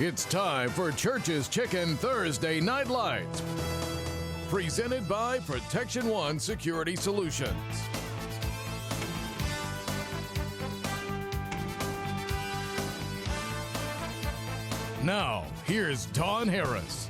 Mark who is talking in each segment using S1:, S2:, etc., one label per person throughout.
S1: It's time for Church's Chicken Thursday Night Lights. Presented by Protection One Security Solutions. Now, here's Don Harris.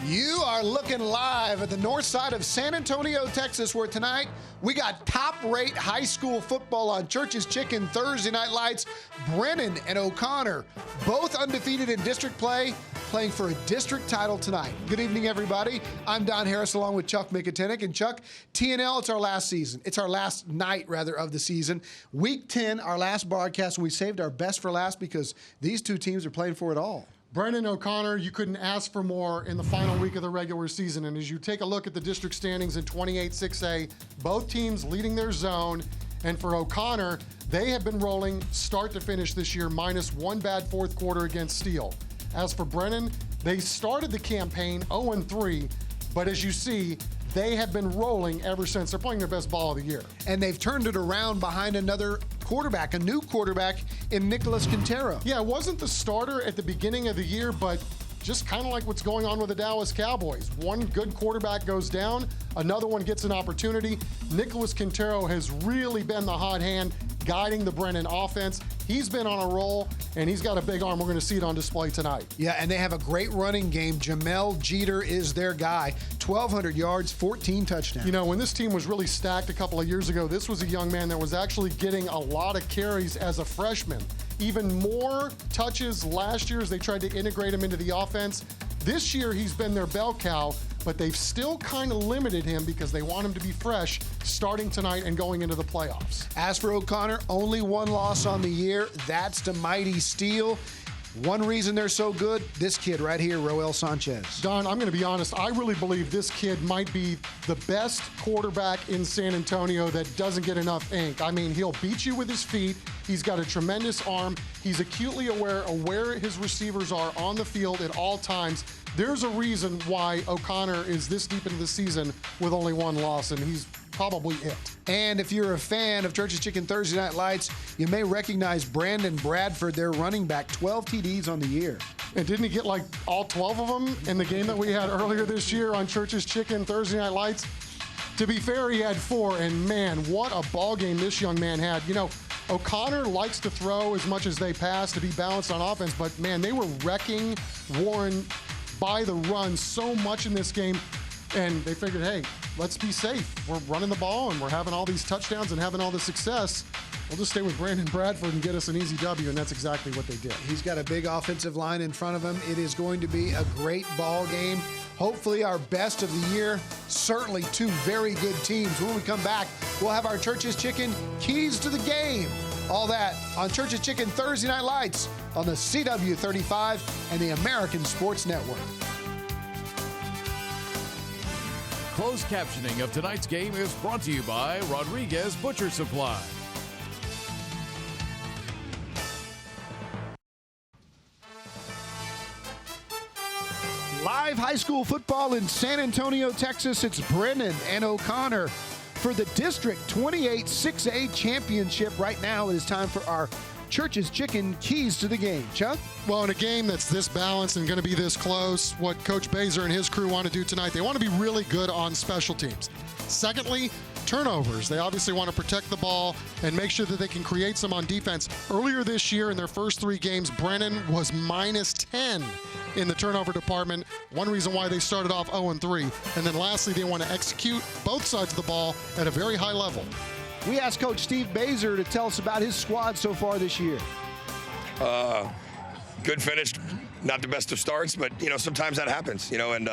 S2: You are looking live at the north side of San Antonio, Texas, where tonight we got top-rate high school football on Church's Chicken Thursday Night Lights. Brennan and O'Connor, both undefeated in district play, playing for a district title tonight. Good evening, everybody. I'm Don Harris along with Chuck Mikatinik. And Chuck, TNL, it's our last season. It's our last night, rather, of the season. Week 10, our last broadcast, we saved our best for last because these two teams are playing for it all.
S3: Brennan O'Connor, you couldn't ask for more in the final week of the regular season. And as you take a look at the district standings in 28-6A, both teams leading their zone. And for O'Connor, they have been rolling start to finish this year, minus one bad fourth quarter against Steele. As for Brennan, they started the campaign 0-3, but as you see, they have been rolling ever since. They're playing their best ball of the year.
S2: And they've turned it around behind another quarterback, a new quarterback in Nicholas Quintero.
S3: Yeah, it wasn't the starter at the beginning of the year, but just kind of like what's going on with the Dallas Cowboys. One good quarterback goes down, another one gets an opportunity. Nicholas Quintero has really been the hot hand guiding the Brennan offense. He's been on a roll, and he's got a big arm. We're going to see it on display tonight.
S2: Yeah, and they have a great running game. Jamel Jeter is their guy. 1,200 yards, 14 touchdowns.
S3: You know, when this team was really stacked a couple of years ago, this was a young man that was actually getting a lot of carries as a freshman. Even more touches last year as they tried to integrate him into the offense. This year, he's been their bell cow, but they've still kind of limited him because they want him to be fresh starting tonight and going into the playoffs.
S2: As for O'Connor, only one loss on the year. That's to mighty Steele. One reason they're so good, this kid right here, Roel Sanchez.
S3: Don, I'm going to be honest. I really believe this kid might be the best quarterback in San Antonio that doesn't get enough ink. I mean, he'll beat you with his feet. He's got a tremendous arm. He's acutely aware of where his receivers are on the field at all times. There's a reason why O'Connor is this deep into the season with only one loss, and he's probably it.
S2: And if you're a fan of Church's Chicken Thursday Night Lights, you may recognize Brandon Bradford, their running back, 12 TDs on the year.
S3: And didn't he get like all 12 of them in the game that we had earlier this year on Church's Chicken Thursday Night Lights? To be fair, he had 4, and man, what a ball game this young man had. You know, O'Connor likes to throw as much as they pass to be balanced on offense, but man, they were wrecking Warren by the run so much in this game, and they figured, hey, let's be safe. We're running the ball, and we're having all these touchdowns and having all the success. We'll just stay with Brandon Bradford and get us an easy W, and that's exactly what they did.
S2: He's got a big offensive line in front of him. It is going to be a great ball game. Hopefully our best of the year. Certainly two very good teams. When we come back, we'll have our Church's Chicken keys to the game. All that on Church's Chicken Thursday Night Lights on the CW35 and the American Sports Network.
S1: Closed captioning of tonight's game is brought to you by Rodriguez Butcher Supply.
S2: Live high school football in San Antonio, Texas. It's Brennan and O'Connor for the District 28-6A Championship. Right now, it is time for our Church's Chicken keys to the game. Chuck?
S3: Well, in a game that's this balanced and going to be this close, what Coach Baser and his crew want to do tonight, they want to be really good on special teams. Secondly, turnovers. They obviously want to protect the ball and make sure that they can create some on defense. Earlier this year in their first 3 games, Brennan was minus 10 in the turnover department. One reason why they started off 0-3. And then lastly, they want to execute both sides of the ball at a very high level.
S2: We asked Coach Steve Baser to tell us about his squad so far this year.
S4: Good finish. Not the best of starts, but, you know, sometimes that happens, you know, and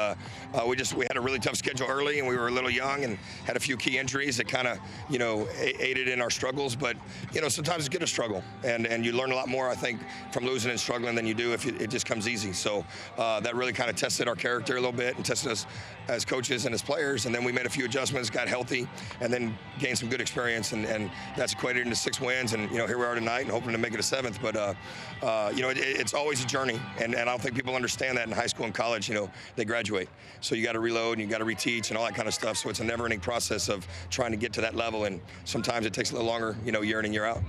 S4: we had a really tough schedule early, and we were a little young and had a few key injuries that kind of, you know, aided in our struggles. But, you know, sometimes it's good to struggle, and you learn a lot more, I think, from losing and struggling than you do if it just comes easy. So that really kind of tested our character a little bit and tested us as coaches and as players. And then we made a few adjustments, got healthy, and then gained some good experience, and that's equated into 6 wins. And, you know, here we are tonight and hoping to make it a 7th. But, you know, it's always a journey, and I don't think people understand that in high school and college. You know, they graduate. So you got to reload and you got to reteach and all that kind of stuff. So it's a never-ending process of trying to get to that level, and sometimes it takes a little longer, you know, year in and year out.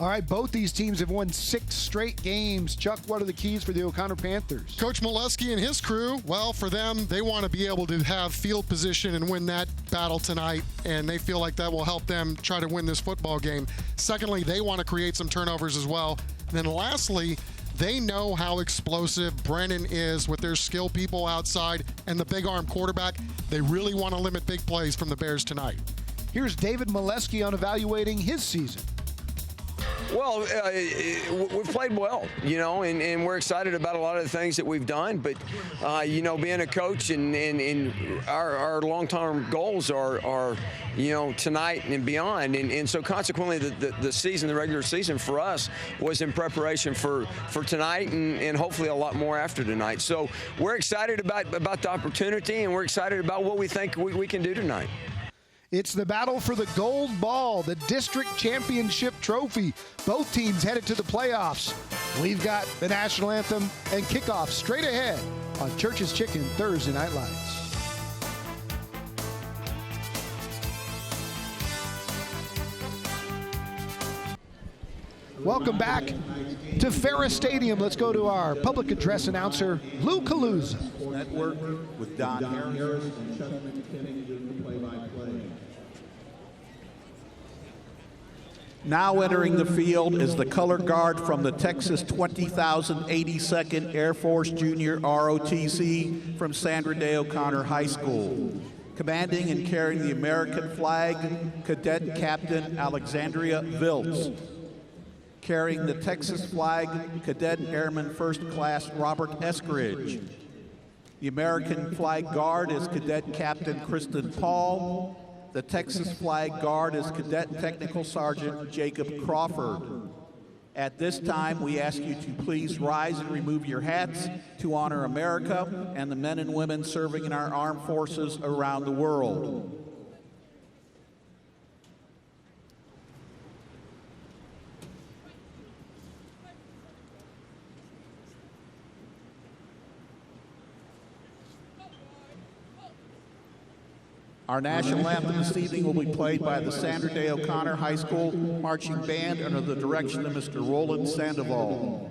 S2: All right, both these teams have won 6 straight games. Chuck, what are the keys for the O'Connor Panthers?
S3: Coach Molesky and his crew, well, for them, they want to be able to have field position and win that battle tonight, and they feel like that will help them try to win this football game. Secondly, they want to create some turnovers as well. And then lastly, they know how explosive Brennan is with their skill people outside and the big arm quarterback. They really want to limit big plays from the Bears tonight.
S2: Here's David Molesky on evaluating his season.
S5: Well, we've played well, and we're excited about a lot of the things that we've done. But, being a coach and our long-term goals are tonight and beyond. And so consequently, the season, the regular season for us was in preparation for tonight and hopefully a lot more after tonight. So we're excited about the opportunity, and we're excited about what we think we can do tonight.
S2: It's the battle for the gold ball, the district championship trophy. Both teams headed to the playoffs. We've got the national anthem and kickoff straight ahead on Church's Chicken Thursday Night Lights. Welcome back to Ferris Stadium. Let's go to our public address announcer, Lou Caluza.
S6: Network with Don Harris. Now entering the field is the color guard from the Texas 20,082nd Air Force Junior ROTC from Sandra Day O'Connor High School. Commanding and carrying the American flag, Cadet Captain Alexandria Viltz. Carrying the Texas flag, Cadet Airman First Class Robert Eskridge. The American flag guard is Cadet Captain Kristen Paul. The Texas flag guard is Cadet Technical Sergeant Jacob Crawford. At this time, we ask you to please rise and remove your hats to honor America and the men and women serving in our armed forces around the world. Our national anthem this evening will be played by the Sandra Day O'Connor High School Marching Band under the direction of Mr. Roland Sandoval.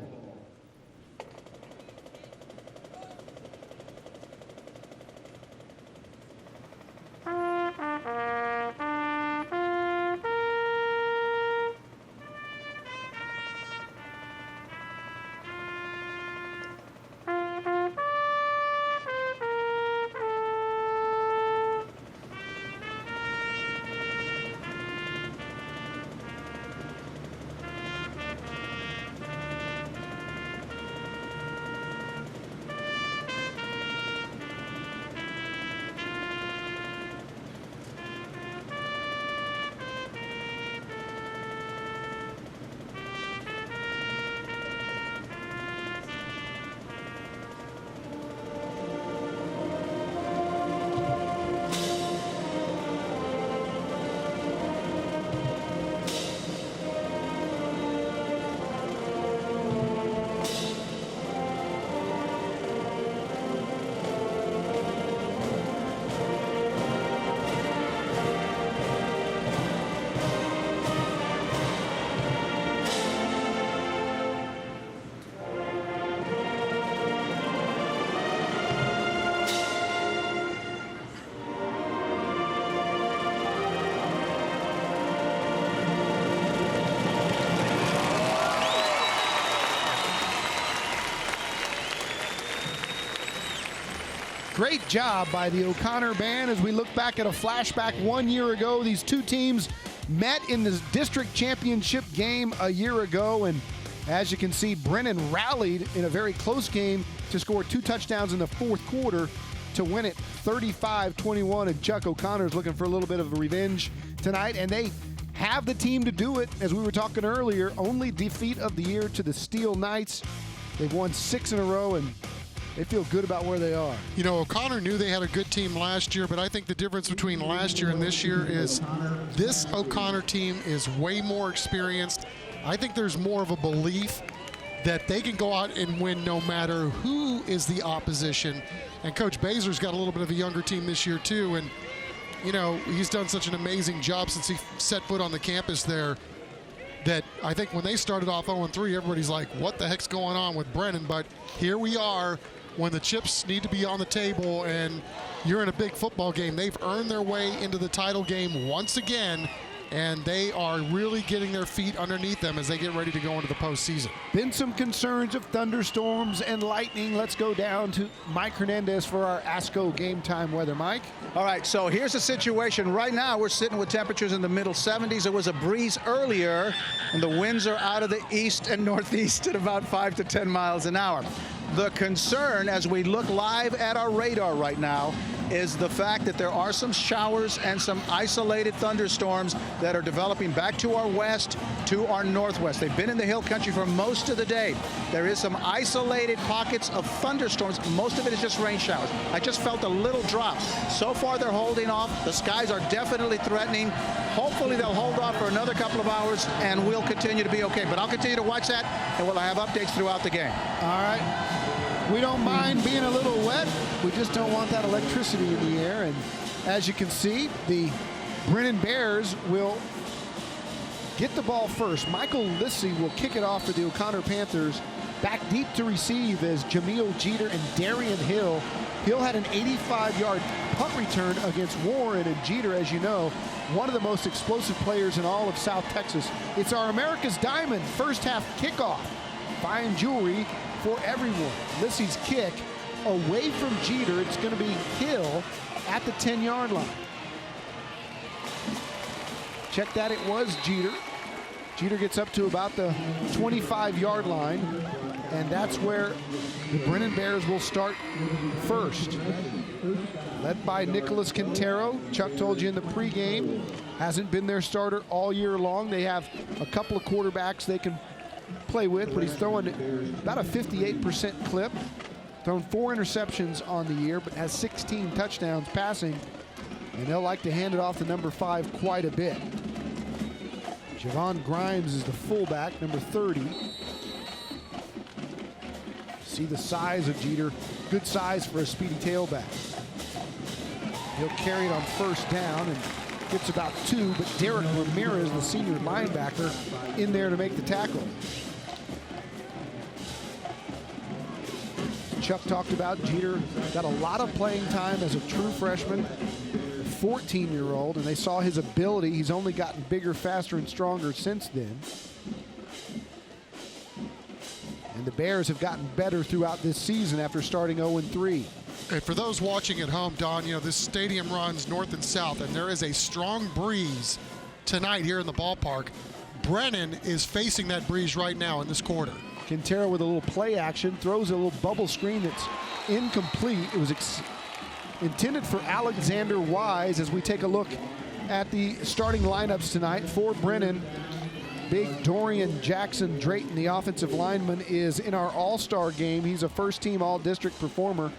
S2: Great job by the O'Connor Band as we look back at a flashback 1 year ago. These two teams met in the district championship game a year ago, and as you can see, Brennan rallied in a very close game to score 2 touchdowns in the fourth quarter to win it 35-21, and Chuck O'Connor's looking for a little bit of a revenge tonight, and they have the team to do it. As we were talking earlier, only defeat of the year to the Steel Knights. They've won 6 in a row, and they feel good about where they are.
S3: You know, O'Connor knew they had a good team last year, but I think the difference between last year and this year is this O'Connor team is way more experienced. I think there's more of a belief that they can go out and win no matter who is the opposition. And Coach Bazer's got a little bit of a younger team this year too, and you know, he's done such an amazing job since he set foot on the campus there. that I think when they started off 0-3, everybody's like, what the heck's going on with Brennan? But here we are when the chips need to be on the table and you're in a big football game. They've earned their way into the title game once again, and they are really getting their feet underneath them as they get ready to go into the postseason.
S7: Been some concerns of thunderstorms and lightning. Let's go down to Mike Hernandez for our ASCO game time weather. Mike?
S8: All right, so here's the situation. Right now, we're sitting with temperatures in the middle 70s. There was a breeze earlier, and the winds are out of the east and northeast at about 5 to 10 miles an hour. The concern, as we look live at our radar right now, is the fact that there are some showers and some isolated thunderstorms that are developing back to our west, to our northwest. They've been in the hill country for most of the day. There is some isolated pockets of thunderstorms. Most of it is just rain showers. I just felt a little drop. So far, they're holding off. The skies are definitely threatening. Hopefully, they'll hold off for another couple of hours, and we'll continue to be okay. But I'll continue to watch that, and we'll have updates throughout the game.
S7: All right. We don't mind being a little wet. We just don't want that electricity in the air. And as you can see, the Brennan Bears will get the ball first. Michael Lissy will kick it off for the O'Connor Panthers. Back deep to receive is Jameel Jeter and Darian Hill. Hill had an 85-yard punt return against Warren, and Jeter, as you know, one of the most explosive players in all of South Texas. It's our America's Diamond first half kickoff. Fine jewelry for everyone. Lissy's kick away from Jeter. It's going to be Hill at the 10-yard line. Check that, it was Jeter. Jeter gets up to about the 25-yard line, and that's where the Brennan Bears will start first. Led by Nicholas Quintero. Chuck told you in the pregame, hasn't been their starter all year long. They have a couple of quarterbacks they can play with, but he's throwing about a 58% clip. Thrown 4 interceptions on the year, but has 16 touchdowns passing, and they'll like to hand it off to number 5 quite a bit. Javon Grimes is the fullback, number 30. See the size of Jeter. Good size for a speedy tailback. He'll carry it on first down and gets about 2, but Derek Ramirez, the senior linebacker, in there to make the tackle. Chuck talked about Jeter got a lot of playing time as a true freshman, 14-year-old, and they saw his ability. He's only gotten bigger, faster, and stronger since then. And the Bears have gotten better throughout this season after starting 0-3.
S3: And for those watching at home, Don, you know, this stadium runs north and south, and there is a strong breeze tonight here in the ballpark. Brennan is facing that breeze right now in this quarter.
S7: Quintero with a little play action, throws a little bubble screen that's incomplete. It was intended for Alexander Wise. As we take a look at the starting lineups tonight for Brennan, big Dorian Jackson Drayton, the offensive lineman, is in our all-star game. He's a first-team all-district performer.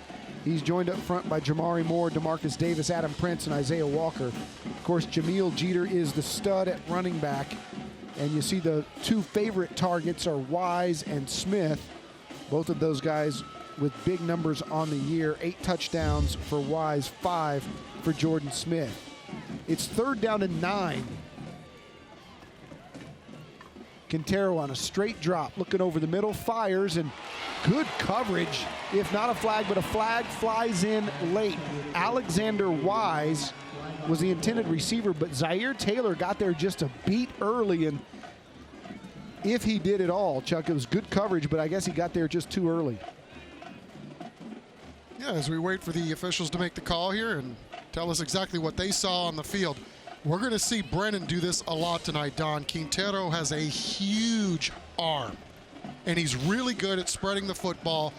S7: He's joined up front by Jamari Moore, DeMarcus Davis, Adam Prince, and Isaiah Walker. Of course, Jameel Jeter is the stud at running back. And you see the 2 favorite targets are Wise and Smith. Both of those guys with big numbers on the year. 8 touchdowns for Wise, 5 for Jordan Smith. It's 3rd down and 9. Quintero on a straight drop, looking over the middle, fires, and good coverage. If not a flag, but a flag flies in late. Alexander Wise was the intended receiver, but Zaire Taylor got there just a beat early, and if he did at all, Chuck, it was good coverage, but I guess he got there just too early.
S3: Yeah, as we wait for the officials to make the call here and tell us exactly what they saw on the field, we're going to see Brennan do this a lot tonight, Don. Quintero has a huge arm, and he's really good at spreading the football.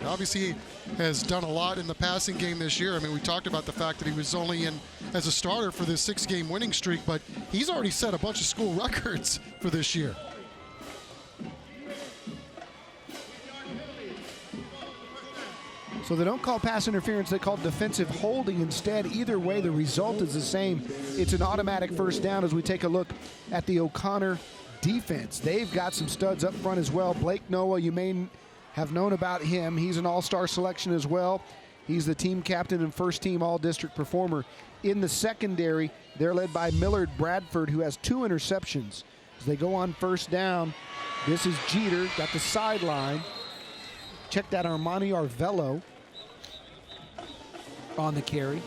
S3: Obviously, has done a lot in the passing game this year. I mean, we talked about the fact that he was only in as a starter for this 6-game winning streak, but he's already set a bunch of school records for this year.
S7: So they don't call pass interference, they call defensive holding instead. Either way, the result is the same. It's an automatic first down as we take a look at the O'Connor defense. They've got some studs up front as well. Blake Noah, you may have known about him. He's an all-star selection as well. He's the team captain and first-team all-district performer. In the secondary, they're led by Millard Bradford, who has 2 interceptions. As they go on first down, this is Jeter, got the sideline. Check that Armani Arvello on the carry.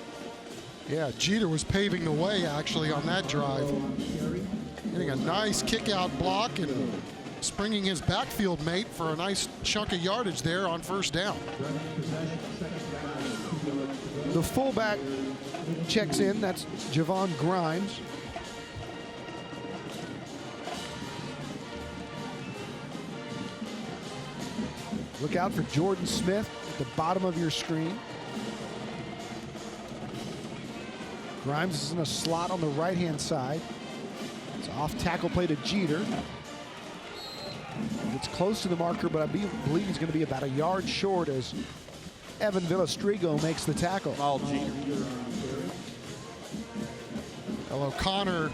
S3: Yeah, Jeter was paving the way, actually, on that drive. Getting a nice kick-out block and springing his backfield mate for a nice chunk of yardage there on first down.
S7: The fullback checks in. That's Javon Grimes. Look out for Jordan Smith at the bottom of your screen. Grimes is in a slot on the right-hand side. It's an off-tackle play to Jeter. Gets close to the marker, but I believe he's going to be about a yard short as Evan Villastrigo makes the tackle.
S6: All Jeter.
S3: Well, O'Connor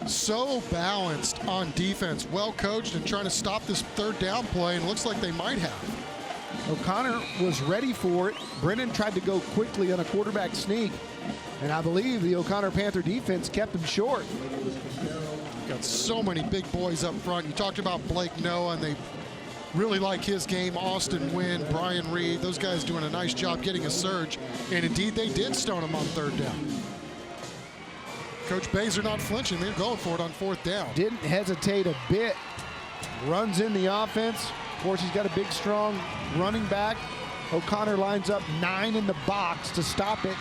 S3: so balanced on defense, well coached and trying to stop this third down play, and it looks like they might have.
S7: O'Connor was ready for it. Brennan tried to go quickly on a quarterback sneak, and I believe the O'Connor Panther defense kept him short.
S3: Got so many big boys up front. You talked about Blake Noah, and they really like his game. Austin Wynn, Brian Reed, those guys doing a nice job getting a surge, and indeed they did stone him on third down. Coach Baser not flinching. They're going for it on fourth down.
S7: Didn't hesitate a bit. Runs in the offense. Of course, he's got a big, strong running back. O'Connor lines up 9 in the box to stop it.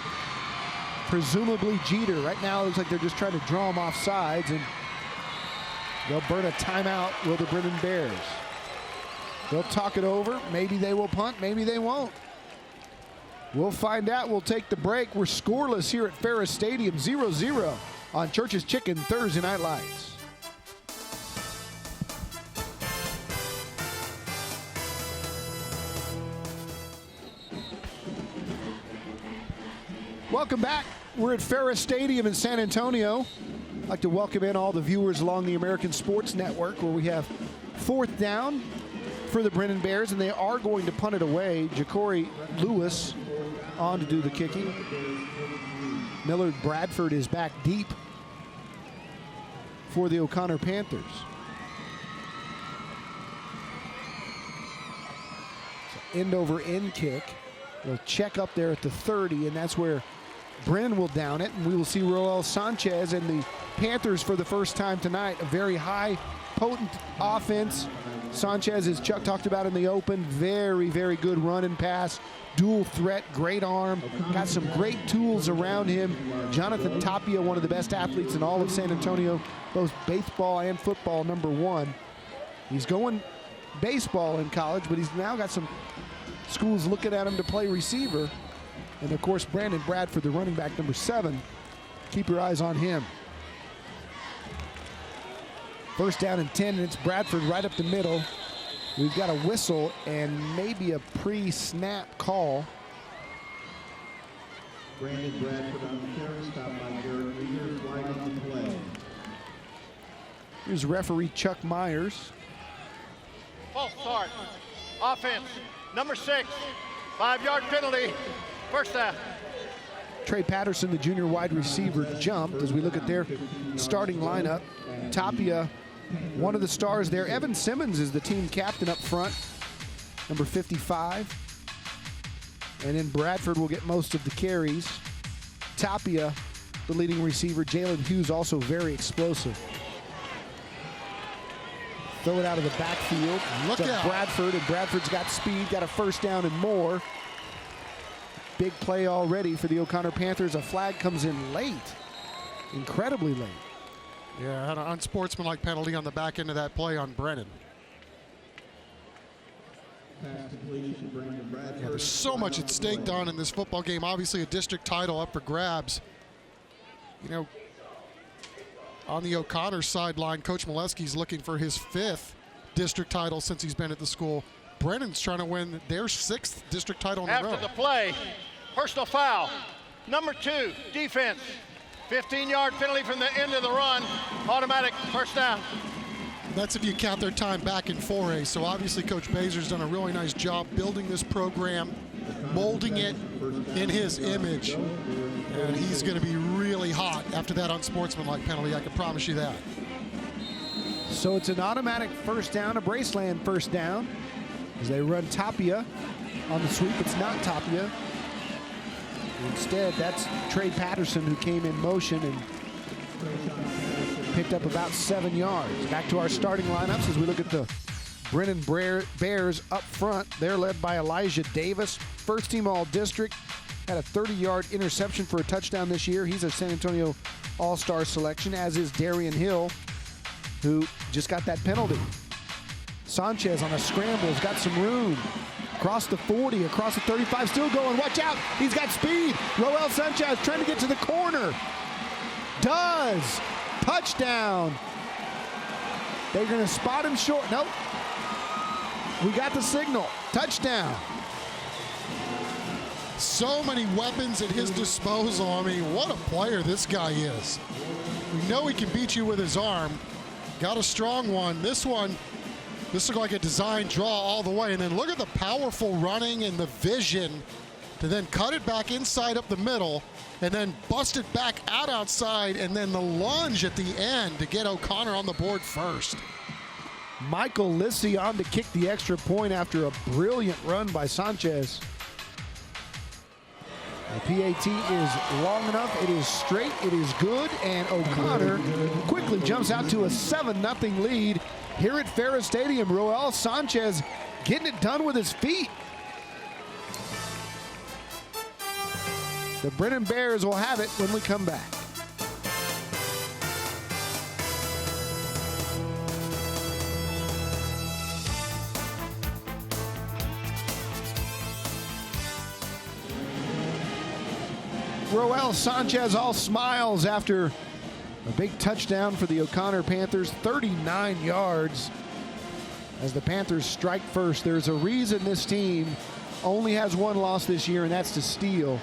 S7: Presumably Jeter. Right now, it looks like they're just trying to draw him off sides, and they'll burn a timeout with the Brennan Bears. They'll talk it over. Maybe they will punt. Maybe they won't. We'll find out. We'll take the break. We're scoreless here at Ferris Stadium, 0-0 on Church's Chicken Thursday Night Lights. Welcome back. We're at Ferris Stadium in San Antonio. I'd like to welcome in all the viewers along the American Sports Network, where we have fourth down for the Brennan Bears, and they are going to punt it away. Ja'Cory Lewis on to do the kicking. Millard Bradford is back deep for the O'Connor Panthers. So end over end kick. They'll check up there at the 30, and that's where Brennan will down it, and we will see Roel Sanchez and the Panthers for the first time tonight. A very high, potent offense. Sanchez, as Chuck talked about in the open, very, very good run and pass, dual threat, great arm, got some great tools around him. Jonathan Tapia, one of the best athletes in all of San Antonio, both baseball and football, #1. He's going baseball in college, but he's now got some schools looking at him to play receiver. And of course, Brandon Bradford, the running back, #7. Keep your eyes on him. First down and 10, and it's Bradford right up the middle. We've got a whistle and maybe a pre-snap call.
S9: Brandon Bradford on the carry, stopped by Garrett Reeder, flag on the play.
S7: Here's referee Chuck Myers.
S10: False start. Offense, #6, 5-yard penalty, first down.
S7: Trey Patterson, the junior wide receiver, jumped as we look at their starting lineup. Tapia, one of the stars there. Evan Simmons is the team captain up front, #55. And then Bradford will get most of the carries. Tapia, the leading receiver. Jalen Hughes, also very explosive. Throw it out of the backfield.
S3: Look
S7: to
S3: out.
S7: Bradford, and Bradford's got speed, got a first down and more. Big play already for the O'Connor Panthers. A flag comes in late, incredibly late.
S3: Yeah, had an unsportsmanlike penalty on the back end of that play on Brennan.
S9: Pass completion, Brandon Bradford.
S3: Yeah, there's so much at stake, Don, in this football game. Obviously, a district title up for grabs. You know, on the O'Connor sideline, Coach Molesky's looking for his 5th district title since he's been at the school. Brennan's trying to win their 6th district title in a row.
S10: After the play, personal foul, #2, defense, 15-yard penalty from the end of the run, automatic first down.
S3: That's if you count their time back in 4A. So obviously Coach Baser's done a really nice job building this program, molding it in his image. And he's going to be really hot after that unsportsmanlike penalty, I can promise you that.
S7: So it's an automatic first down, a Braceland first down, as they run Tapia on the sweep. It's not Tapia. Instead, that's Trey Patterson, who came in motion and picked up about 7 yards. Back to our starting lineups as we look at the Brennan Bears up front. They're led by Elijah Davis, first team All-District. Had a 30-yard interception for a touchdown this year. He's a San Antonio All-Star selection, as is Darian Hill, who just got that penalty. Sanchez on a scramble has got some room. Across the 40, across the 35, still going. Watch out, he's got speed. Roel Sanchez trying to get to the corner. Does. Touchdown. They're going to spot him short. Nope. We got the signal. Touchdown.
S3: So many weapons at his disposal. I mean, what a player this guy is. We know he can beat you with his arm. Got a strong one. This looked like a design draw all the way. And then look at the powerful running and the vision to then cut it back inside up the middle and then bust it back out outside, and then the lunge at the end to get O'Connor on the board first.
S7: Michael Lissy on to kick the extra point after a brilliant run by Sanchez. The PAT is long enough, it is straight, it is good, and O'Connor quickly jumps out to a 7-0 lead here at Ferris Stadium. Roel Sanchez getting it done with his feet. The Brennan Bears will have it when we come back. Roel Sanchez all smiles after a big touchdown for the O'Connor Panthers, 39 yards as the Panthers strike first. There's a reason this team only has one loss this year, and that's to steal.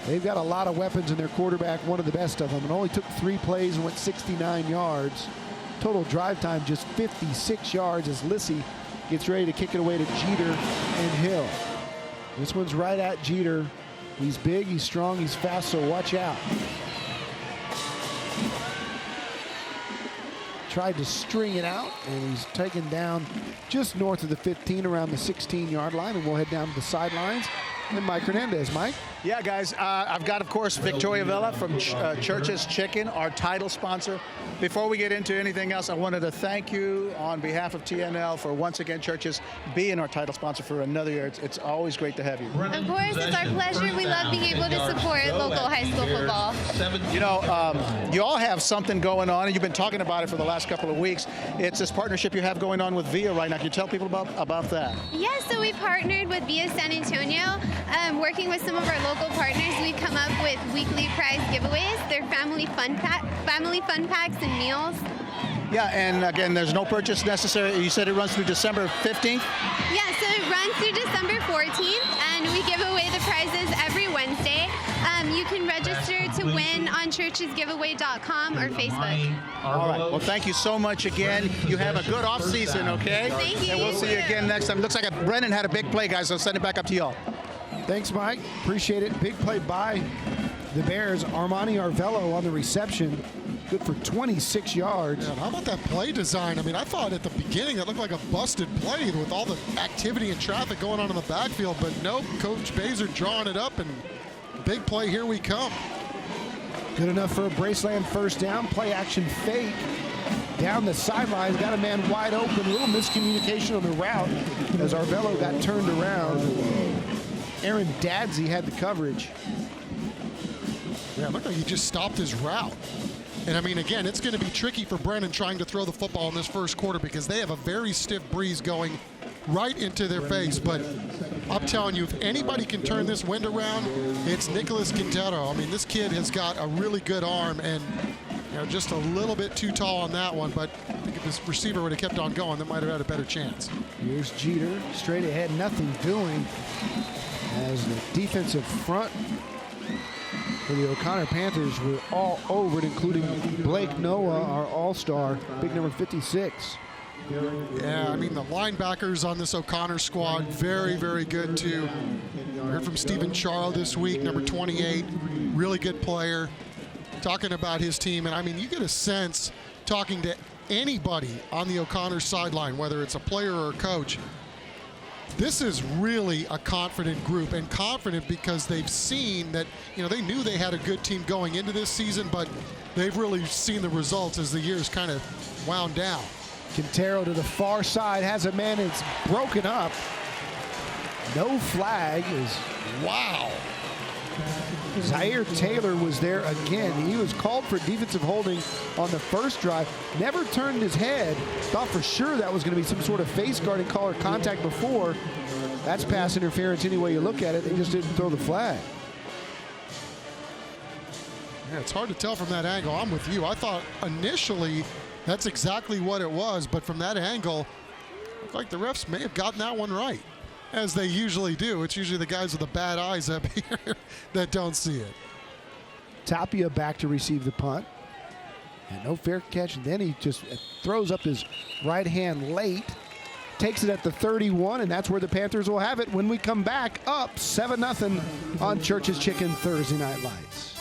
S7: They've got a lot of weapons in their quarterback, one of the best of them. It only took 3 plays and went 69 yards. Total drive time just 56 yards as Lissy gets ready to kick it away to Jeter and Hill. This one's right at Jeter. He's big, he's strong, he's fast, so watch out. Tried to string it out, and he's taken down just north of the 15, around the 16-yard line, and we'll head down to the sidelines. And Mike Hernandez. Mike?
S8: Yeah, guys, I've got, of course, Victoria Vela from Church's Chicken, our title sponsor. Before we get into anything else, I wanted to thank you on behalf of TNL for once again Church's being our title sponsor for another year. It's always great to have you.
S11: Of course, it's our pleasure. We love being able to support local high school football.
S8: You know, you all have something going on, and you've been talking about it for the last couple of weeks. It's this partnership you have going on with VIA right now. Can you tell people about that?
S11: Yeah, so we partnered with VIA San Antonio. Working with some of our local partners, we've come up with weekly prize giveaways. They're family fun packs and meals.
S8: Yeah, and again, there's no purchase necessary. You said it runs through December 15th?
S11: Yeah, so it runs through December 14th, and we give away the prizes every Wednesday. You can register to win on churchesgiveaway.com or Facebook.
S8: All right. Well, thank you so much again. You have a good off season, okay?
S11: Thank you.
S8: And we'll see you again next time. Looks like Brennan had a big play, guys, so send it back up to y'all.
S7: Thanks, Mike. Appreciate it. Big play by the Bears. Armani Arvello on the reception. Good for 26 yards.
S3: Yeah, how about that play design? I mean, I thought at the beginning it looked like a busted play with all the activity and traffic going on in the backfield, but nope, Coach Baser drawing it up, and big play, here we come.
S7: Good enough for a Braceland first down. Play action fake. Down the sidelines, got a man wide open. A little miscommunication on the route as Arvello got turned around. Aaron Dadsey had the coverage.
S3: Yeah, it looked like he just stopped his route. And I mean, again, it's going to be tricky for Brennan trying to throw the football in this first quarter because they have a very stiff breeze going right into their face. But I'm telling you, if anybody can turn this wind around, it's Nicholas Quintero. I mean, this kid has got a really good arm, and you know, just a little bit too tall on that one. But I think if this receiver would have kept on going, that might have had a better chance.
S7: Here's Jeter, straight ahead, nothing doing. As the defensive front for the O'Connor Panthers were all over it, including Blake Noah, our all-star, big number 56.
S3: Yeah, I mean, the linebackers on this O'Connor squad, very, very good, too. We heard from Stephen Charles this week, number 28, really good player, talking about his team. And, I mean, you get a sense, talking to anybody on the O'Connor sideline, whether it's a player or a coach, this is really a confident group, and confident because they've seen that, they knew they had a good team going into this season, but they've really seen the results as the years kind of wound down.
S7: Quintero to the far side has a man that's broken up. No flag is,
S3: wow.
S7: Zaire Taylor was there again. He was called for defensive holding on the first drive. Never turned his head. Thought for sure that was going to be some sort of face guard and collar contact before. That's pass interference any way you look at it. They just didn't throw the flag.
S3: Yeah, it's hard to tell from that angle. I'm with you. I thought initially that's exactly what it was, but from that angle, it looked like the refs may have gotten that one right, as they usually do. It's usually the guys with the bad eyes up here that don't see it.
S7: Tapia back to receive the punt. And no fair catch. And then he just throws up his right hand late. Takes it at the 31, and that's where the Panthers will have it when we come back up 7-0 on Church's Chicken Thursday Night Lights.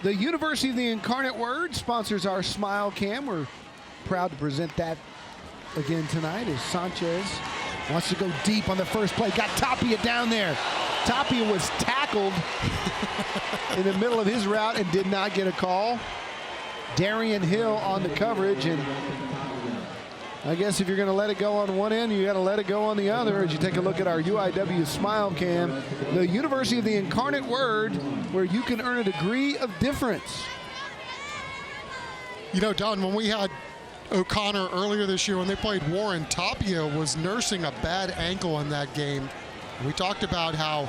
S7: The University of the Incarnate Word sponsors our Smile Cam. We're proud to present that again tonight as Sanchez wants to go deep on the first play. Got Tapia down there. Tapia was tackled in the middle of his route and did not get a call. Darian Hill on the coverage, and I guess if you're going to let it go on one end, you got to let it go on the other. As you take a look at our UIW Smile Cam, the University of the Incarnate Word, where you can earn a degree of difference.
S3: Don, when we had O'Connor earlier this year when they played Warren, Tapia was nursing a bad ankle in that game. We talked about how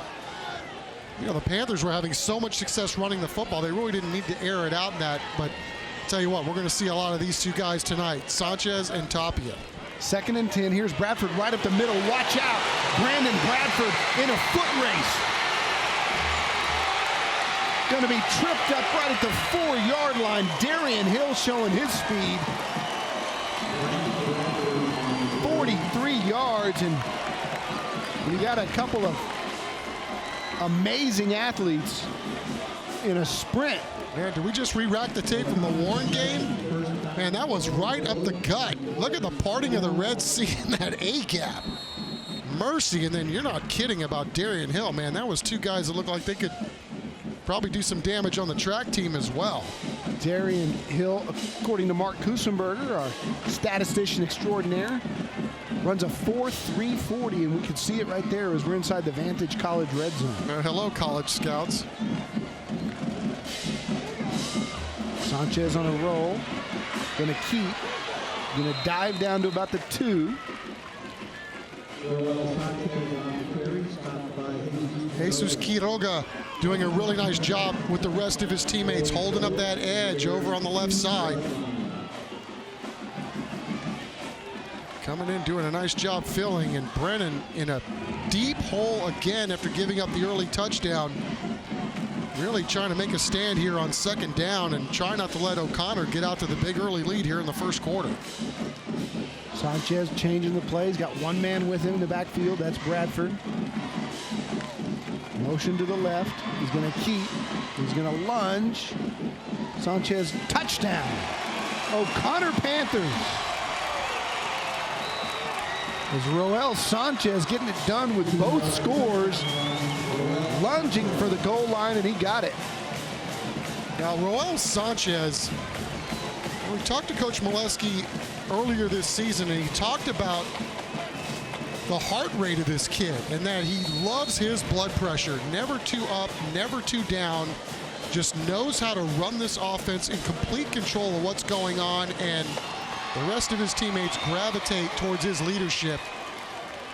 S3: the Panthers were having so much success running the football. They really didn't need to air it out in that, but tell you what, we're going to see a lot of these two guys tonight, Sanchez and Tapia.
S7: 2nd and 10. Here's Bradford right up the middle. Watch out. Brandon Bradford in a foot race. Going to be tripped up right at the 4-yard line. Darian Hill showing his speed. 43 yards, and you got a couple of amazing athletes in a sprint.
S3: Man, did we just re-rack the tape from the Warren game? Man, that was right up the gut. Look at the parting of the Red Sea in that A-gap. Mercy, and then you're not kidding about Darian Hill, man. That was two guys that looked like they could probably do some damage on the track team as well.
S7: Darian Hill, according to Mark Kusenberger, our statistician extraordinaire, runs a 4.340, and we can see it right there as we're inside the Vantage College red zone.
S3: Hello, college scouts.
S7: Sanchez on a roll. Gonna keep. Gonna dive down to about the 2.
S3: Jesus Quiroga doing a really nice job with the rest of his teammates, holding up that edge over on the left side. Coming in, doing a nice job filling, and Brennan in a deep hole again after giving up the early touchdown. Really trying to make a stand here on 2nd down and try not to let O'Connor get out to the big early lead here in the first quarter.
S7: Sanchez changing the plays, got one man with him in the backfield. That's Bradford. Motion to the left. He's going to keep. He's going to lunge. Sanchez, touchdown. O'Connor Panthers. As Roel Sanchez getting it done with both scores, lunging for the goal line, and he got it.
S3: Now, Roel Sanchez, we talked to Coach Molesky earlier this season, and he talked about the heart rate of this kid and that he loves his blood pressure. Never too up, never too down. Just knows how to run this offense in complete control of what's going on, and the rest of his teammates gravitate towards his leadership.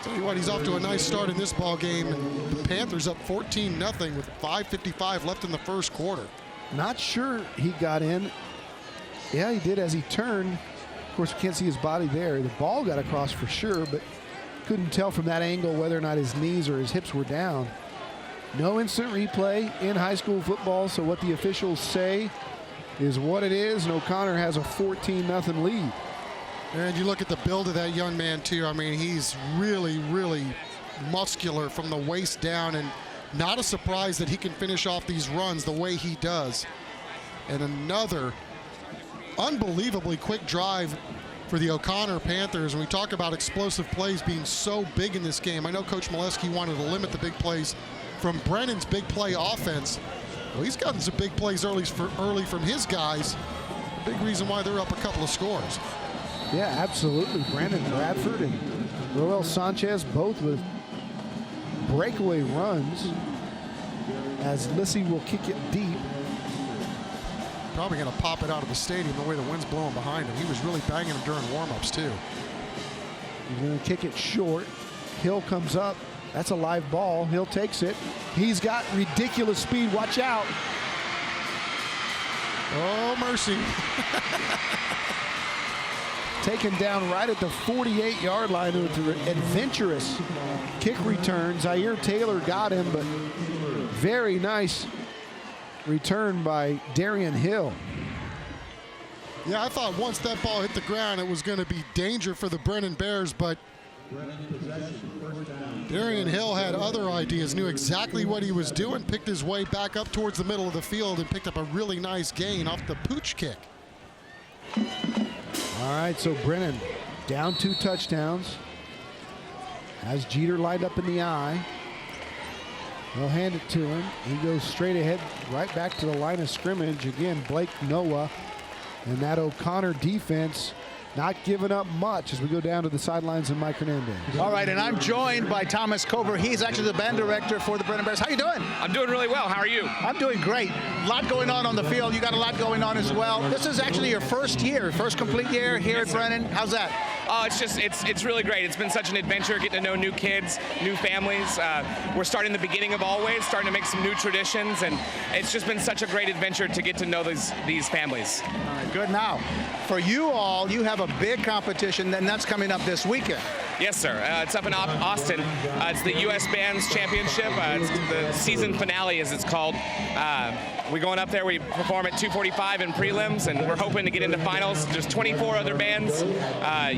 S3: Tell you what, he's off to a nice start in this ball game. And the Panthers up 14-0 with 5:55 left in the first quarter.
S7: Not sure he got in. Yeah, he did as he turned. Of course, we can't see his body there. The ball got across for sure, but couldn't tell from that angle whether or not his knees or his hips were down. No instant replay in high school football, so what the officials say is what it is, and O'Connor has a 14-0 lead.
S3: And you look at the build of that young man, too. I mean, he's really, really muscular from the waist down, and not a surprise that he can finish off these runs the way he does. And another unbelievably quick drive for the O'Connor Panthers. And we talk about explosive plays being so big in this game. I know Coach Molesky wanted to limit the big plays from Brennan's big play offense. Well, he's gotten some big plays early from his guys. A big reason why they're up a couple of scores.
S7: Yeah, absolutely. Brandon Bradford and Roel Sanchez both with breakaway runs as Lissy will kick it deep.
S3: Probably going to pop it out of the stadium the way the wind's blowing behind him. He was really banging him during warm-ups too.
S7: He's going to kick it short. Hill comes up. That's a live ball. Hill takes it. He's got ridiculous speed. Watch out.
S3: Oh, mercy.
S7: Taken down right at the 48-yard line with an adventurous kick return. Zaire Taylor got him, but very nice return by Darian Hill.
S3: Yeah, I thought once that ball hit the ground, it was going to be danger for the Brennan Bears, but Darian Hill had other ideas, knew exactly what he was doing, picked his way back up towards the middle of the field and picked up a really nice gain off the pooch kick.
S7: All right, so Brennan down 2 touchdowns. Has Jeter lined up in the eye. They'll hand it to him. He goes straight ahead, right back to the line of scrimmage. Again, Blake Noah and that O'Connor defense not giving up much as we go down to the sidelines and Mike Hernandez.
S8: All right, and I'm joined by Thomas Cover. He's actually the band director for the Brennan Bears. How you doing?
S12: I'm doing really well. How are you?
S8: I'm doing great. A lot going on the field. You got a lot going on as well. This is actually your first year, first complete year here at Brennan. How's that?
S12: It's really great. It's been such an adventure getting to know new kids, new families. We're starting the beginning of always, starting to make some new traditions, and it's just been such a great adventure to get to know these families.
S8: All right, good. Now, for you all, you have a big competition, and that's coming up this weekend.
S12: Yes, sir. It's up in Austin. It's the U.S. Bands Championship. It's the season finale, as it's called. We're going up there. We perform at 2:45 in prelims, and we're hoping to get into finals. There's 24 other bands.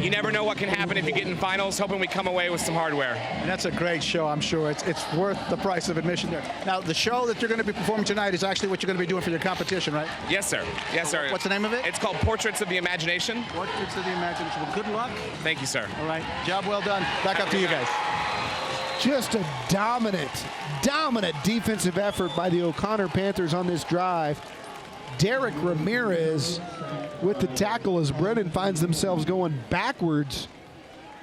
S12: You never know what can happen if you get in finals. Hoping we come away with some hardware.
S8: And that's a great show, I'm sure. It's worth the price of admission there. Now, the show that you're going to be performing tonight is actually what you're going to be doing for your competition, right?
S12: Yes, sir. Yes, sir.
S8: What's the name of it?
S12: It's called Portraits of the Imagination.
S8: Portraits of the Imagination. Well, good luck.
S12: Thank you, sir.
S8: All right. Job well done. Back up to you guys.
S7: Just a dominant defensive effort by the O'Connor Panthers on this drive. Derek Ramirez with the tackle as Brennan finds themselves going backwards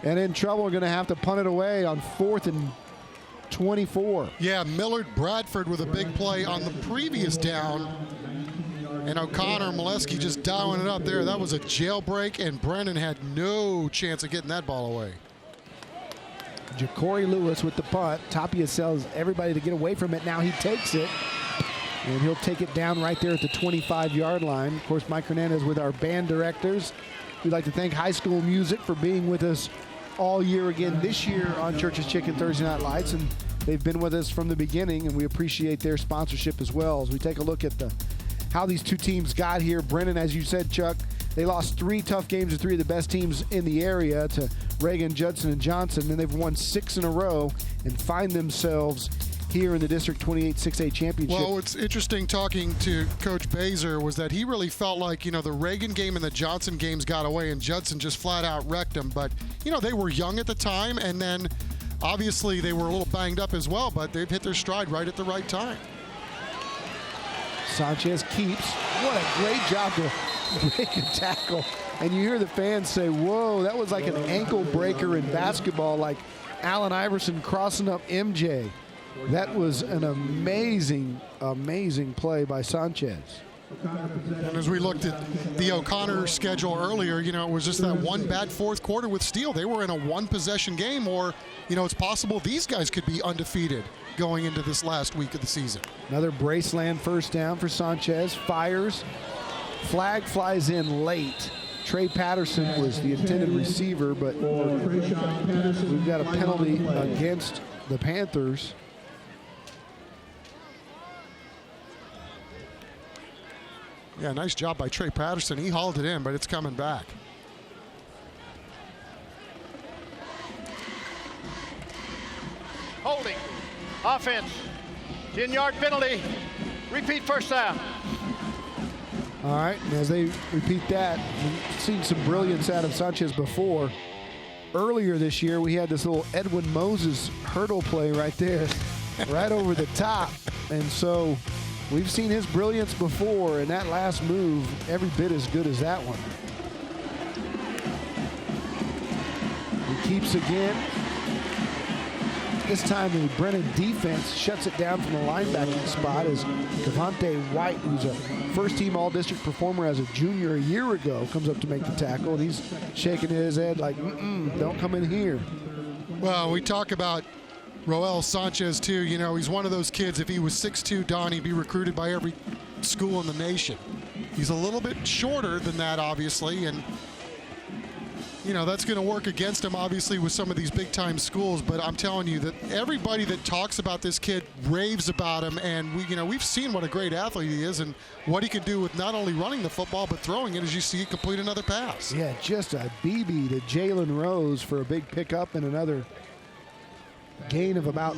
S7: and in trouble. Going to have to punt it away on 4th and 24.
S3: Yeah, Millard Bradford with a big play on the previous down. And O'Connor and Molesky just dialing it up there. That was a jailbreak, and Brennan had no chance of getting that ball away.
S7: Ja'Cory Lewis with the punt. Tapia tells everybody to get away from it. Now he takes it, and he'll take it down right there at the 25-yard line. Of course, Mike Hernandez with our band directors. We'd like to thank High School Music for being with us all year again this year on Church's Chicken Thursday Night Lights, and they've been with us from the beginning, and we appreciate their sponsorship as well. As we take a look at how these two teams got here. Brennan, as you said, Chuck, they lost 3 tough games to 3 of the best teams in the area, to Reagan, Judson, and Johnson. And they've won 6 in a row and find themselves here in the District 28 6A Championship.
S3: Well, what's interesting talking to Coach Baser was that he really felt like, the Reagan game and the Johnson games got away, and Judson just flat out wrecked them. But, they were young at the time, and then obviously they were a little banged up as well, but they've hit their stride right at the right time.
S7: Sanchez keeps. What a great job to break a tackle. And you hear the fans say, whoa, that was like an ankle breaker in basketball, like Allen Iverson crossing up MJ. That was an amazing, amazing play by Sanchez.
S3: And as we looked at the O'Connor schedule earlier, it was just that one bad fourth quarter with Steele. They were in a one-possession game, or, it's possible these guys could be undefeated going into this last week of the season.
S7: Another Braceland first down for Sanchez. Fires. Flag flies in late. Trey Patterson was the intended receiver, but we've got a penalty against the Panthers.
S3: Yeah, nice job by Trey Patterson. He hauled it in, but it's coming back.
S10: holding. Offense, 10-yard penalty. Repeat first down.
S7: All right, and as they repeat that, we've seen some brilliance out of Sanchez before. Earlier this year, we had this little Edwin Moses hurdle play right there, right over the top. And so we've seen his brilliance before, and that last move, every bit as good as that one. He keeps again. This time the Brennan defense shuts it down from the linebacking spot as Cavante White, who's a first-team All-District performer as a junior a year ago, comes up to make the tackle, and he's shaking his head like, don't come in here.
S3: Well, we talk about Roel Sanchez, too. You know, he's one of those kids, if he was 6'2", Don, he'd be recruited by every school in the nation. He's a little bit shorter than that, obviously, and you know, that's going to work against him, obviously, with some of these big-time schools. But I'm telling you that everybody that talks about this kid raves about him. And, we've seen what a great athlete he is and what he can do with not only running the football but throwing it, as you see, complete another pass.
S7: Yeah, just a BB to Jalen Rose for a big pickup and another gain of about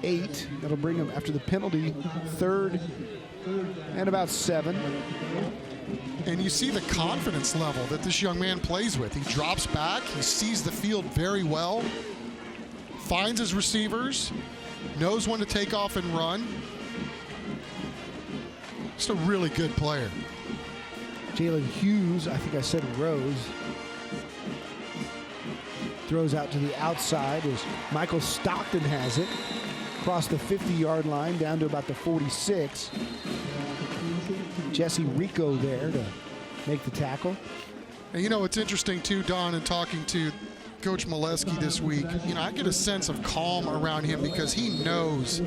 S7: 8. That'll bring him, after the penalty, 3rd and about 7.
S3: And you see the confidence level that this young man plays with. He drops back, he sees the field very well, finds his receivers, knows when to take off and run. Just a really good player.
S7: Jalen Hughes, I think I said Rose, throws out to the outside as Michael Stockton has it. Across the 50-yard line down to about the 46. Jesse Rico there to make the tackle.
S3: And you know, it's interesting too, Don, in talking to Coach Molesky this week, I get a sense of calm around him because he knows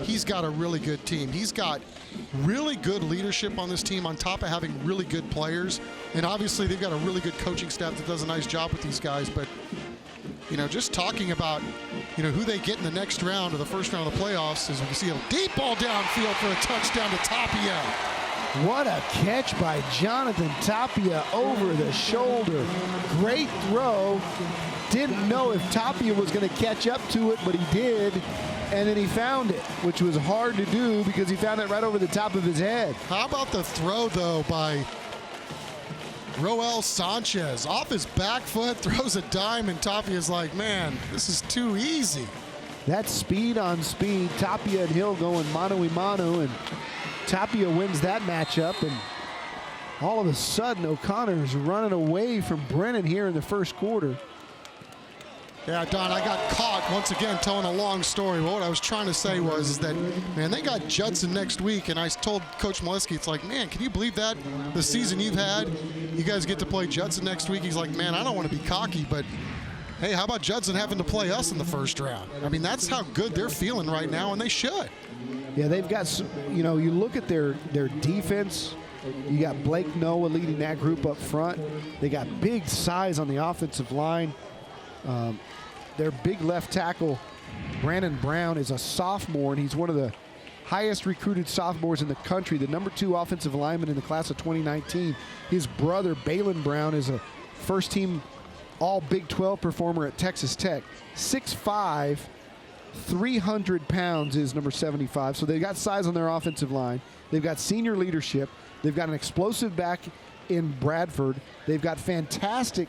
S3: he's got a really good team. He's got really good leadership on this team on top of having really good players. And obviously they've got a really good coaching staff that does a nice job with these guys. But, just talking about, who they get in the next round or the first round of the playoffs, is we can see a deep ball downfield for a touchdown to Tapia.
S7: What a catch by Jonathan Tapia over the shoulder. Great throw. Didn't know if Tapia was going to catch up to it, but he did. And then he found it, which was hard to do because he found it right over the top of his head.
S3: How about the throw, though, by Roel Sanchez? Off his back foot, throws a dime, and Tapia's like, man, this is too easy.
S7: That's speed on speed. Tapia and Hill going mano-a-mano, and Tapia wins that matchup, and all of a sudden O'Connor is running away from Brennan here in the first quarter.
S3: Yeah, Don, I got caught once again telling a long story. Well, what I was trying to say was that, man, they got Judson next week, and I told Coach Molesky, it's like, man, can you believe that? The season you've had, you guys get to play Judson next week. He's like, man, I don't want to be cocky, but hey, how about Judson having to play us in the first round? I mean, that's how good they're feeling right now, and they should.
S7: Yeah, they've got some, you look at their defense. You got Blake Noah leading that group up front. They got big size on the offensive line. Their big left tackle, Brandon Brown, is a sophomore, and he's one of the highest recruited sophomores in the country, the number 2 offensive lineman in the class of 2019. His brother, Balin Brown, is a first-team All-Big 12 performer at Texas Tech. 6'5", 300 pounds is number 75. So they've got size on their offensive line. They've got senior leadership. They've got an explosive back in Bradford. They've got fantastic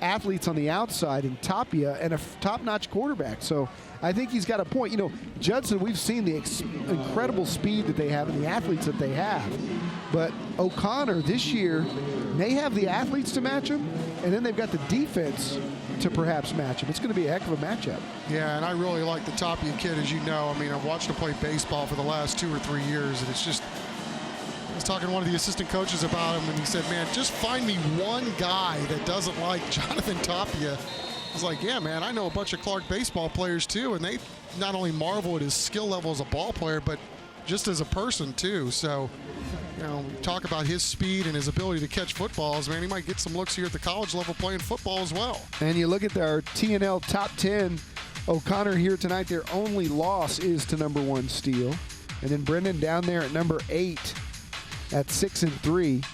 S7: athletes on the outside in Tapia and a top-notch quarterback. So I think he's got a point. Judson, we've seen the incredible speed that they have and the athletes that they have. But O'Connor this year, they have the athletes to match him, and then they've got the defense to perhaps match him. It's going to be a heck of a matchup.
S3: Yeah, and I really like the Tapia kid, as you know. I mean, I've watched him play baseball for the last 2 or 3 years, and it's just, I was talking to one of the assistant coaches about him, and he said, man, just find me one guy that doesn't like Jonathan Tapia. I was like, yeah, man, I know a bunch of Clark baseball players, too, and they not only marvel at his skill level as a ball player, but just as a person, too. So, we talk about his speed and his ability to catch footballs. Man, he might get some looks here at the college level playing football as well.
S7: And you look at our TNL top 10, O'Connor here tonight, their only loss is to number 1 Steele. And then Brendan down there at number 8 at 6-3.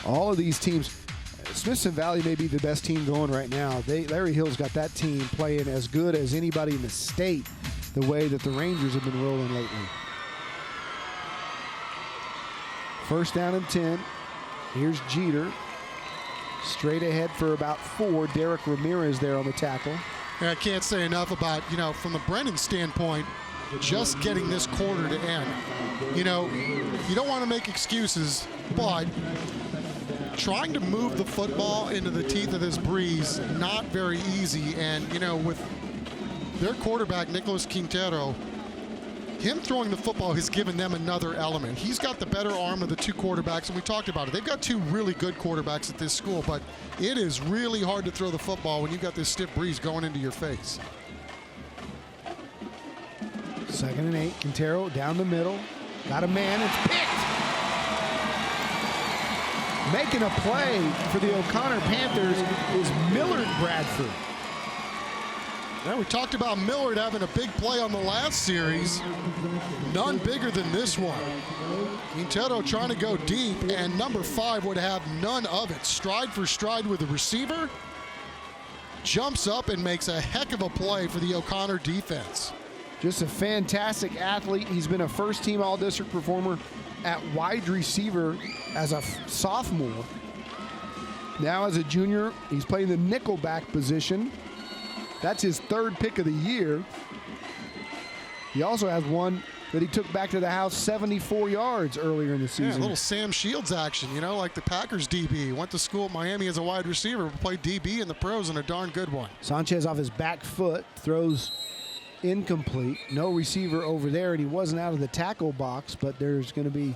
S7: All of these teams, Smithson Valley may be the best team going right now. Larry Hill's got that team playing as good as anybody in the state, the way that the Rangers have been rolling lately. First down and 10. Here's Jeter. Straight ahead for about 4. Derek Ramirez there on the tackle.
S3: I can't say enough about, from the Brennan standpoint, just getting this quarter to end. You don't want to make excuses, but trying to move the football into the teeth of this breeze, not very easy. And, with their quarterback, Nicholas Quintero, him throwing the football has given them another element. He's got the better arm of the two quarterbacks, and we talked about it. They've got two really good quarterbacks at this school, but it is really hard to throw the football when you've got this stiff breeze going into your face.
S7: 2nd and 8. Quintero down the middle. Got a man. It's picked. Making a play for the O'Connor Panthers is Millard Bradford.
S3: Now, we talked about Millard having a big play on the last series. None bigger than this one. Quintero trying to go deep, and number 5 would have none of it. Stride for stride with the receiver. Jumps up and makes a heck of a play for the O'Connor defense.
S7: Just a fantastic athlete. He's been a first-team All-District performer at wide receiver as a sophomore. Now as a junior, he's playing the nickelback position. That's his 3rd pick of the year. He also has one that he took back to the house 74 yards earlier in the season.
S3: Yeah, a little Sam Shields action, like the Packers DB. Went to school at Miami as a wide receiver, played DB in the pros, and a darn good one.
S7: Sanchez off his back foot, throws incomplete. No receiver over there, and he wasn't out of the tackle box, but there's going to be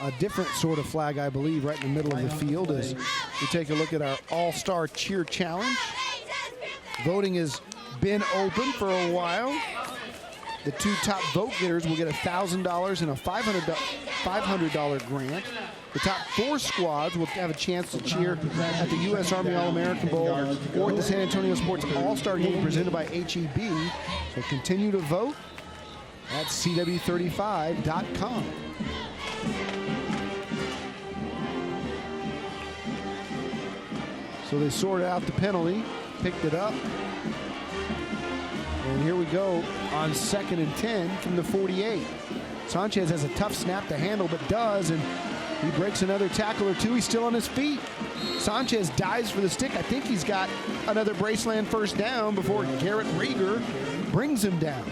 S7: a different sort of flag, I believe, right in the middle of the field as we take a look at our All-Star Cheer Challenge. Voting has been open for a while. The 2 top vote getters will get $1,000 and a $500 grant. The top 4 squads will have a chance to cheer at the U.S. Army All-American Bowl or at the San Antonio Sports All-Star Game presented by HEB. So continue to vote at CW35.com. So they sorted out the penalty, picked it up. And here we go on 2nd and 10 from the 48. Sanchez has a tough snap to handle, but does, and he breaks another tackle or 2. He's still on his feet. Sanchez dives for the stick. I think he's got another Braceland first down before Garrett Rieger brings him down.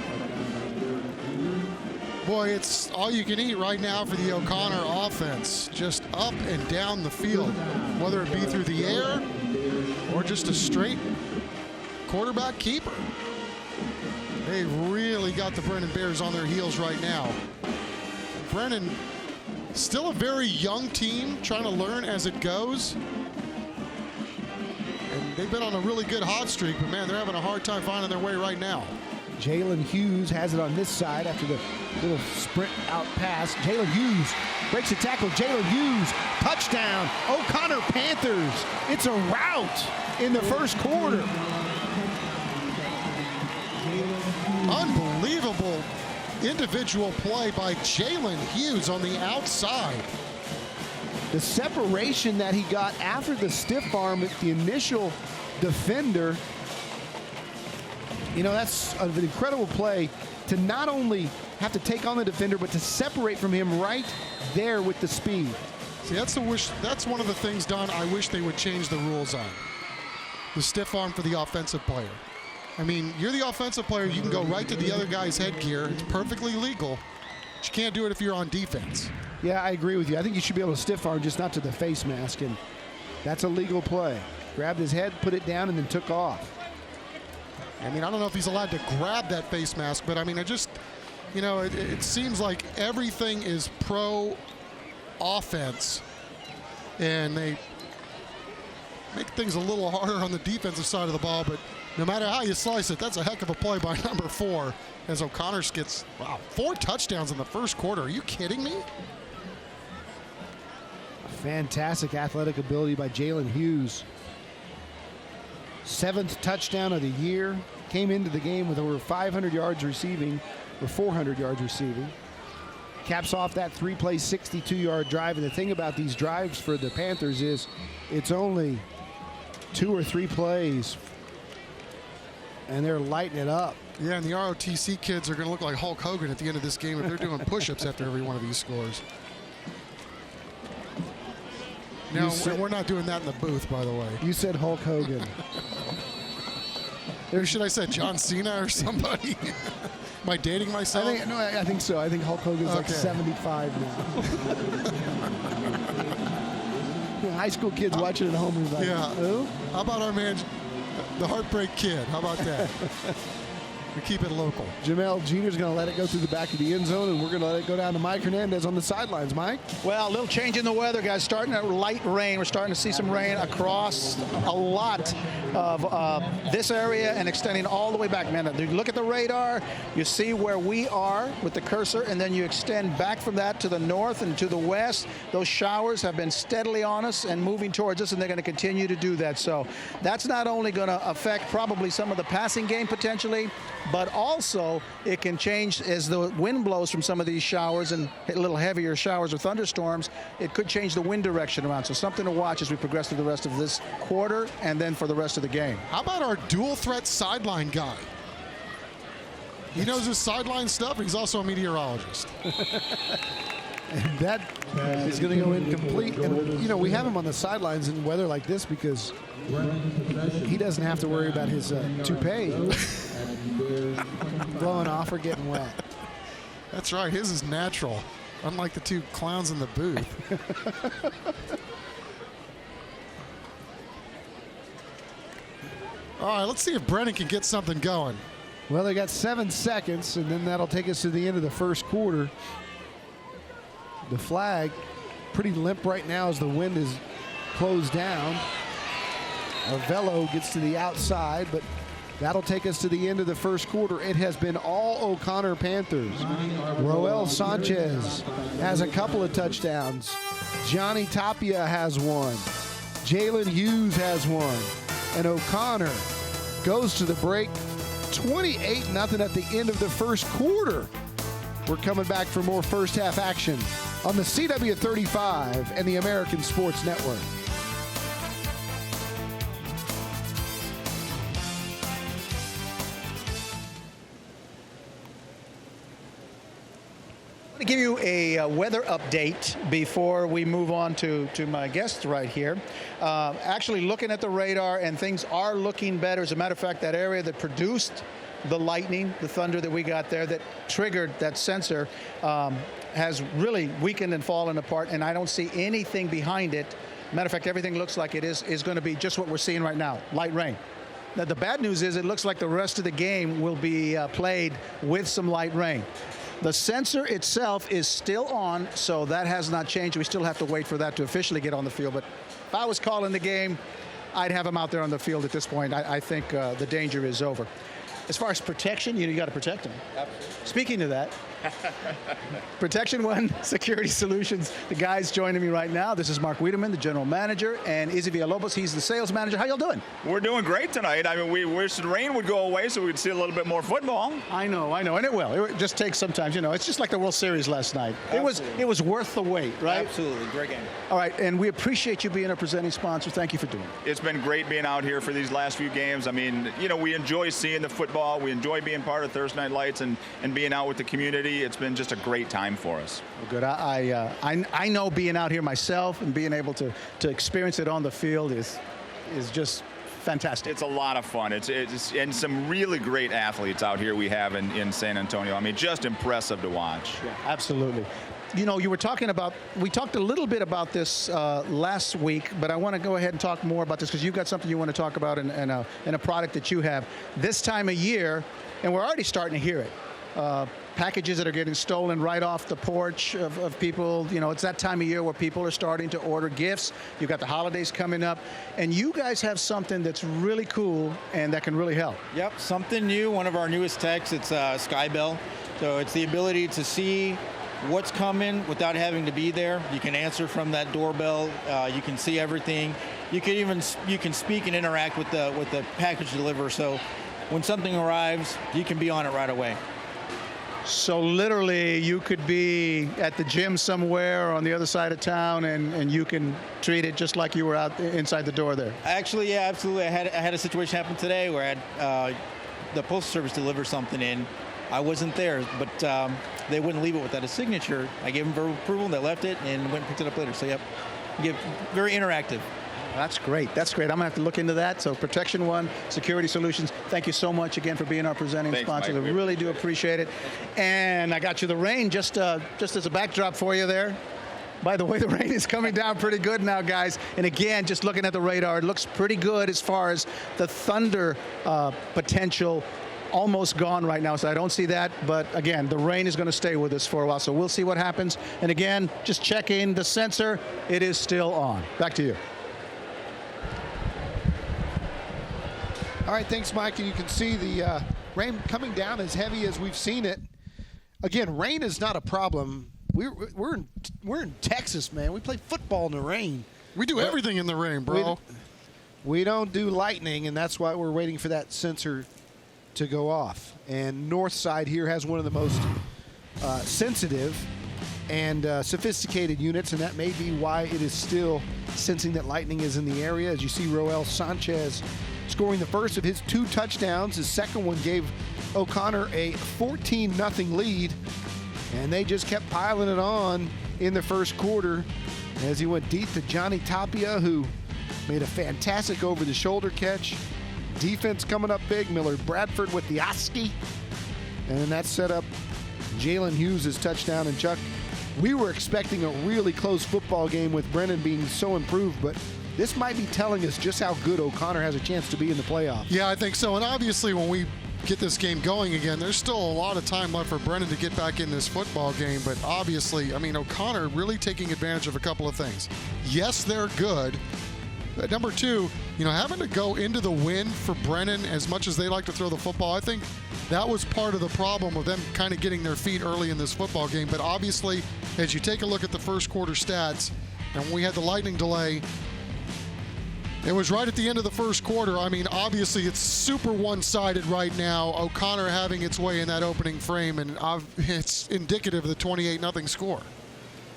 S3: Boy, it's all you can eat right now for the O'Connor offense. Just up and down the field, whether it be through the air or just a straight quarterback keeper. They've really got the Brennan Bears on their heels right now. Brennan, still a very young team, trying to learn as it goes. And they've been on a really good hot streak, but man, they're having a hard time finding their way right now.
S7: Jalen Hughes has it on this side after the little sprint out pass. Jalen Hughes breaks a tackle. Jalen Hughes, touchdown. O'Connor Panthers. It's a rout in the first quarter.
S3: Unbelievable individual play by Jalen Hughes on the outside.
S7: The separation that he got after the stiff arm with the initial defender, that's an incredible play to not only have to take on the defender, but to separate from him right there with the speed.
S3: See, that's one of the things, Don, I wish they would change the rules on. The stiff arm for the offensive player. I mean, you're the offensive player. You can go right to the other guy's headgear. It's perfectly legal. But you can't do it if you're on defense.
S7: Yeah, I agree with you. I think you should be able to stiff arm, just not to the face mask, and that's a legal play. Grabbed his head, put it down, and then took off.
S3: I mean, I don't know if he's allowed to grab that face mask, but I mean, it seems like everything is pro offense, and they make things a little harder on the defensive side of the ball, but no matter how you slice it, that's a heck of a play by number 4 as O'Connor gets, 4 touchdowns in the first quarter. Are you kidding me?
S7: Fantastic athletic ability by Jalen Hughes. 7th touchdown of the year. Came into the game with over 500 yards receiving, or 400 yards receiving. caps off that 3-play, 62-yard drive. And the thing about these drives for the Panthers is it's only 2 or 3 plays, and they're lighting it up.
S3: Yeah, and the ROTC kids are going to look like Hulk Hogan at the end of this game if they're doing push-ups after every one of these scores. No, we're not doing that in the booth, by the way.
S7: You said Hulk Hogan.
S3: Or should I say John Cena or somebody? Am I dating myself?
S7: I think so. I think Hulk Hogan's like 75 now. High school kids watching at home is like, who?
S3: How about our man, the Heartbreak Kid? How about that? We keep it local.
S7: Jamel Jr.'s going to let it go through the back of the end zone, and we're going to let it go down to Mike Hernandez on the sidelines. Mike?
S8: Well, a little change in the weather, guys. Starting at light rain. We're starting to see some rain across a lot of this area and extending all the way back. Man, you look at the radar, you see where we are with the cursor, and then you extend back from that to the north and to the west. Those showers have been steadily on us and moving towards us, and they're going to continue to do that. So that's not only going to affect probably some of the passing game potentially, but also it can change as the wind blows from some of these showers and a little heavier showers or thunderstorms. It could change the wind direction around. So something to watch as we progress through the rest of this quarter and then for the rest of the game.
S3: How about our dual threat sideline guy? He knows his sideline stuff, but he's also a meteorologist.
S7: And that is going to go incomplete. And, we have him on the sidelines in weather like this because he doesn't have to worry about his toupee blowing off or getting wet.
S3: That's right. His is natural, unlike the two clowns in the booth. All right, let's see if Brennan can get something going.
S7: Well, they got 7 seconds, and then that'll take us to the end of the first quarter. The flag pretty limp right now as the wind is closed down. Arvello gets to the outside, but that'll take us to the end of the first quarter. It has been all O'Connor Panthers. Roel Sanchez has a couple of touchdowns. Johnny Tapia has one. Jalen Hughes has one. And O'Connor goes to the break 28-0 at the end of the first quarter. We're coming back for more first half action on the CW35 and the American Sports Network.
S8: To give you a weather update before we move on to my guests right here. Actually looking at the radar, and things are looking better. As a matter of fact, that area that produced the lightning, the thunder that we got there that triggered that sensor has really weakened and fallen apart, and I don't see anything behind it. Matter of fact, everything looks like it is going to be just what we're seeing right now, light rain. Now, the bad news is it looks like the rest of the game will be played with some light rain. The sensor itself is still on, so that has not changed. We still have to wait for that to officially get on the field. But if I was calling the game, I'd have him out there on the field at this point. I think the danger is over. As far as protection, you got to protect him. Absolutely. Speaking of that, Protection One Security Solutions, the guys joining me right now. This is Mark Wiedemann, the general manager, and Izzy Villalobos, he's the sales manager. How y'all doing?
S13: We're doing great tonight. I mean, we wish the rain would go away so we could see a little bit more football.
S8: I know, and it will. It just takes sometimes, it's just like the World Series last night. It was worth the wait, right?
S13: Absolutely, great game.
S8: All right, and we appreciate you being our presenting sponsor. Thank you for doing it.
S13: It's been great being out here for these last few games. I mean, we enjoy seeing the football. We enjoy being part of Thursday Night Lights and being out with the community. It's been just a great time for us.
S8: Well, good. I know being out here myself and being able to experience it on the field is just fantastic.
S13: It's a lot of fun. It's and some really great athletes out here we have in San Antonio. I mean, just impressive to watch.
S8: Yeah, absolutely. You were talking about, we talked a little bit about this last week, but I want to go ahead and talk more about this because you've got something you want to talk about in a product that you have this time of year, and we're already starting to hear it. Packages that are getting stolen right off the porch of people. It's that time of year where people are starting to order gifts. You've got the holidays coming up, and you guys have something that's really cool and that can really help.
S14: Yep, something new, one of our newest techs, it's Skybell. So it's the ability to see what's coming without having to be there. You can answer from that doorbell. You can see everything. You can speak and interact with the package deliverer. So when something arrives, you can be on it right away.
S8: So literally, you could be at the gym somewhere or on the other side of town, and you can treat it just like you were out inside the door there.
S14: Actually, yeah, absolutely. I had a situation happen today where I had the Postal Service deliver something in. I wasn't there, but they wouldn't leave it without a signature. I gave them verbal approval, they left it, and went and picked it up later. So, yep, very interactive.
S8: That's great. That's great. I'm going to have to look into that. So Protection One Security Solutions, thank you so much again for being our presenting sponsor.
S13: Mike.
S8: We really do appreciate it. And I got you the rain just as a backdrop for you there. By the way, the rain is coming down pretty good now, guys. And again, just looking at the radar, it looks pretty good as far as the thunder potential. Almost gone right now, so I don't see that. But again, the rain is going to stay with us for a while, so we'll see what happens. And again, just checking the sensor, it is still on. Back to you.
S2: All right, thanks, Mike. And you can see the rain coming down as heavy as we've seen it. Again, rain is not a problem. We're in Texas, man. We play football in the rain.
S3: We do everything in the rain, bro.
S2: We don't do lightning, and that's why we're waiting for that sensor to go off. And North Side here has one of the most sensitive and sophisticated units, and that may be why it is still sensing that lightning is in the area. As you see, Roel Sanchez scoring the first of his 2 touchdowns. His second one gave O'Connor a 14-0 lead, and they just kept piling it on in the first quarter as he went deep to Johnny Tapia, who made a fantastic over-the-shoulder catch. Defense coming up big. Miller Bradford with the Oski, and that set up Jalen Hughes' touchdown. And Chuck, we were expecting a really close football game with Brennan being so improved, but this might be telling us just how good O'Connor has a chance to be in the playoffs.
S3: Yeah, I think so. And obviously, when we get this game going again, there's still a lot of time left for Brennan to get back in this football game. But obviously, I mean, O'Connor really taking advantage of a couple of things. Yes, they're good. But number 2, having to go into the wind for Brennan as much as they like to throw the football, I think that was part of the problem of them kind of getting their feet early in this football game. But obviously, as you take a look at the first quarter stats, and we had the lightning delay, it was right at the end of the first quarter. I mean, obviously, it's super one-sided right now. O'Connor having its way in that opening frame, and it's indicative of the 28-0 score.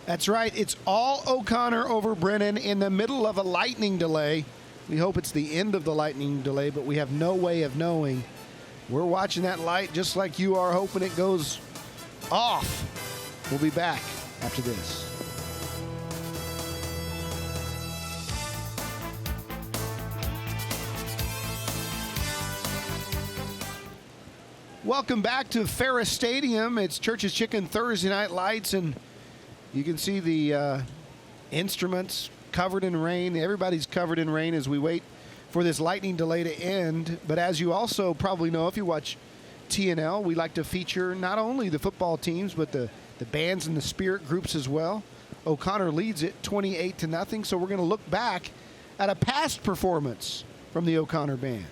S2: That's right. It's all O'Connor over Brennan in the middle of a lightning delay. We hope it's the end of the lightning delay, but we have no way of knowing. We're watching that light just like you are, hoping it goes off. We'll be back after this. Welcome back to Ferris Stadium. It's Church's Chicken Thursday Night Lights, and you can see the instruments covered in rain. Everybody's covered in rain as we wait for this lightning delay to end. But as you also probably know, if you watch TNL, we like to feature not only the football teams, but the bands and the spirit groups as well. O'Connor leads it 28-0, so we're going to look back at a past performance from the O'Connor Band.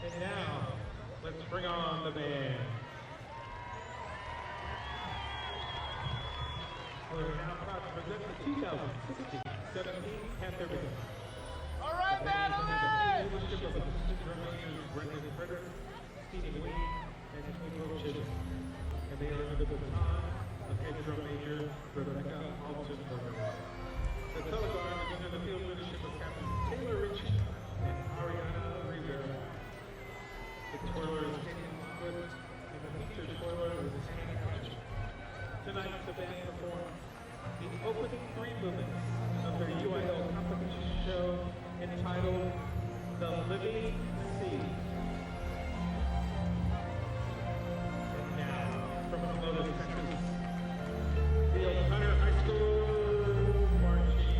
S15: And now, let's bring on the band. We're now proud to present the 2016-17 Panther Band. All right, Madeline! The leadership of assistant drum majors Brendan Frederick, Stephen Wayne, and Twinkle Chisholm. And they are under the baton of head drum major Rebecca Alton-Berger. The color guard is under the field leadership of Captain Taylor Ritchie and Ariana Rivera. The twirler is Kenny Lockwood, and the featured twirler is Tammy Hatcher. Tonight, the band performs the opening 3 movements of their UIL competition show entitled The Living Sea. And now, from Columbus, Texas, the O'Connor High School marching band.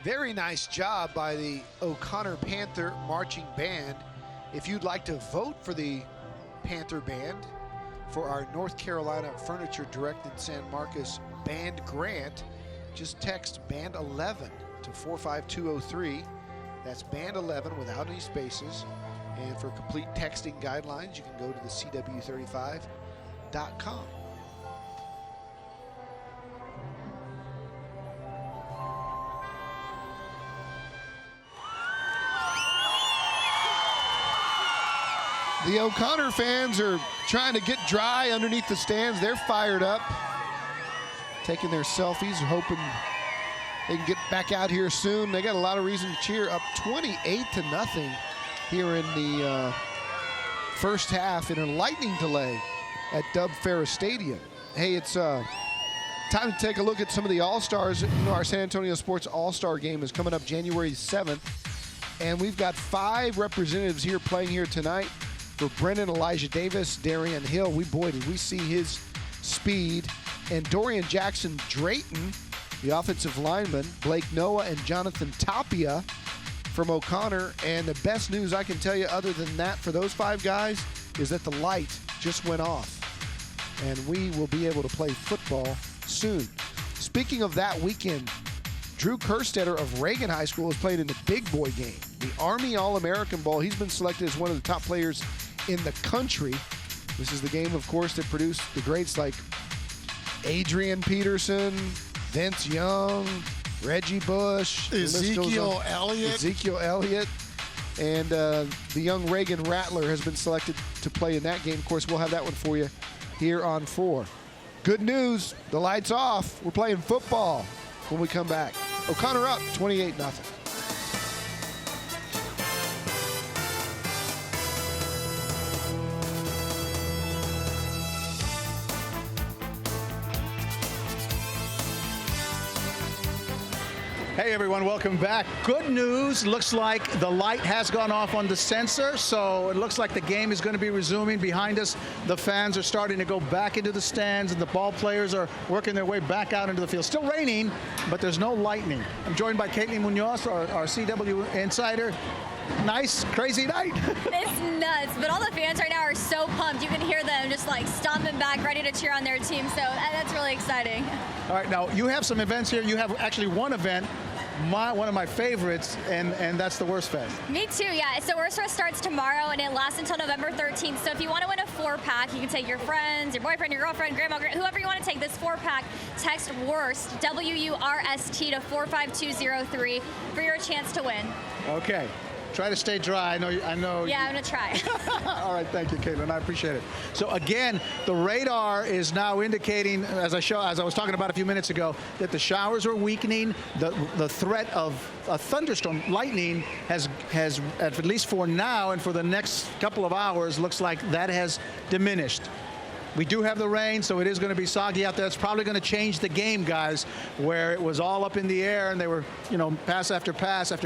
S2: Very nice job by the O'Connor Panther Marching Band. If you'd like to vote for the Panther Band for our North Carolina Furniture Direct in San Marcos Band Grant, just text Band 11 to 45203. That's Band 11 without any spaces. And for complete texting guidelines, you can go to the CW35.com. The O'Connor fans are trying to get dry underneath the stands. They're fired up, taking their selfies, hoping they can get back out here soon. They got a lot of reason to cheer. Up 28-0 here in the first half in a lightning delay at Dub Ferris Stadium. Hey, it's time to take a look at some of the All-Stars. You know, our San Antonio Sports All-Star game is coming up January 7th, and we've got 5 representatives here playing here tonight for Brennan, Elijah Davis, Darian Hill. Boy, did we see his speed. And Dorian Jackson Drayton, the offensive lineman, Blake Noah and Jonathan Tapia from O'Connor. And the best news I can tell you other than that for those 5 guys is that the light just went off. And we will be able to play football soon. Speaking of that weekend, Drew Kerstetter of Reagan High School has played in the big boy game, the Army All-American Bowl. He's been selected as one of the top players in the country. This is the game, of course, that produced the greats like Adrian Peterson, Vince Young, Reggie Bush,
S3: Ezekiel Elliott.
S2: And the young Reagan Rattler has been selected to play in that game. Of course, we'll have that one for you here on 4. Good news, the light's off. We're playing football when we come back. O'Connor up 28-0.
S8: Hey everyone, welcome back. Good news, looks like the light has gone off on the sensor, so it looks like the game is going to be resuming. Behind us, the fans are starting to go back into the stands, and the ball players are working their way back out into the field. Still raining, but there's no lightning. I'm joined by Caitlin Munoz, our CW insider. Nice, crazy night.
S16: It's nuts, but all the fans right now are so pumped. You can hear them just like stomping back, ready to cheer on their team, so that's really exciting.
S8: All right, now you have some events here. You have actually one event, one of my favorites, and that's the Worst Fest.
S16: Me too, yeah. So Worst Fest starts tomorrow, and it lasts until November 13th. So if you want to win a 4-pack, you can take your friends, your boyfriend, your girlfriend, grandma, whoever you want to take this 4-pack, text WORST, W-U-R-S-T, to 45203 for your chance to win.
S8: Okay. Try to stay dry. I know.
S16: Yeah, I'm going to try.
S8: All right, thank you, Caitlin. I appreciate it. So again, the radar is now indicating, as I was talking about a few minutes ago, that the showers are weakening. The threat of a thunderstorm, lightning, has at least for now and for the next couple of hours, looks like that has diminished. We do have the rain, so it is going to be soggy out there. It's probably going to change the game, guys, where it was all up in the air and they were, pass after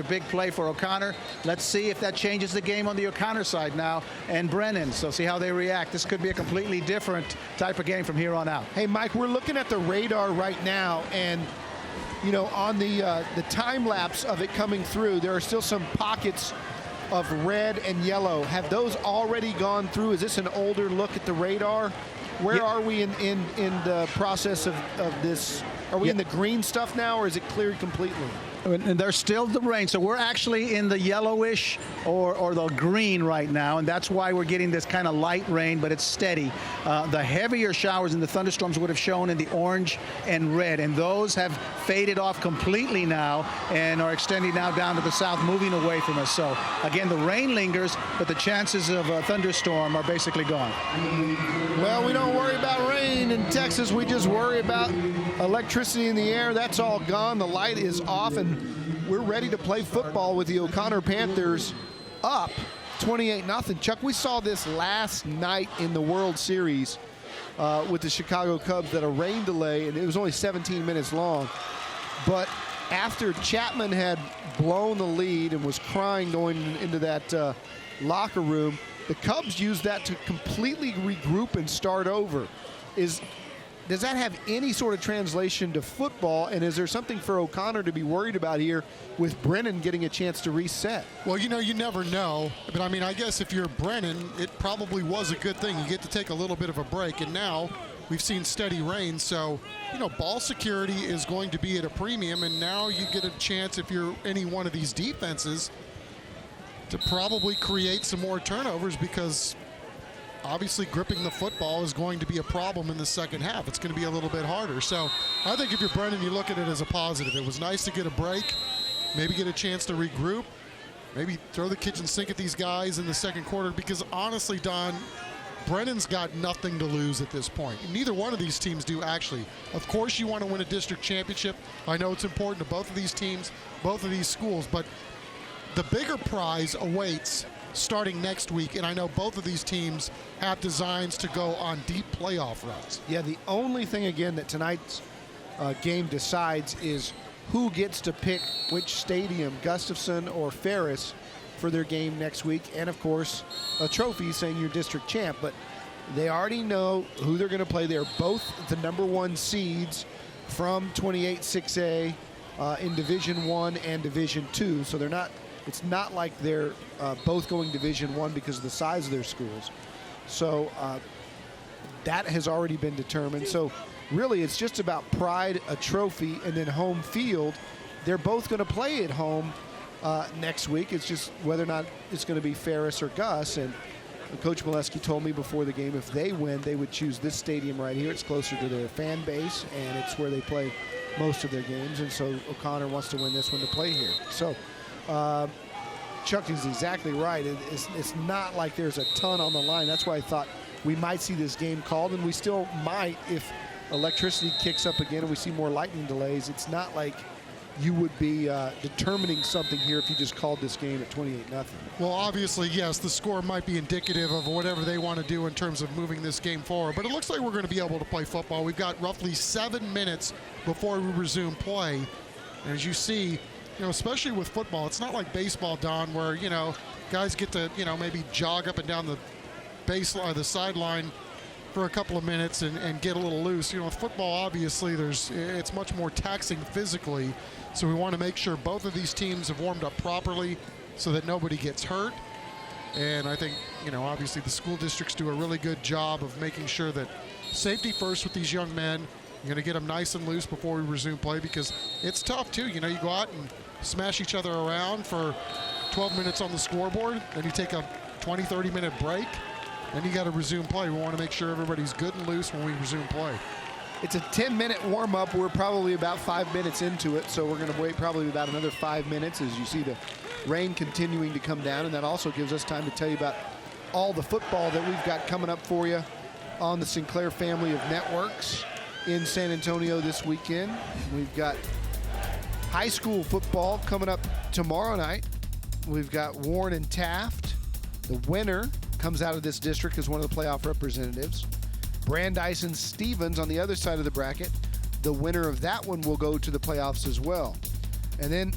S8: big play for O'Connor. Let's see if that changes the game on the O'Connor side now and Brennan. So see how they react. This could be a completely different type of game from here on out.
S2: Hey, Mike, we're looking at the radar right now, and on the time lapse of it coming through, there are still some pockets of red and yellow. Have those already gone through? Is this an older look at the radar? Where are we in the process of this? Are we in the green stuff now, or is it cleared completely?
S8: And there's still the rain, so we're actually in the yellowish or the green right now, and that's why we're getting this kind of light rain, but it's steady. The heavier showers and the thunderstorms would have shown in the orange and red, and those have faded off completely now and are extending now down to the south, moving away from us. So again, the rain lingers, but the chances of a thunderstorm are basically gone.
S2: Well, we don't worry about rain in Texas. We just worry about electricity in the air. That's all gone. The light is off, and we're ready to play football with the O'Connor Panthers up 28-0. Chuck, we saw this last night in the World Series with the Chicago Cubs, that a rain delay, and it was only 17 minutes long. But after Chapman had blown the lead and was crying going into that locker room, the Cubs used that to completely regroup and start over. Does that have any sort of translation to football, and is there something for O'Connor to be worried about here with Brennan getting a chance to reset?
S3: Well, you never know. But, I guess if you're Brennan, it probably was a good thing. You get to take a little bit of a break, and now we've seen steady rain. So, ball security is going to be at a premium, and now you get a chance, if you're any one of these defenses, to probably create some more turnovers, because obviously gripping the football is going to be a problem in the second half. It's going to be a little bit harder. So I think if you're Brennan, you look at it as a positive. It was nice to get a break, maybe get a chance to regroup, maybe throw the kitchen sink at these guys in the second quarter, because honestly, Don, Brennan's got nothing to lose at this point. Neither one of these teams do, actually. Of course, you want to win a district championship. I know it's important to both of these teams, both of these schools, but the bigger prize awaits starting next week, and I know both of these teams have designs to go on deep playoff runs.
S7: Yeah, the only thing, again, that tonight's game decides is who gets to pick which stadium, Gustafson or Ferris, for their game next week, and of course a trophy saying you're district champ. But they already know who they're going to play. They're both the #1 seeds from 28-6A in Division 1 and Division 2, so they're not, it's not like they're both going Division 1 because of the size of their schools. So that has already been determined. So really it's just about pride, a trophy, and then home field. They're both going to play at home next week. It's just whether or not it's going to be Ferris or Gus. And Coach Molesky told me before the game, if they win, they would choose this stadium right here. It's closer to their fan base, and it's where they play most of their games. And so O'Connor wants to win this one to play here. So Chuck is exactly right. It's not like there's a ton on the line. That's why I thought we might see this game called, and we still might if electricity kicks up again and we see more lightning delays. It's not like you would be determining something here if you just called this game at 28-0.
S3: Well, obviously, yes, the score might be indicative of whatever they want to do in terms of moving this game forward, but it looks like we're going to be able to play football. We've got roughly 7 minutes before we resume play. And as you see, especially with football, it's not like baseball, Don, where, guys get to, maybe jog up and down the baseline, the sideline for a couple of minutes and get a little loose. With football, obviously, it's much more taxing physically. So we want to make sure both of these teams have warmed up properly so that nobody gets hurt. And I think, obviously the school districts do a really good job of making sure that safety first with these young men. You're going to get them nice and loose before we resume play, because it's tough too. You go out and smash each other around for 12 minutes on the scoreboard, then you take a 20, 30-minute break, then you got to resume play. We want to make sure everybody's good and loose when we resume play.
S7: It's a 10-minute warm-up. We're probably about 5 minutes into it, so we're going to wait probably about another 5 minutes as you see the rain continuing to come down, and that also gives us time to tell you about all the football that we've got coming up for you on the Sinclair family of networks in San Antonio this weekend. We've got high school football coming up tomorrow night. We've got Warren and Taft. The winner comes out of this district as one of the playoff representatives. Brandeis and Stevens on the other side of the bracket. The winner of that one will go to the playoffs as well. And then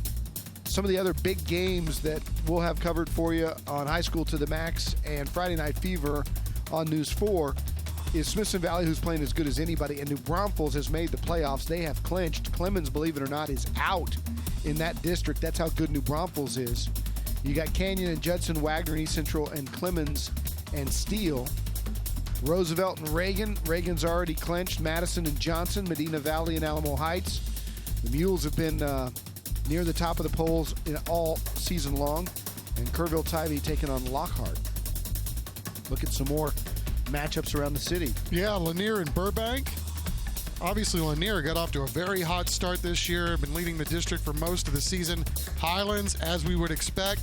S7: some of the other big games that we'll have covered for you on High School to the Max and Friday Night Fever on News 4 is Smithson Valley, who's playing as good as anybody, and New Braunfels has made the playoffs. They have clinched. Clemens, believe it or not, is out in that district. That's how good New Braunfels is. You got Canyon and Judson, Wagner, East Central, and Clemens and Steele. Roosevelt and Reagan. Reagan's already clinched. Madison and Johnson, Medina Valley and Alamo Heights. The Mules have been near the top of the polls in all season long. And Kerrville-Tybee taking on Lockhart. Look at some more matchups around the city.
S3: Yeah, Lanier and Burbank. Obviously, Lanier got off to a very hot start this year. Been leading the district for most of the season. Highlands, as we would expect,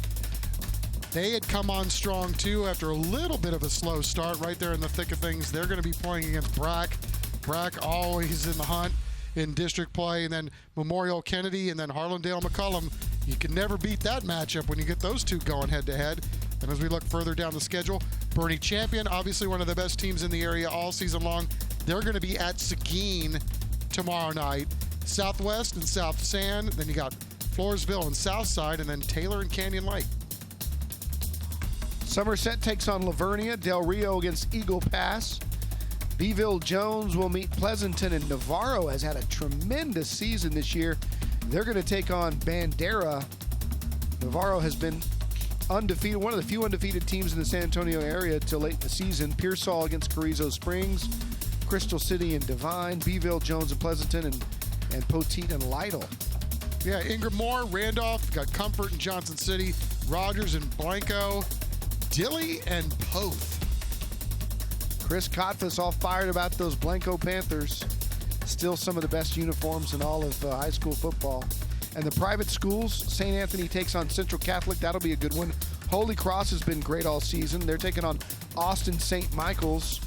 S3: they had come on strong too after a little bit of a slow start right there in the thick of things. They're going to be playing against Brack. Brack always in the hunt in district play, and then Memorial Kennedy, and then Harlandale McCullum. You can never beat that matchup when you get those two going head-to-head. And as we look further down the schedule, Bernie Champion, obviously one of the best teams in the area all season long. They're going to be at Seguin tomorrow night. Southwest and South San. Then you got Floresville and Southside, and then Taylor and Canyon Lake.
S7: Somerset takes on Lavernia. Del Rio against Eagle Pass. Beeville Jones will meet Pleasanton, and Navarro has had a tremendous season this year. They're going to take on Bandera. Navarro has been undefeated, one of the few undefeated teams in the San Antonio area till late in the season. Pearsall against Carrizo Springs, Crystal City and Divine, Beeville, Jones and Pleasanton, and Poteet and Lytle.
S3: Yeah, Ingram Moore, Randolph, got Comfort and Johnson City, Rogers and Blanco, Dilley and Poth.
S7: Chris Kotfus all fired about those Blanco Panthers. Still some of the best uniforms in all of high school football. And the private schools, St. Anthony takes on Central Catholic. That'll be a good one.
S2: Holy Cross has been great all season. They're taking on Austin St. Michael's,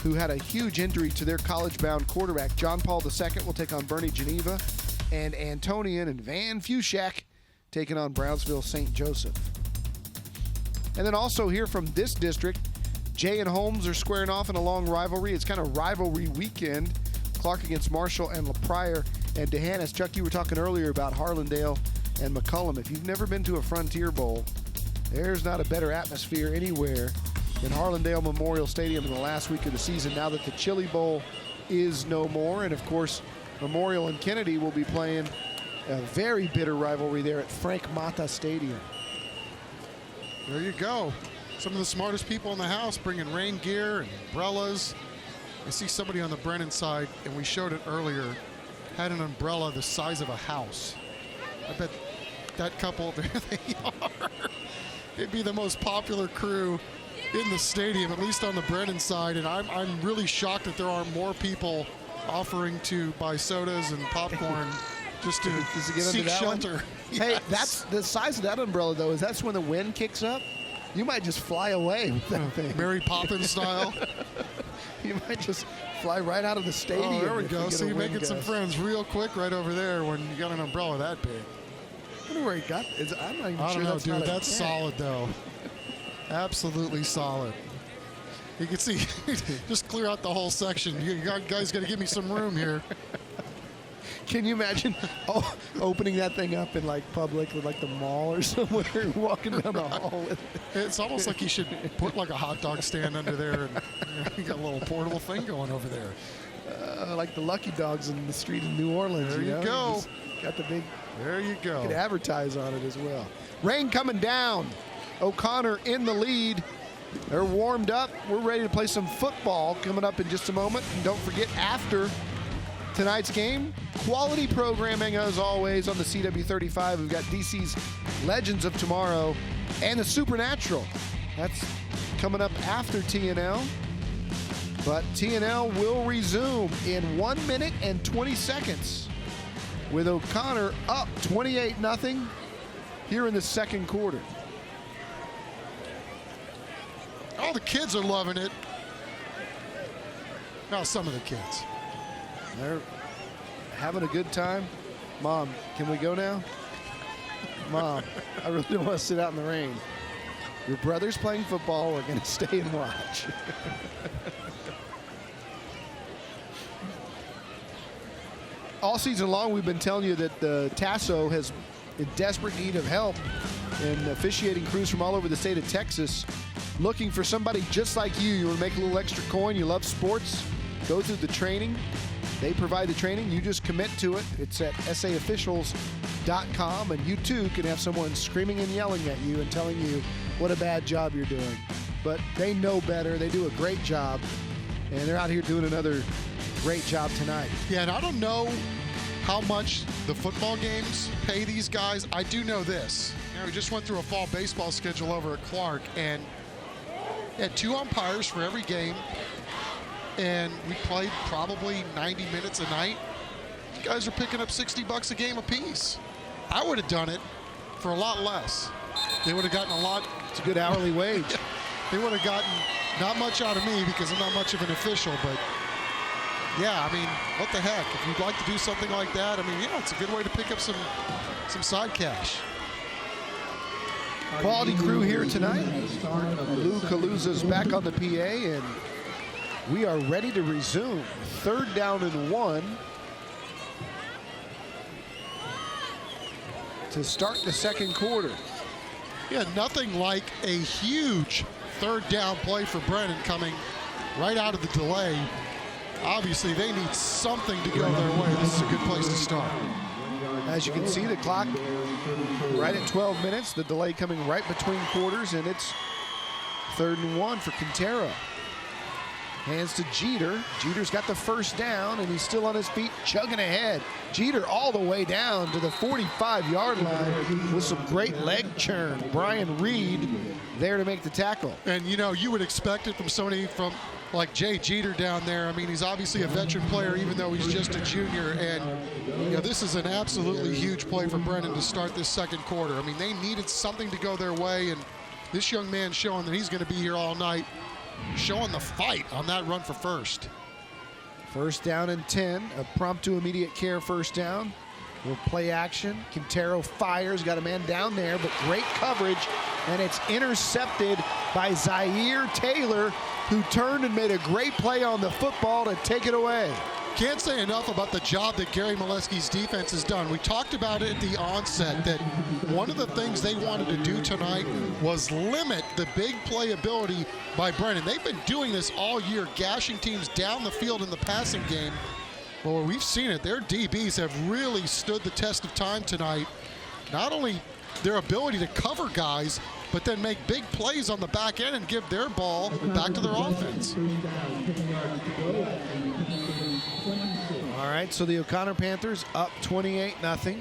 S2: who had a huge injury to their college-bound quarterback. John Paul II will take on Bernie Geneva, and Antonian and Van Fushak taking on Brownsville St. Joseph. And then also here from this district, Jay and Holmes are squaring off in a long rivalry. It's kind of rivalry weekend. Clark against Marshall and LaPryor and D'Hanis. Chuck, you were talking earlier about Harlandale and McCullum. If you've never been to a Frontier Bowl, there's not a better atmosphere anywhere than Harlandale Memorial Stadium in the last week of the season, now that the Chili Bowl is no more. And of course, Memorial and Kennedy will be playing a very bitter rivalry there at Frank Mata Stadium.
S3: There you go. Some of the smartest people in the house bringing rain gear and umbrellas. I see somebody on the Brennan side, and we showed it earlier, had an umbrella the size of a house. I bet that couple, there they are. It'd be the most popular crew in the stadium, at least on the Brennan side, and I'm really shocked that there aren't more people offering to buy sodas and popcorn just to seek shelter.
S2: Hey,
S3: Yes.
S2: that's the size of that umbrella, though. Is that's when the wind kicks up? You might just fly away with that thing.
S3: Mary Poppins style.
S2: You might just fly right out of the stadium.
S3: Oh, there we
S2: if
S3: go.
S2: you get
S3: So
S2: a
S3: you're
S2: wind
S3: making some
S2: gust.
S3: friends real quick right over there when you got an umbrella that big.
S2: I wonder where he got it. I'm not even
S3: I
S2: sure
S3: don't know,
S2: that's
S3: dude.
S2: not a
S3: That's
S2: tent.
S3: solid, though. Absolutely solid. You can see, just clear out the whole section. You guys got to give me some room here.
S2: Can you imagine opening that thing up in like public with like the mall or somewhere and walking down the hall with it?
S3: It's almost like you should put like a hot dog stand under there, and you got a little portable thing going over there.
S2: Like the Lucky Dogs in the street in New Orleans.
S3: There you
S2: know?
S3: go.
S2: Just got the big.
S3: There you go.
S2: You could advertise on it as well. Rain coming down. O'Connor in the lead. They're warmed up. We're ready to play some football coming up in just a moment. And don't forget, after tonight's game, quality programming as always on the CW35. We've got DC's Legends of Tomorrow and the Supernatural. That's coming up after TNL. But TNL will resume in 1 minute and 20 seconds with O'Connor up 28-0 here in the second quarter.
S3: All the kids are loving it. Now, some of the kids.
S2: They're having a good time. Mom, can we go now? Mom, I really don't want to sit out in the rain. Your brother's playing football. We're going to stay and watch. All season long, we've been telling you that the Tasso has in desperate need of help, and officiating crews from all over the state of Texas looking for somebody just like you. You want to make a little extra coin, you love sports, go through the training. They provide the training. You just commit to it. It's at saofficials.com, and you too can have someone screaming and yelling at you and telling you what a bad job you're doing. But they know better. They do a great job, and they're out here doing another great job tonight.
S3: Yeah, and I don't know how much the football games pay these guys. I do know this. You know, we just went through a fall baseball schedule over at Clark, and had 2 umpires for every game, and we played probably 90 minutes a night. You guys are picking up $60 a game apiece. I would have done it for a lot less. They would have gotten a lot.
S2: It's a good hourly wage.
S3: They would have gotten not much out of me because I'm not much of an official, but yeah, I mean, what the heck? If you'd like to do something like that, I mean, yeah, it's a good way to pick up some side cash.
S2: Quality crew here tonight. Lou Caluza's back on the PA, and we are ready to resume. 3rd down and 1 to start the second quarter.
S3: Yeah, nothing like a huge 3rd down play for Brennan coming right out of the delay. Obviously, they need something to go their way. This is a good place to start.
S2: As you can see, the clock right at 12 minutes. The delay coming right between quarters, and it's 3rd and 1 for Quintero. Hands to Jeter. Jeter's got the first down, and he's still on his feet, chugging ahead. Jeter all the way down to the 45-yard line with some great leg churn. Brian Reed there to make the tackle.
S3: And, you know, you would expect it from somebody from like Jay Jeter down there. I mean, he's obviously a veteran player, even though he's just a junior. And Yeah, this is an absolutely huge play for Brennan to start this second quarter. I mean, they needed something to go their way, and this young man showing that he's going to be here all night, showing the fight on that run for first.
S7: First down and 10, a prompt to immediate care first down. Little play action. Quintero fires, got a man down there, but great coverage, and it's intercepted by Zaire Taylor, who turned and made a great play on the football to take it away.
S3: Can't say enough about the job that Gary Molesky's defense has done. We talked about it at the onset that one of the things they wanted to do tonight was limit the big playability by Brennan. They've been doing this all year, gashing teams down the field in the passing game. Well, we've seen it. Their DBs have really stood the test of time tonight. Not only their ability to cover guys, but then make big plays on the back end and give their ball back to their offense.
S7: All right, so the O'Connor Panthers up 28-0.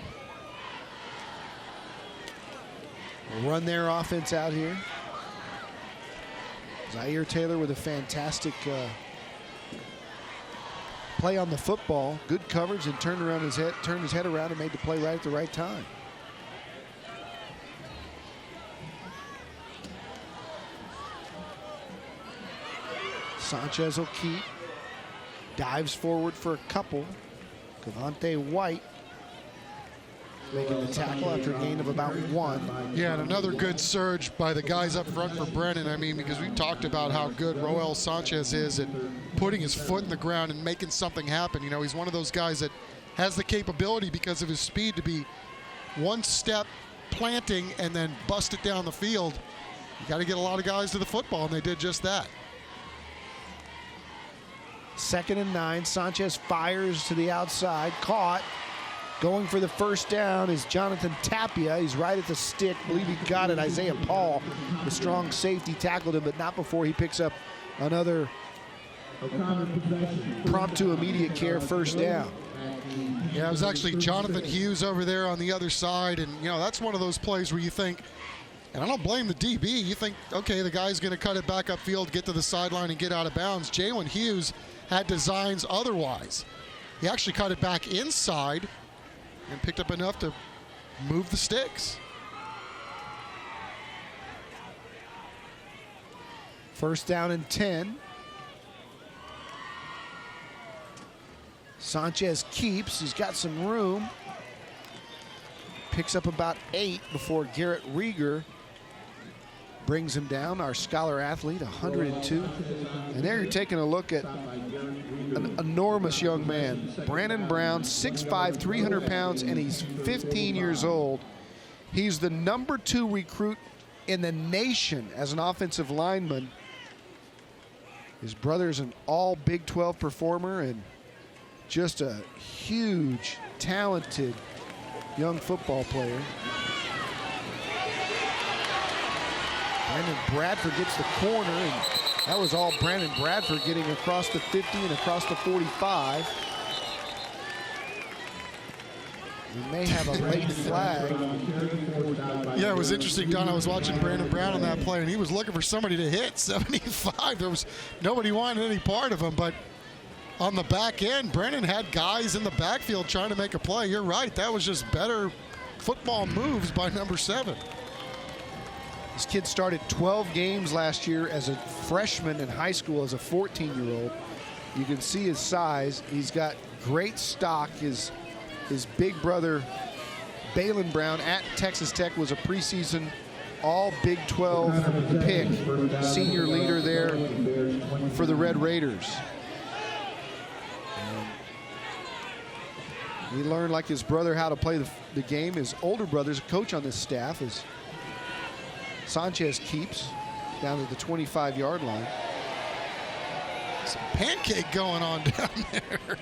S7: Run their offense out here. Zaire Taylor with a fantastic play on the football. Good coverage and turned his head around and made the play right at the right time. Sanchez will keep. Dives forward for a couple. Cavante White making the tackle after a gain of about 1.
S3: Yeah, and another good surge by the guys up front for Brennan. I mean, because we talked about how good Roel Sanchez is at putting his foot in the ground and making something happen. You know, he's one of those guys that has the capability because of his speed to be one step planting and then bust it down the field. You got to get a lot of guys to the football, and they did just that.
S7: 2nd and 9. Sanchez fires to the outside. Caught. Going for the first down is Jonathan Tapia. He's right at the stick. Believe he got it. Isaiah Paul, the strong safety, tackled him, but not before he picks up another prompt to immediate care first down.
S3: Yeah, it was actually Jonathan Hughes over there on the other side, and you know, that's one of those plays where you think, and I don't blame the DB, you think, okay, the guy's going to cut it back upfield, get to the sideline, and get out of bounds. Jalen Hughes had designs otherwise. He actually cut it back inside and picked up enough to move the sticks.
S7: First down and 10. Sanchez keeps. He's got some room. Picks up about 8 before Garrett Rieger brings him down, our scholar athlete, 102. And there you're taking a look at an enormous young man. Brandon Brown, 6'5", 300 pounds, and he's 15 years old. He's the number 2 recruit in the nation as an offensive lineman. His brother's an all Big 12 performer and just a huge, talented young football player. Brandon Bradford gets the corner, and that was all Brandon Bradford getting across the 50 and across the 45. We may have a late flag.
S3: Yeah, it was interesting, Don. I was watching Brandon Brown on that play, and he was looking for somebody to hit 75. There was nobody wanted any part of him, but on the back end, Brandon had guys in the backfield trying to make a play. You're right. That was just better football moves by number 7.
S7: This kid started 12 games last year as a freshman in high school as a 14-year-old. You can see his size. He's got great stock. His big brother, Balin Brown, at Texas Tech, was a preseason all Big 12 pick, senior leader there for the Red Raiders. He learned, like his brother, how to play the game. His older brother's a coach on this staff. Is Sanchez keeps down to the 25-yard line.
S3: Some pancake going on down there.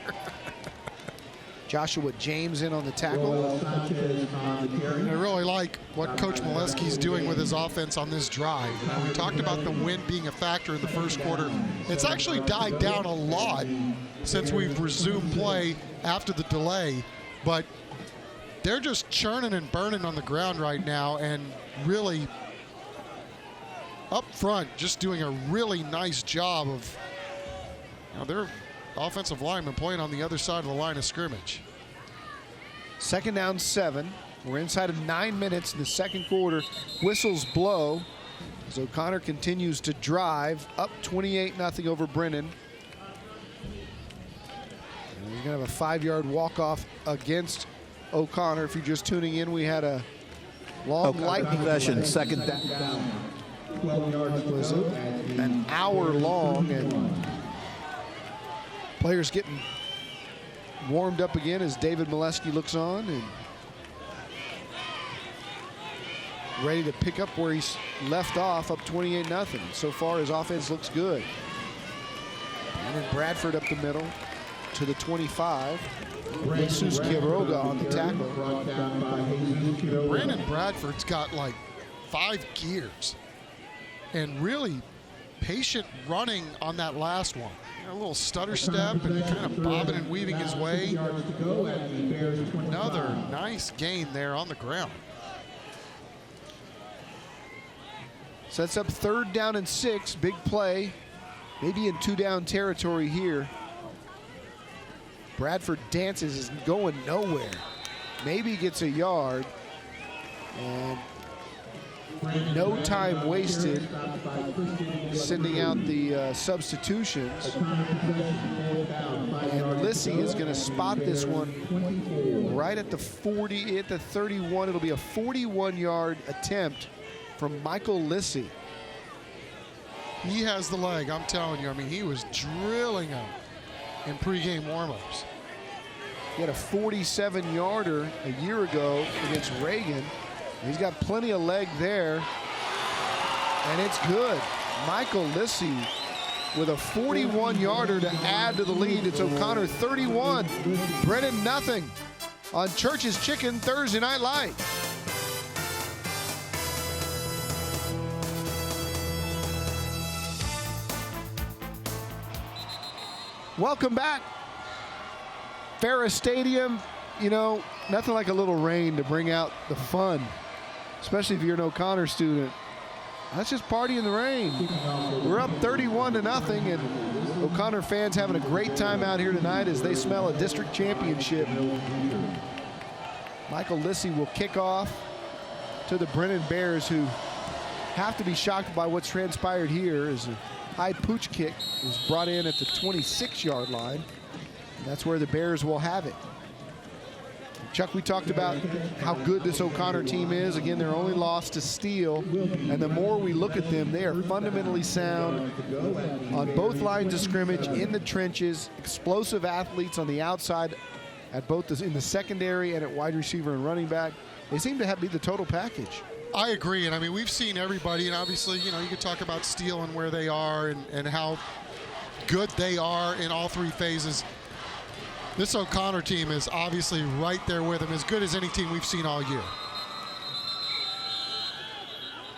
S7: Joshua James in on the tackle.
S3: I really like what Coach Molesky's doing with his offense on this drive. You know, we talked about the wind being a factor in the first quarter. It's actually died down a lot since we've resumed play after the delay, but they're just churning and burning on the ground right now, and really up front just doing a really nice job of, you know, their offensive linemen playing on the other side of the line of scrimmage.
S2: Second down 7. We're inside of 9 minutes in the second quarter. Whistles blow as O'Connor continues to drive, up 28-0 over Brennan. And he's going to have a 5-yard walk-off against O'Connor. If you're just tuning in, we had a long lightning
S6: possession, second down.
S2: 12 yards was an hour long, and players getting warmed up again as David Molesky looks on and ready to pick up where he's left off, up 28-0. So far, his offense looks good. And then Bradford up the middle to the 25. Jesus Quiroga on the tackle.
S3: Brandon Bradford's got like 5 gears and really patient running on that last one. A little stutter step and kind of bobbing and weaving his way. Another nice gain there on the ground.
S2: Sets up 3rd down and 6. Big play. Maybe in 2-down territory here. Bradford dances, is going nowhere. Maybe gets a yard. And no time wasted sending out the substitutions. And Lissy is going to spot this one right at the 40, at the 31. It'll be a 41-yard attempt from Michael Lissy.
S3: He has the leg, I'm telling you. I mean, he was drilling him in pregame warmups.
S2: He had a 47-yarder a year ago against Reagan. He's got plenty of leg there, and it's good. Michael Lissy with a 41-yarder to add to the lead. It's O'Connor 31, Brennan nothing on Church's Chicken Thursday Night Lights. Welcome back. Ferris Stadium, you know, nothing like a little rain to bring out the fun, especially if you're an O'Connor student. Let's just party in the rain. We're up 31-0, and O'Connor fans having a great time out here tonight as they smell a district championship. Michael Lissy will kick off to the Brennan Bears, who have to be shocked by what's transpired here as a high pooch kick is brought in at the 26-yard line. And that's where the Bears will have it. Chuck, we talked about how good this O'Connor team is. Again, their only loss to Steele. And the more we look at them, they are fundamentally sound on both lines of scrimmage, in the trenches, explosive athletes on the outside, at both in the secondary and at wide receiver and running back. They seem to be the total package.
S3: I agree, and I mean, we've seen everybody, and obviously, you know, you could talk about Steele and where they are and how good they are in all 3 phases. This O'Connor team is obviously right there with them, as good as any team we've seen all year.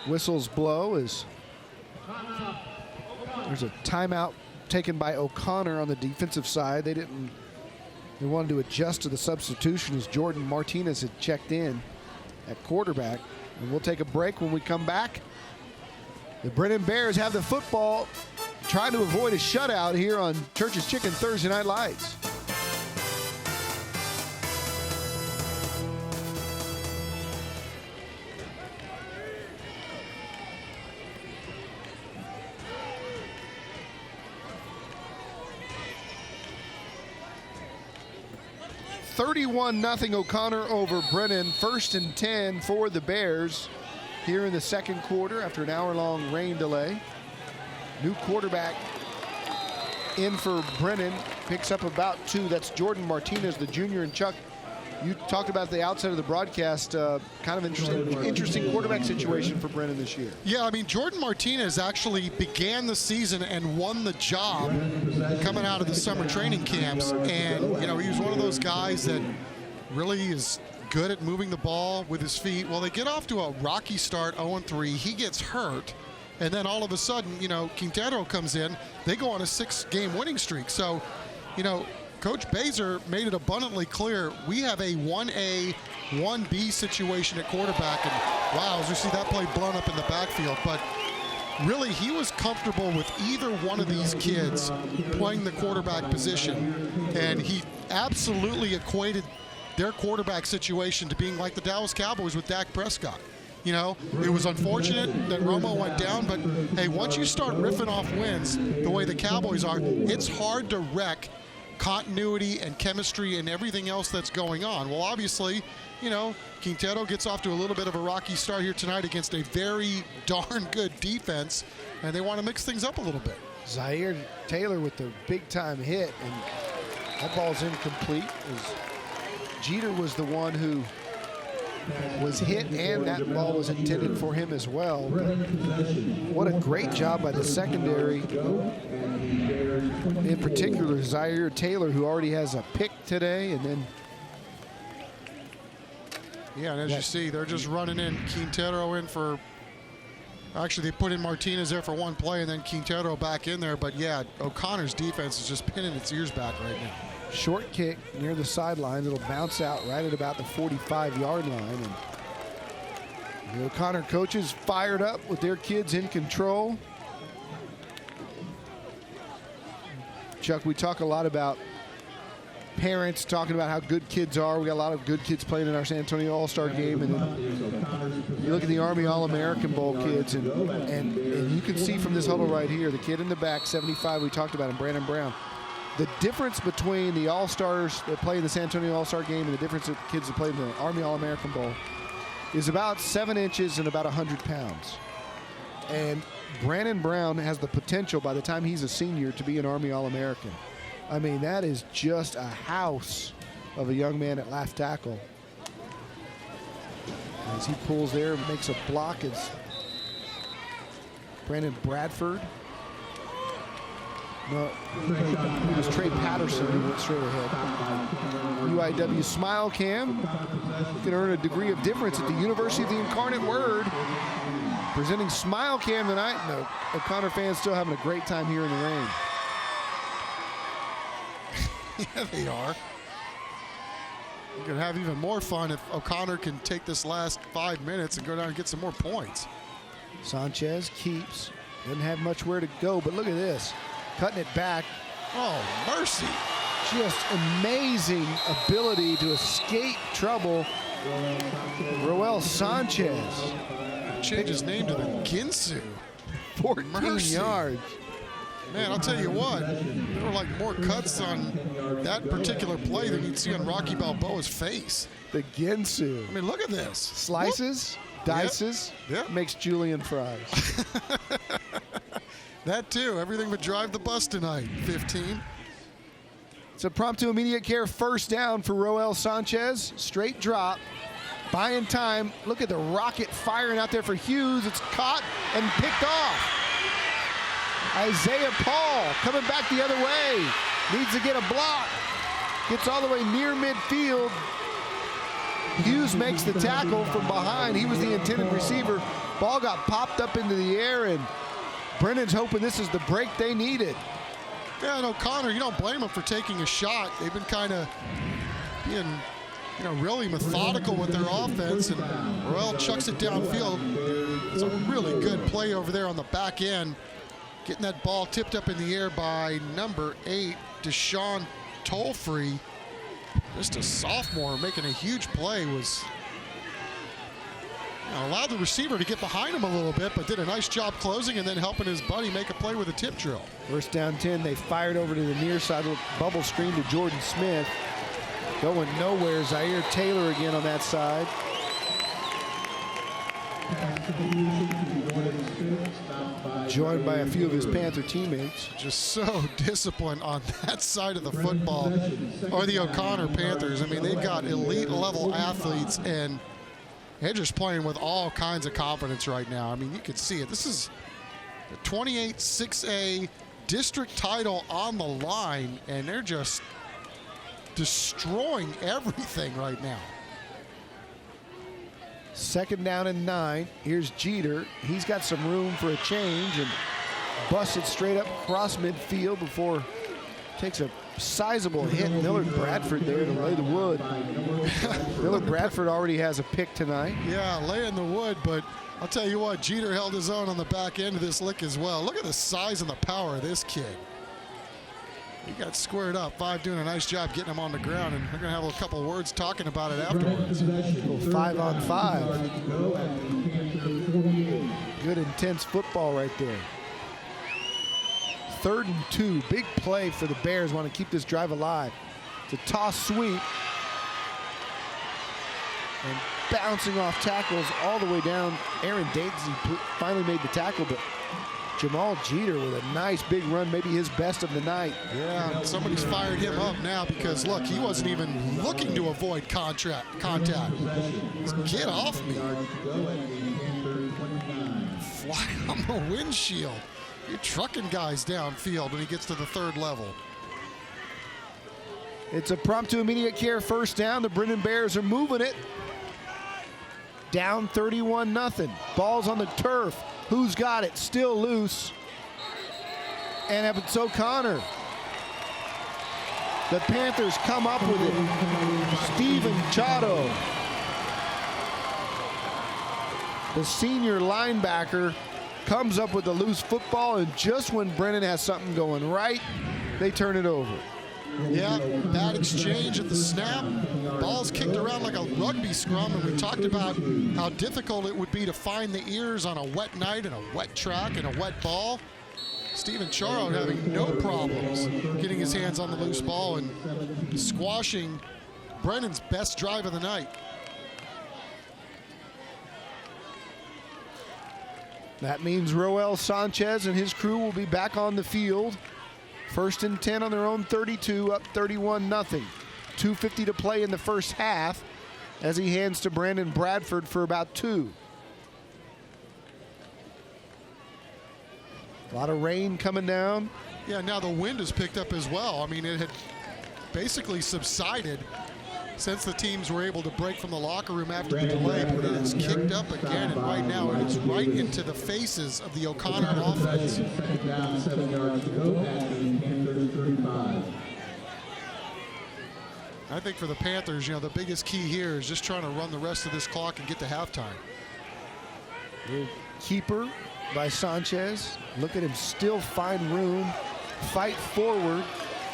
S2: Whistles blow as there's a timeout taken by O'Connor on the defensive side. They wanted to adjust to the substitution as Jordan Martinez had checked in at quarterback. And we'll take a break. When we come back, the Brennan Bears have the football, trying to avoid a shutout here on Church's Chicken Thursday Night Lights. $31-0 O'Connor over Brennan. 1st and 10 for the Bears here in the second quarter after an hour-long rain delay. New quarterback in for Brennan. Picks up about 2. That's Jordan Martinez, the junior. And Chuck, you talked about the outset of the broadcast, kind of interesting quarterback situation for Brennan this year.
S3: Yeah, I mean, Jordan Martinez actually began the season and won the job coming out of the summer training camps. And, you know, he was one of those guys that really is good at moving the ball with his feet. Well, they get off to a rocky start, 0-3. He gets hurt. And then all of a sudden, you know, Quintero comes in. They go on a 6-game winning streak. So, you know, Coach Baser made it abundantly clear we have a 1A, 1B situation at quarterback. And wow, as we see that play blown up in the backfield. But really, he was comfortable with either one of these kids playing the quarterback position. And he absolutely equated their quarterback situation to being like the Dallas Cowboys with Dak Prescott. You know, it was unfortunate that Romo went down, but hey, once you start riffing off wins the way the Cowboys are, it's hard to wreck continuity and chemistry and everything else that's going on. Well, obviously, you know, Quintero gets off to a little bit of a rocky start here tonight against a very darn good defense, and they want to mix things up a little bit.
S7: Zaire Taylor with the big-time hit, and that ball's incomplete. Jeter was the one who was hit, and that ball was intended for him as well. But what a great job by the secondary. In particular, Zaire Taylor, who already has a pick today, and then
S3: yeah, and as you see, they're just running in Quintero in for, actually they put in Martinez there for one play and then Quintero back in there. But yeah, O'Connor's defense is just pinning its ears back right now.
S7: Short kick near the sideline. It'll bounce out right at about the 45-yard line. And the O'Connor coaches fired up with their kids in control. Chuck, we talk a lot about parents talking about how good kids are. We got a lot of good kids playing in our San Antonio All-Star game, and then you look at the Army All-American Bowl kids, and you can see from this huddle right here, the kid in the back, 75, we talked about him, Brandon Brown. The difference between the All-Stars that play in the San Antonio All-Star game and the difference of kids that play in the Army All-American Bowl is about 7 inches and about 100 pounds. And Brandon Brown has the potential by the time he's a senior to be an Army All-American. I mean, that is just a house of a young man at left tackle. As he pulls there and makes a block, it's Brandon Bradford. No, it was Trey Patterson who went straight ahead. UIW Smile Cam can earn a degree of difference at the University of the Incarnate Word. Presenting Smile Cam tonight. No, O'Connor fans still having a great time here in the rain.
S3: Yeah, they are. You could have even more fun if O'Connor can take this last 5 minutes and go down and get some more points.
S7: Sanchez keeps. Doesn't have much where to go, but look at this. Cutting it back.
S3: Oh, mercy.
S7: Just amazing ability to escape trouble. Roel Sanchez.
S3: Change his name to the Ginsu.
S7: 14
S3: mercy.
S7: Yards.
S3: Man, I'll tell you what, there were like more cuts on that particular play than you'd see on Rocky Balboa's face.
S7: The Ginsu.
S3: I mean, look at this.
S7: Slices, dices, makes Julian fries.
S3: That too, everything but drive the bus tonight, 15.
S7: It's a prompt to immediate care first down for Roel Sanchez. Straight drop, buying time. Look at the rocket firing out there for Hughes. It's caught and picked off. Isaiah Paul coming back the other way. Needs to get a block. Gets all the way near midfield. Hughes makes the tackle from behind. He was the intended receiver. Ball got popped up into the air, and Brennan's hoping this is the break they needed.
S3: Yeah, and O'Connor, you don't blame him for taking a shot. They've been kind of being, really methodical with their offense, and Roel chucks it downfield. It's a really good play over there on the back end. Getting that ball tipped up in the air by number 8, Deshaun Tolfree. Just a sophomore making a huge play. Was allowed the receiver to get behind him a little bit, but did a nice job closing and then helping his buddy make a play with a tip drill.
S7: First down 10, they fired over to the near side, bubble screen to Jordan Smith. Going nowhere, Zaire Taylor again on that side. Joined by a few of his Panther teammates.
S3: Just so disciplined on that side of the football, or the O'Connor Panthers. I mean, they've got elite level athletes, and they're just playing with all kinds of confidence right now. I mean, you can see it. This is the 28 6A district title on the line, and they're just destroying everything right now.
S7: Second down and 9. Here's Jeter. He's got some room for a change and busts it straight up across midfield before takes a sizable hit. Millard Bradford there to lay the wood. Millard Bradford already has a pick tonight.
S3: Yeah, laying the wood, but I'll tell you what, Jeter held his own on the back end of this lick as well. Look at the size and the power of this kid. He got squared up. Five doing a nice job getting him on the ground, and they're going to have a couple of words talking about it afterwards.
S7: 5-on-5. Good, intense football right there. 3rd and 2. Big play for the Bears. Want to keep this drive alive. It's a toss sweep. And bouncing off tackles all the way down. Aaron Dansey finally made the tackle, but Jamal Jeter with a nice big run, maybe his best of the night.
S3: Yeah, somebody's fired him up now because, look, he wasn't even looking to avoid contact. Get off me. Fly on the windshield. You're trucking guys downfield when he gets to the 3rd level.
S7: It's a prompt to immediate care first down. The Brennan Bears are moving it. Down 31-0. Ball's on the turf. Who's got it? Still loose. And it's O'Connor. The Panthers come up with it. Steven Chotto, the senior linebacker, comes up with the loose football, and just when Brennan has something going right, they turn it over.
S3: Yeah, bad exchange at the snap. Ball's kicked around like a rugby scrum, and we talked about how difficult it would be to find the ears on a wet night and a wet track and a wet ball. Steven Chotto having no problems getting his hands on the loose ball and squashing Brennan's best drive of the night.
S7: That means Roel Sanchez and his crew will be back on the field. 1st and 10 on their own 32, up 31-0. 2:50 to play in the first half as he hands to Brandon Bradford for about 2. A lot of rain coming down.
S3: Yeah, now the wind has picked up as well. I mean, it had basically subsided since the teams were able to break from the locker room after the delay, but it has kicked up again, and right now it is right into the faces of the O'Connor offense.
S9: Second down, 7 yards to go at the Panthers 35.
S3: I think for the Panthers, the biggest key here is just trying to run the rest of this clock and get to halftime.
S7: The keeper by Sanchez. Look at him still find room, fight forward.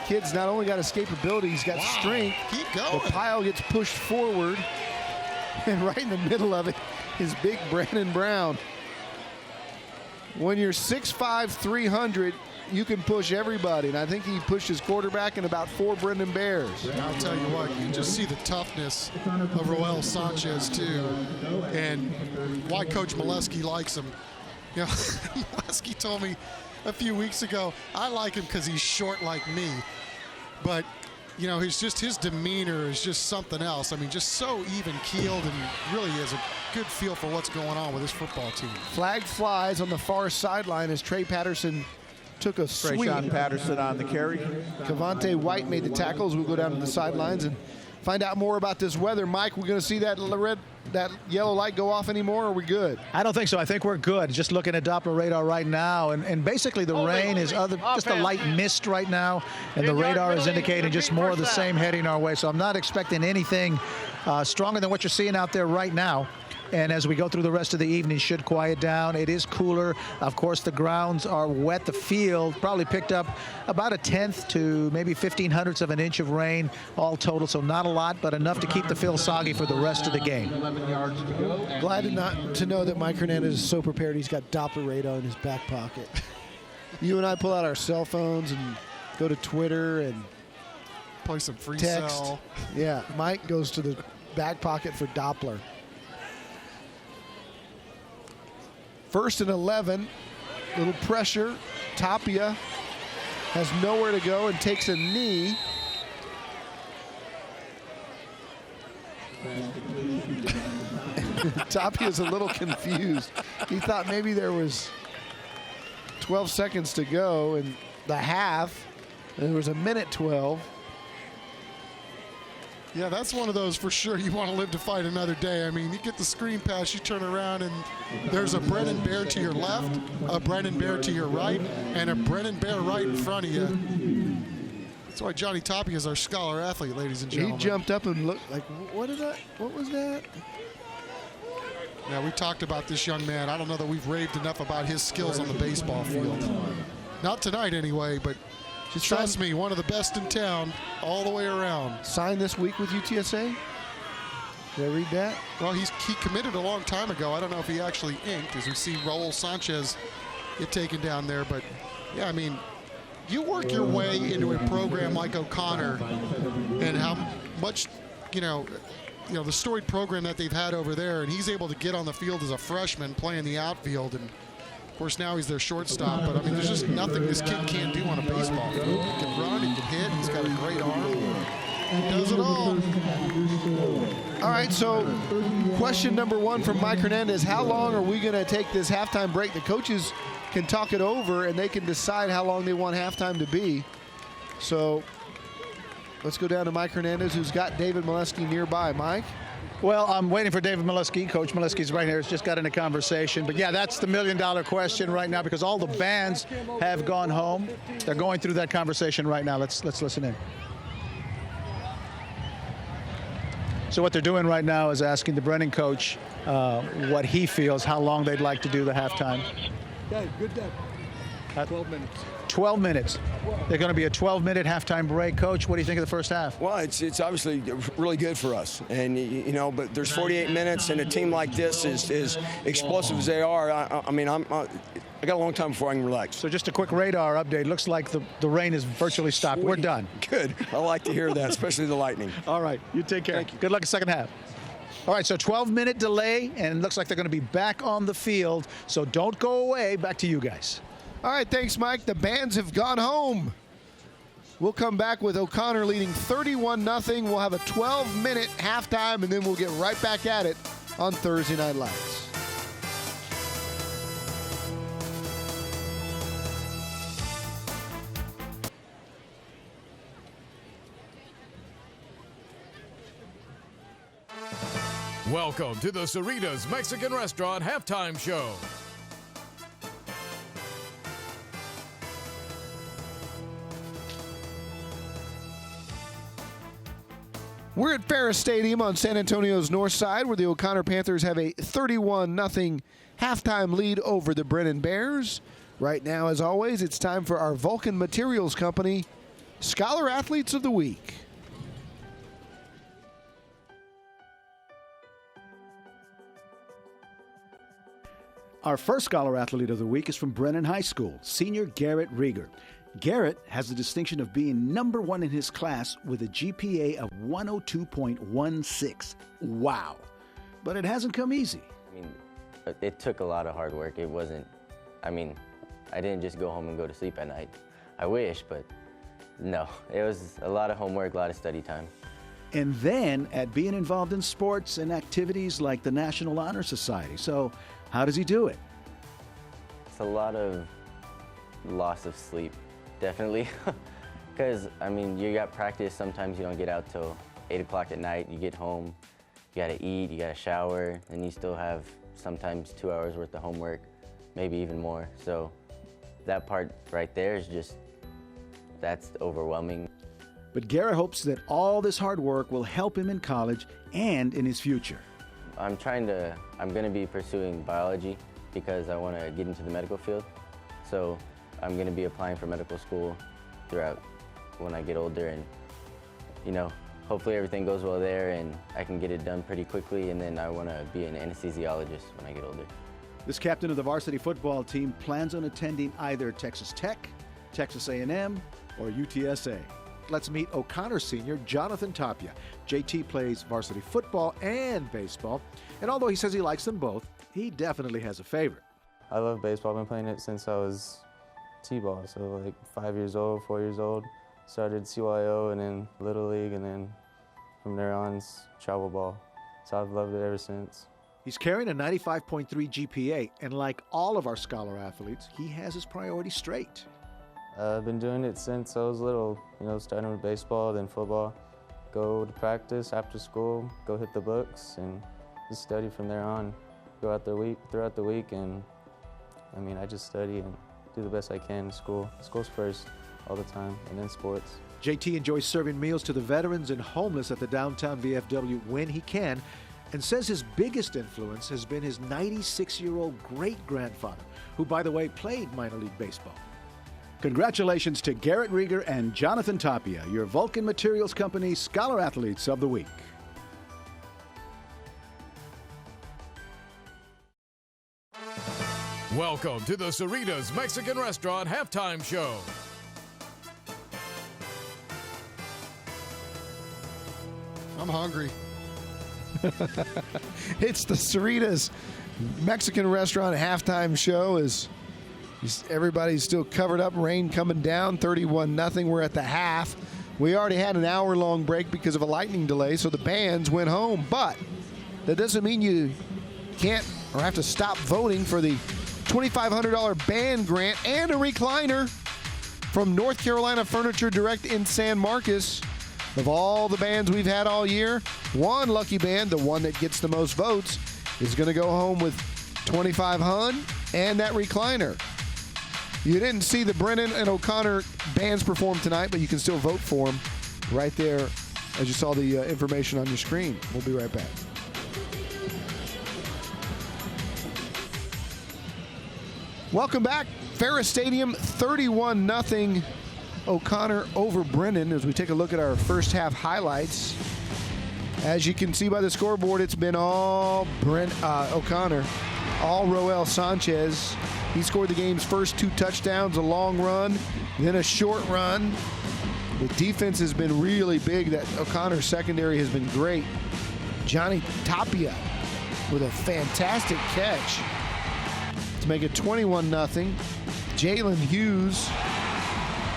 S7: Kid's not only got escapability, he's got strength.
S3: Keep going.
S7: The pile gets pushed forward, and right in the middle of it is big Brandon Brown. When you're 6'5", 300, you can push everybody, and I think he pushed his quarterback and about 4 Brendan Bears.
S3: I'll tell you what, you just see the toughness of Roel Sanchez too, and why Coach Molesky likes him. Molesky told me a few weeks ago, I like him because he's short like me, but his demeanor is just something else. I mean, just so even keeled, and really has a good feel for what's going on with this football team.
S7: Flag flies on the far sideline as Trey Patterson took a sweep.
S6: Trayshawn Patterson on the carry.
S7: Cavante White made the tackles. We'll go down to the sidelines and find out more about this weather. Mike, we're going to see that yellow light go off anymore, or are we good?
S8: I don't think so. I think we're good. Just looking at Doppler radar right now, and basically the rain is just a light mist right now, and the radar is indicating just more of the same heading our way. So I'm not expecting anything stronger than what you're seeing out there right now. And as we go through the rest of the evening, should quiet down. It is cooler. Of course, the grounds are wet. The field probably picked up about 1/10 to maybe 1/1500ths of an inch of rain all total. So not a lot, but enough to keep the field soggy for the rest of the game.
S9: 11 yards to go.
S7: Glad to know that Mike Hernandez is so prepared. He's got Doppler radar in his back pocket. You and I pull out our cell phones and go to Twitter and
S3: play some free
S7: text.
S3: cell.
S7: Yeah, Mike goes to the back pocket for Doppler. 1st and 11, little pressure. Tapia has nowhere to go and takes a knee. Tapia's a little confused. He thought maybe there was 12 seconds to go in the half, and there was 1:12.
S3: Yeah, that's one of those for sure you want to live to fight another day. I mean, you get the screen pass, you turn around, and there's a Brennan Bear to your left, a Brennan Bear to your right, and a Brennan Bear right in front of you. That's why Johnny Tapia is our scholar athlete, ladies and gentlemen.
S7: He jumped up and looked like, what was that?
S3: Yeah, we talked about this young man. I don't know that we've raved enough about his skills on the baseball field. Not tonight anyway, but
S7: Just
S3: Trust me, one of the best in town all the way around.
S7: Sign this week with UTSA? Did I read that?
S3: Well, he committed a long time ago. I don't know if he actually inked, as we see Raul Sanchez get taken down there. But, yeah, I mean, you work your way into a program like O'Connor and how much, the storied program that they've had over there, and he's able to get on the field as a freshman playing the outfield. And, of course, now he's their shortstop. But, I mean, there's just nothing this kid can't do on a baseball field. He can run, he can hit, he's got a great arm. He does it all.
S7: All right, so question number one from Mike Hernandez. How long are we going to take this halftime break? The coaches can talk it over, and they can decide how long they want halftime to be. So let's go down to Mike Hernandez, who's got David Molesky nearby. Mike?
S8: Well, I'm waiting for David Molesky. Coach Molesky's right here. He's just got in a conversation. But, yeah, that's the million-dollar question right now because all the bands have gone home. They're going through that conversation right now. Let's listen in. So what they're doing right now is asking the Brennan coach what he feels, how long they'd like to do the halftime.
S17: Okay, good day. 12 minutes.
S8: 12 minutes. They're going to be a 12-minute halftime break. Coach, what do you think of the first half?
S5: Well, it's obviously really good for us. And, but there's 48 minutes, and a team like this is explosive as they are. I got a long time before I can relax.
S8: So just a quick radar update. Looks like the rain is virtually stopped.
S5: Sweet.
S8: We're done.
S5: Good. I like to hear that, especially the lightning.
S8: All right. You take care.
S5: Thank you.
S8: Good luck in second half. All right, so 12-minute delay, and it looks like they're going to be back on the field. So don't go away. Back to you guys.
S7: All right, thanks, Mike. The bands have gone home. We'll come back with O'Connor leading 31-0. We'll have a 12-minute halftime, and then we'll get right back at it on Thursday Night Lights.
S1: Welcome to the Cerritos Mexican Restaurant Halftime Show.
S7: We're at Ferris Stadium on San Antonio's north side, where the O'Connor Panthers have a 31-0 halftime lead over the Brennan Bears. Right now, as always, it's time for our Vulcan Materials Company Scholar Athletes of the Week.
S18: Our first Scholar Athlete of the Week is from Brennan High School, senior Garrett Rieger. Garrett has the distinction of being #1 in his class with a GPA of 102.16. Wow. But it hasn't come easy.
S19: It took a lot of hard work. It wasn't, I didn't just go home and go to sleep at night. I wish, but no. It was a lot of homework, a lot of study time.
S18: And then at being involved in sports and activities like the National Honor Society. So how does he do it?
S19: It's a lot of loss of sleep, definitely. Because, you got practice. Sometimes you don't get out till 8 o'clock at night. You get home, you got to eat, you got to shower, and you still have sometimes 2 hours worth of homework, maybe even more. So that part right there is that's overwhelming.
S18: But Garrett hopes that all this hard work will help him in college and in his future.
S19: I'm going to be pursuing biology because I want to get into the medical field. So I'm going to be applying for medical school throughout when I get older, and, hopefully everything goes well there and I can get it done pretty quickly, and then I want to be an anesthesiologist when I get older.
S18: This captain of the varsity football team plans on attending either Texas Tech, Texas A&M, or UTSA. Let's meet O'Connor senior Jonathan Tapia. JT plays varsity football and baseball, and although he says he likes them both, he definitely has a favorite.
S20: I love baseball. I've been playing it since I was T-ball, so like 5 years old, 4 years old. Started CYO and then Little League, and then from there on it's travel ball. So I've loved it ever since.
S18: He's carrying a 95.3 GPA, and like all of our scholar athletes, he has his priorities straight.
S20: I've been doing it since I was little, starting with baseball, then football. Go to practice after school, go hit the books, and just study from there on. Go out throughout the week, and I just study and do the best I can in school. School's first all the time, and then sports.
S18: JT enjoys serving meals to the veterans and homeless at the downtown VFW when he can, and says his biggest influence has been his 96-year-old great-grandfather, who, by the way, played minor league baseball. Congratulations to Garrett Rieger and Jonathan Tapia, your Vulcan Materials Company Scholar Athletes of the Week.
S1: Welcome to the Cerritos Mexican Restaurant Halftime Show.
S2: I'm hungry.
S7: It's the Cerritos Mexican Restaurant Halftime Show. As everybody's still covered up, rain coming down, 31-0. We're at the half. We already had an hour-long break because of a lightning delay, so the bands went home. But that doesn't mean you can't or have to stop voting for the $2,500 band grant and a recliner from North Carolina Furniture Direct in San Marcos. Of all the bands we've had all year, one lucky band, the one that gets the most votes, is going to go home with $2,500 and that recliner. You didn't see the Brennan and O'Connor bands perform tonight, but you can still vote for them right there as you saw the information on your screen. We'll be right back. Welcome back. Ferris Stadium, 31-0. O'Connor over Brennan as we take a look at our first half highlights. As you can see by the scoreboard, it's been all O'Connor, all Roel Sanchez. He scored the game's first 2 touchdowns, a long run, then a short run. The defense has been really big. That O'Connor secondary has been great. Johnny Tapia with a fantastic catch to make it 21-0. Jalen Hughes,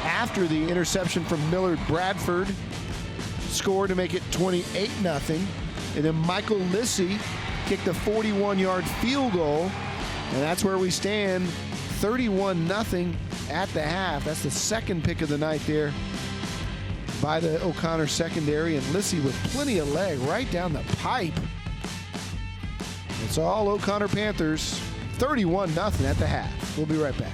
S7: after the interception from Millard Bradford, scored to make it 28-0. And then Michael Lissy kicked a 41-yard field goal. And that's where we stand, 31-0 at the half. That's the second pick of the night there by the O'Connor secondary. And Lissy with plenty of leg right down the pipe. It's all O'Connor Panthers, 31-0 at the half. We'll be right back.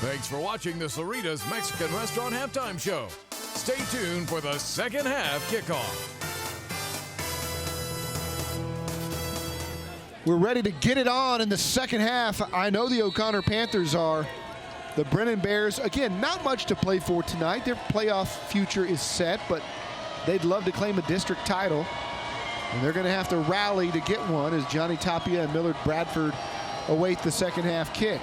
S1: Thanks for watching the Cerritos Mexican Restaurant Halftime Show. Stay tuned for the second half kickoff.
S7: We're ready to get it on in the second half. I know the O'Connor Panthers are. The Brennan Bears, again, not much to play for tonight. Their playoff future is set, but they'd love to claim a district title. And they're going to have to rally to get one as Johnny Tapia and Millard Bradford await the second half kick.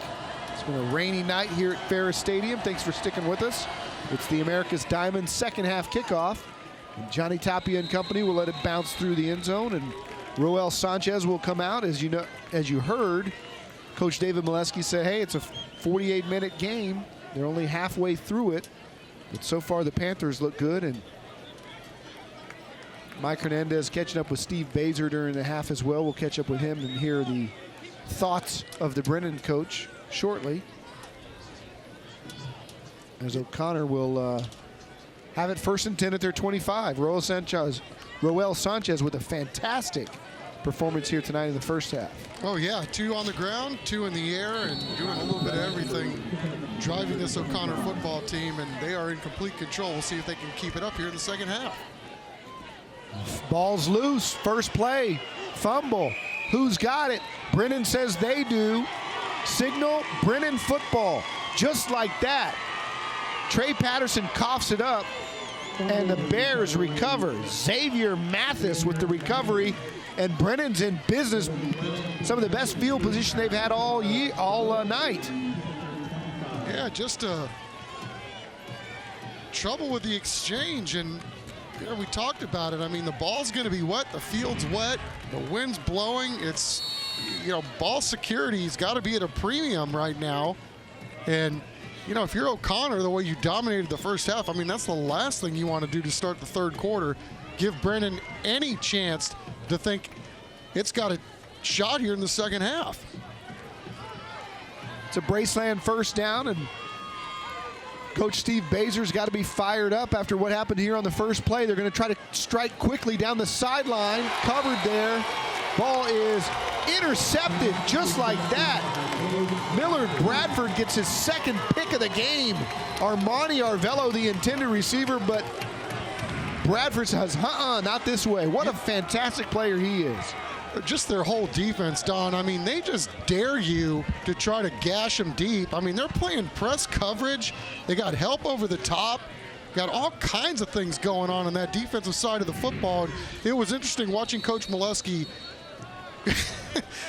S7: It's been a rainy night here at Ferris Stadium. Thanks for sticking with us. It's the America's Diamond second half kickoff. And Johnny Tapia and company will let it bounce through the end zone, and Roel Sanchez will come out. As you heard, Coach David Molesky say, hey, it's a 48-minute game. They're only halfway through it. But so far the Panthers look good, and Mike Hernandez catching up with Steve Baser during the half as well. We'll catch up with him and hear the thoughts of the Brennan coach shortly, as O'Connor will have it first and 10 at their 25. Roel Sanchez with a fantastic performance here tonight in the first half.
S3: Oh yeah, 2 on the ground, 2 in the air, and doing a little bit of everything, driving this O'Connor football team, and they are in complete control. We'll see if they can keep it up here in the second half.
S7: Ball's loose, first play, fumble. Who's got it? Brennan says they do. Signal, Brennan football. Just like that. Trey Patterson coughs it up, and the Bears recover. Xavier Mathis with the recovery, and Brennan's in business. Some of the best field position they've had all night.
S3: Yeah, just trouble with the exchange, and we talked about it. I mean, the ball's going to be wet, the field's wet, the wind's blowing. It's, ball security's got to be at a premium right now. And, if you're O'Connor, the way you dominated the first half, I mean, that's the last thing you want to do to start the third quarter. Give Brennan any chance to think it's got a shot here in the second half.
S7: It's a Braceland first down, and Coach Steve Baser's got to be fired up after what happened here on the first play. They're going to try to strike quickly down the sideline. Covered there. Ball is intercepted just like that. Millard Bradford gets his second pick of the game. Armani Arvello, the intended receiver, but Bradford says, not this way. What a fantastic player he is.
S3: Just their whole defense, Don. I mean, they just dare you to try to gash them deep. I mean, they're playing press coverage. They got help over the top. Got all kinds of things going on that defensive side of the football. And it was interesting watching Coach Molesky.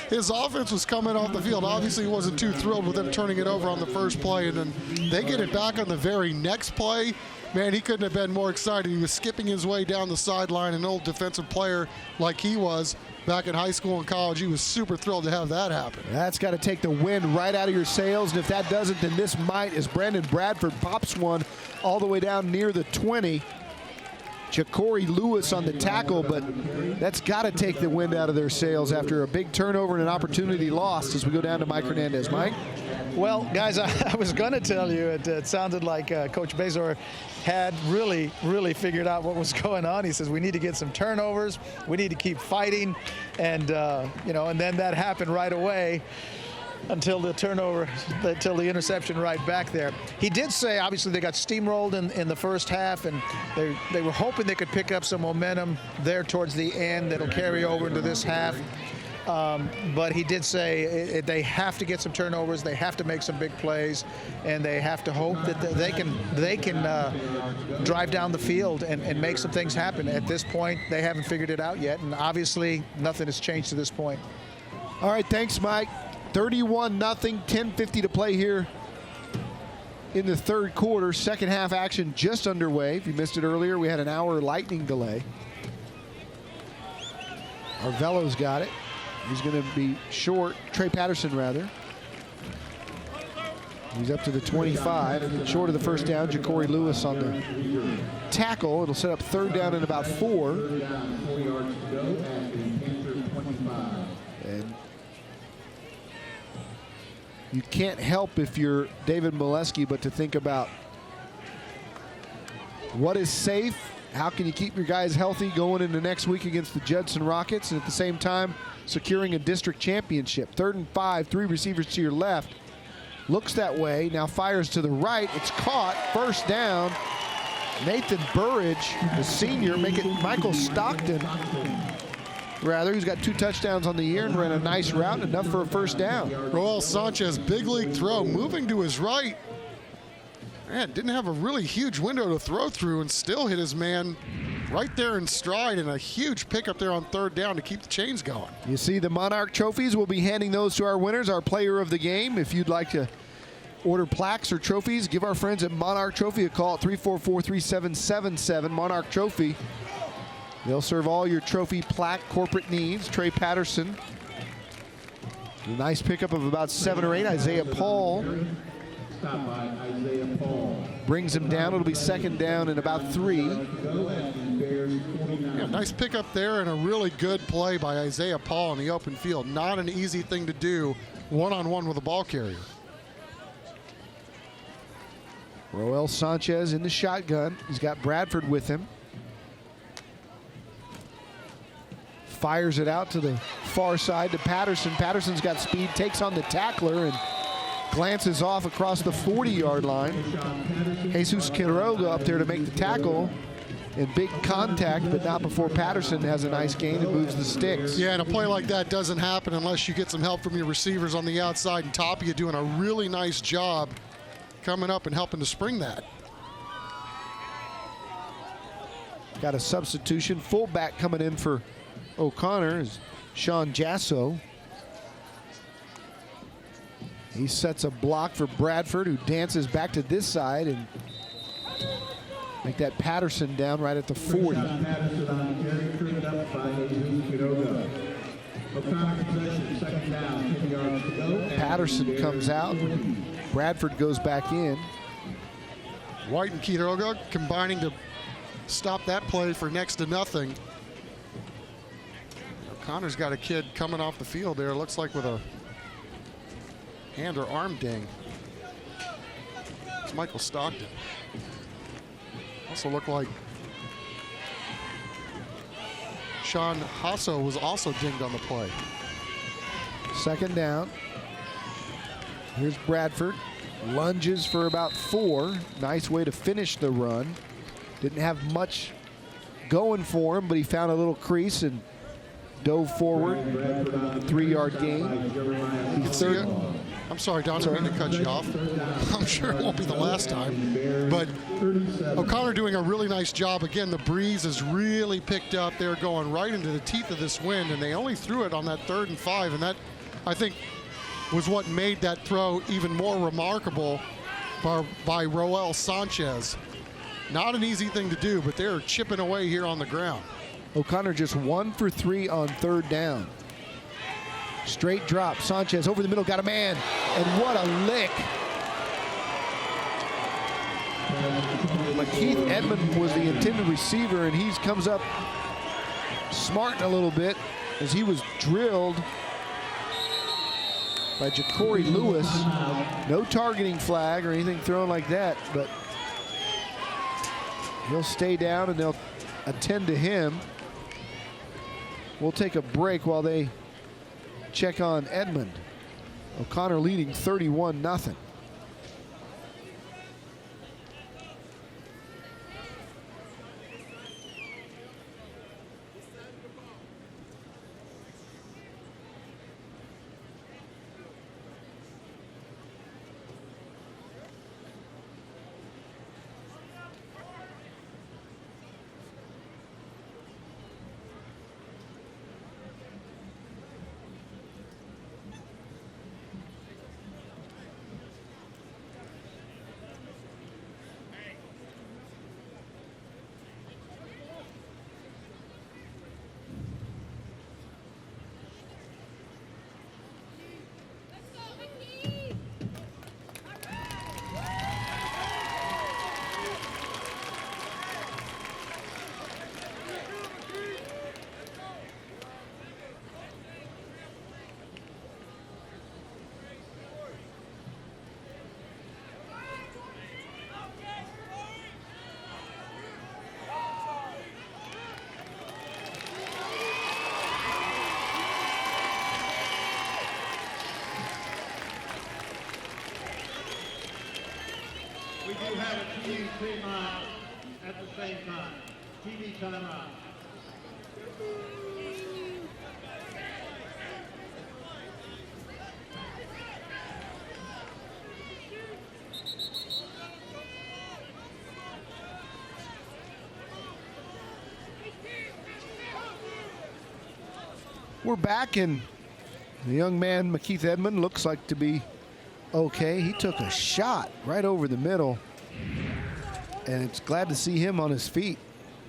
S3: His offense was coming off the field. Obviously, he wasn't too thrilled with them turning it over on the first play, and then they get it back on the very next play. Man, he couldn't have been more excited. He was skipping his way down the sideline. An old defensive player like he was back in high school and college, he was super thrilled to have that happen.
S7: That's got to take the wind right out of your sails, and if that doesn't, then this might, as Brandon Bradford pops one all the way down near the 20. Ja'Cory Lewis on the tackle, but that's got to take the wind out of their sails after a big turnover and an opportunity lost as we go down to Mike Hernandez. Mike?
S8: Well, guys, I was going to tell you, it sounded like Coach Bezor had really figured out what was going on. He says, we need to get some turnovers. We need to keep fighting. And, and then that happened right away until the turnover, until the interception right back there. He did say, obviously, they got steamrolled in the first half, and they were hoping they could pick up some momentum there towards the end that'll carry over into this half. But he did say they have to get some turnovers, they have to make some big plays, and they have to hope that they can drive down the field and make some things happen. At this point, they haven't figured it out yet, and obviously nothing has changed to this point.
S7: All right, thanks, Mike. 31-0, 10:50 to play here in the third quarter. Second half action just underway. If you missed it earlier, we had an hour lightning delay. Arvello's got it. He's going to be short. Trey Patterson, rather. He's up to the 25. Short of the first down. Ja'Cory Lewis on the tackle. It'll set up third down in about 4. And you can't help, if you're David Molesky, but to think about what is safe. How can you keep your guys healthy going into next week against the Judson Rockets, and at the same time securing a district championship? 3rd and 5, 3 receivers to your left. Looks that way, now fires to the right. It's caught, first down. Nathan Burridge, the senior, Michael Stockton, rather, who's got 2 touchdowns on the year and ran a nice route, enough for a first down.
S3: Roel Sanchez, big league throw, moving to his right. Man, didn't have a really huge window to throw through and still hit his man right there in stride, and a huge pickup there on third down to keep the chains going.
S7: You see the Monarch trophies. We'll be handing those to our winners, our player of the game. If you'd like to order plaques or trophies, give our friends at Monarch Trophy a call at 344-3777. Monarch Trophy. They'll serve all your trophy plaque corporate needs. Trey Patterson. A nice pickup of about 7 or 8. Isaiah Paul brings him down. It'll be second down and about 3.
S3: Yeah, nice pickup there and a really good play by Isaiah Paul in the open field. Not an easy thing to do one-on-one with a ball carrier.
S7: Roel Sanchez in the shotgun. He's got Bradford with him. Fires it out to the far side to Patterson. Patterson's got speed, takes on the tackler, and glances off across the 40-yard line. Jesus Quiroga up there to make the tackle. In big contact, but not before Patterson has a nice gain and moves the sticks.
S3: Yeah, and a play like that doesn't happen unless you get some help from your receivers on the outside, and Tapia doing a really nice job coming up and helping to spring that.
S7: Got a substitution. Fullback coming in for O'Connor is Sean Jasso. He sets a block for Bradford, who dances back to this side and make that Patterson down right at the 40. Patterson comes out. Bradford goes back in.
S3: White and Quiroga combining to stop that play for next to nothing. O'Connor's got a kid coming off the field there, looks like with a hand or arm ding. It's Michael Stockton. Also looked like Sean Hasso was also dinged on the play.
S7: Second down. Here's Bradford. Lunges for about 4. Nice way to finish the run. Didn't have much going for him, but he found a little crease and dove forward, 3-yard gain.
S3: I'm sorry, Don, I didn't mean to cut you off. I'm sure it won't be the last time. But O'Connor doing a really nice job. Again, the breeze has really picked up. They're going right into the teeth of this wind, and they only threw it on that 3rd and 5. And that, I think, was what made that throw even more remarkable by Roel Sanchez. Not an easy thing to do, but they're chipping away here on the ground.
S7: O'Connor just 1 for 3 on 3rd down. Straight drop. Sanchez over the middle, got a man, and what a lick. Lakeith Edmond was the intended receiver, and he comes up smarting a little bit as he was drilled by Ja'Cory Lewis. No targeting flag or anything thrown like that, but he'll stay down and they'll attend to him. We'll take a break while they check on Edmond. O'Connor leading 31-0.
S9: We do have a TV timeout at the same time. TV timeout.
S7: We're back, and the young man, Lakeith Edmond, looks like to be okay. He took a shot right over the middle, and it's glad to see him on his feet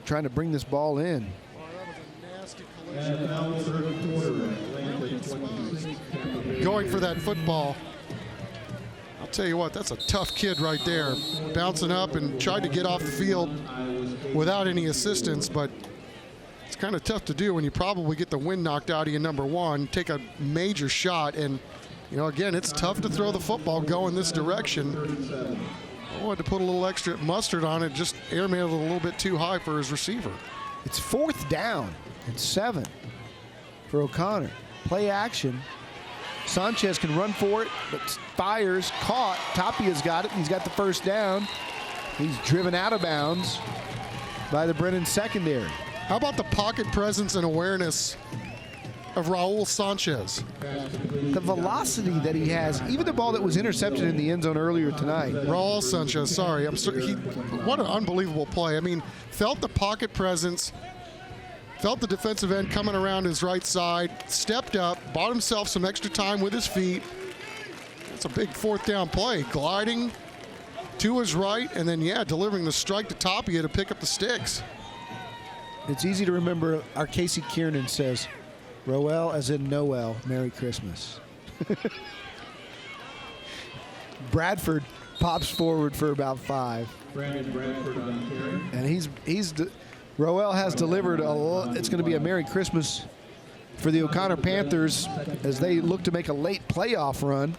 S7: trying to bring this ball in.
S3: Going for that football. I'll tell you what, that's a tough kid right there. Bouncing up and tried to get off the field without any assistance, but it's kind of tough to do when you probably get the wind knocked out of you, number one, take a major shot, and you know, again, it's tough to throw the football going this direction. I wanted to put a little extra mustard on it, just airmailed it a little bit too high for his receiver.
S7: It's 4th down and 7 for O'Connor. Play action. Sanchez can run for it, but fires, caught. Tapia's got it, and he's got the 1st down. He's driven out of bounds by the Brennan secondary.
S3: How about the pocket presence and awareness of Raul Sanchez?
S7: The velocity that he has, even the ball that was intercepted in the end zone earlier tonight.
S3: Raul Sanchez, sorry. What an unbelievable play. I mean, felt the pocket presence, felt the defensive end coming around his right side, stepped up, bought himself some extra time with his feet. It's a big 4th down play. Gliding to his right, and then, yeah, delivering the strike to Tapia to pick up the sticks.
S7: It's easy to remember our Casey Kiernan says, Roel as in Noel, Merry Christmas. Bradford pops forward for about 5.
S9: Brandon Bradford on carry.
S7: And Roel has delivered it's going to be a Merry Christmas for the O'Connor Panthers as they look to make a late playoff run.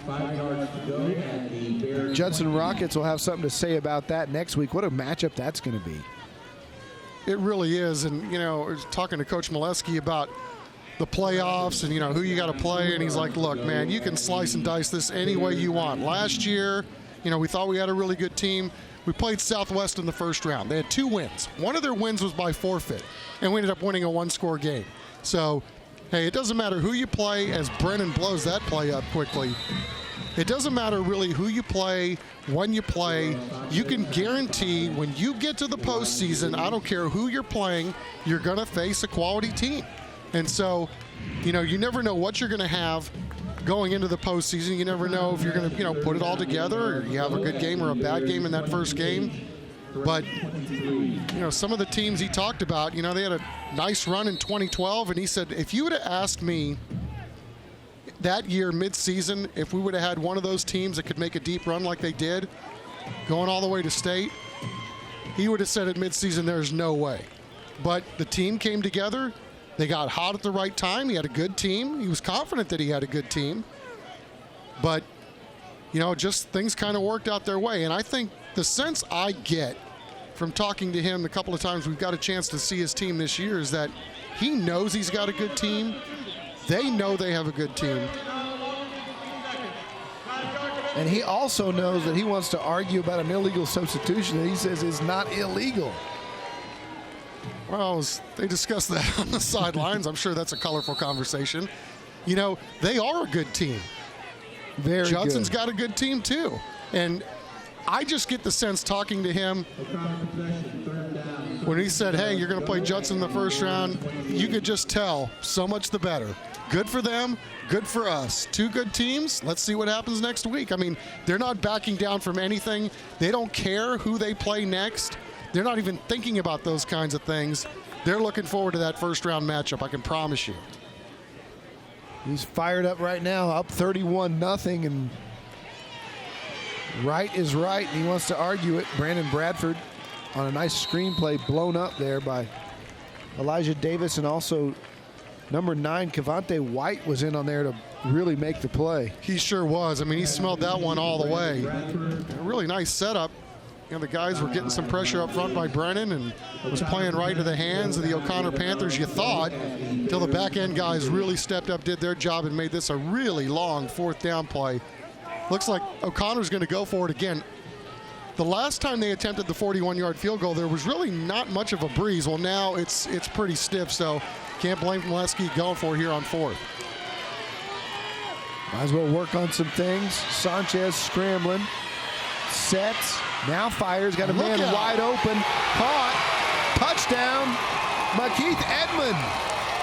S9: 5 yards to go at the Bears.
S7: Judson Rockets will have something to say about that next week. What a matchup that's going to be.
S3: It really is, and you know, I was talking to Coach Molesky about the playoffs and you know who you got to play, and he's like, "Look, man, you can slice and dice this any way you want." Last year, you know, we thought we had a really good team. we played Southwest in the first round. They had 2 wins. One of their wins was by forfeit, and we ended up winning a 1-score game. So, hey, it doesn't matter who you play, as Brennan blows that play up quickly. It doesn't matter really who you play, when you play. You can guarantee when you get to the postseason, I don't care who you're playing, you're going to face a quality team. And so, you never know what you're going to have going into the postseason. You never know if you're going to, put it all together, or you have a good game or a bad game in that first game. But, some of the teams he talked about, they had a nice run in 2012, and he said, if you would have asked me that year, mid-season, if we would have had one of those teams that could make a deep run like they did, going all the way to state, he would have said at mid-season, there's no way. But the team came together. They got hot at the right time. He had a good team. He was confident that he had a good team. But, just things kind of worked out their way. And I think the sense I get from talking to him a couple of times we've got a chance to see his team this year is that he knows he's got a good team. They know they have a good team.
S7: And he also knows that he wants to argue about an illegal substitution that he says is not illegal.
S3: Well, they discussed that on the sidelines. I'm sure that's a colorful conversation. They are a good team.
S7: Very
S3: Judson's
S7: good.
S3: got a good team, too. And I just get the sense talking to him when he said, hey, you're going to play Judson in the first round, you could just tell so much the better. Good for them, good for us. 2 good teams. Let's see what happens next week. I mean, they're not backing down from anything. They don't care who they play next. They're not even thinking about those kinds of things. They're looking forward to that first-round matchup, I can promise you.
S7: He's fired up right now, up 31-0, and right is right, and he wants to argue it. Brandon Bradford on a nice screenplay blown up there by Elijah Davis, and also number 9, Cavante White, was in on there to really make the play.
S3: He sure was. I mean, he smelled that one all the way. A really nice setup. The guys were getting some pressure up front by Brennan, and was playing right into the hands of the O'Connor Panthers, you thought, until the back-end guys really stepped up, did their job, and made this a really long 4th down play. Looks like O'Connor's going to go for it again. The last time they attempted the 41-yard field goal, there was really not much of a breeze. Well, now it's pretty stiff, so can't blame Molesky going for it here on 4th.
S7: Might as well work on some things. Sanchez scrambling. Sets. Now fires. Got a man wide open. Caught. Touchdown. Makeith Edmond.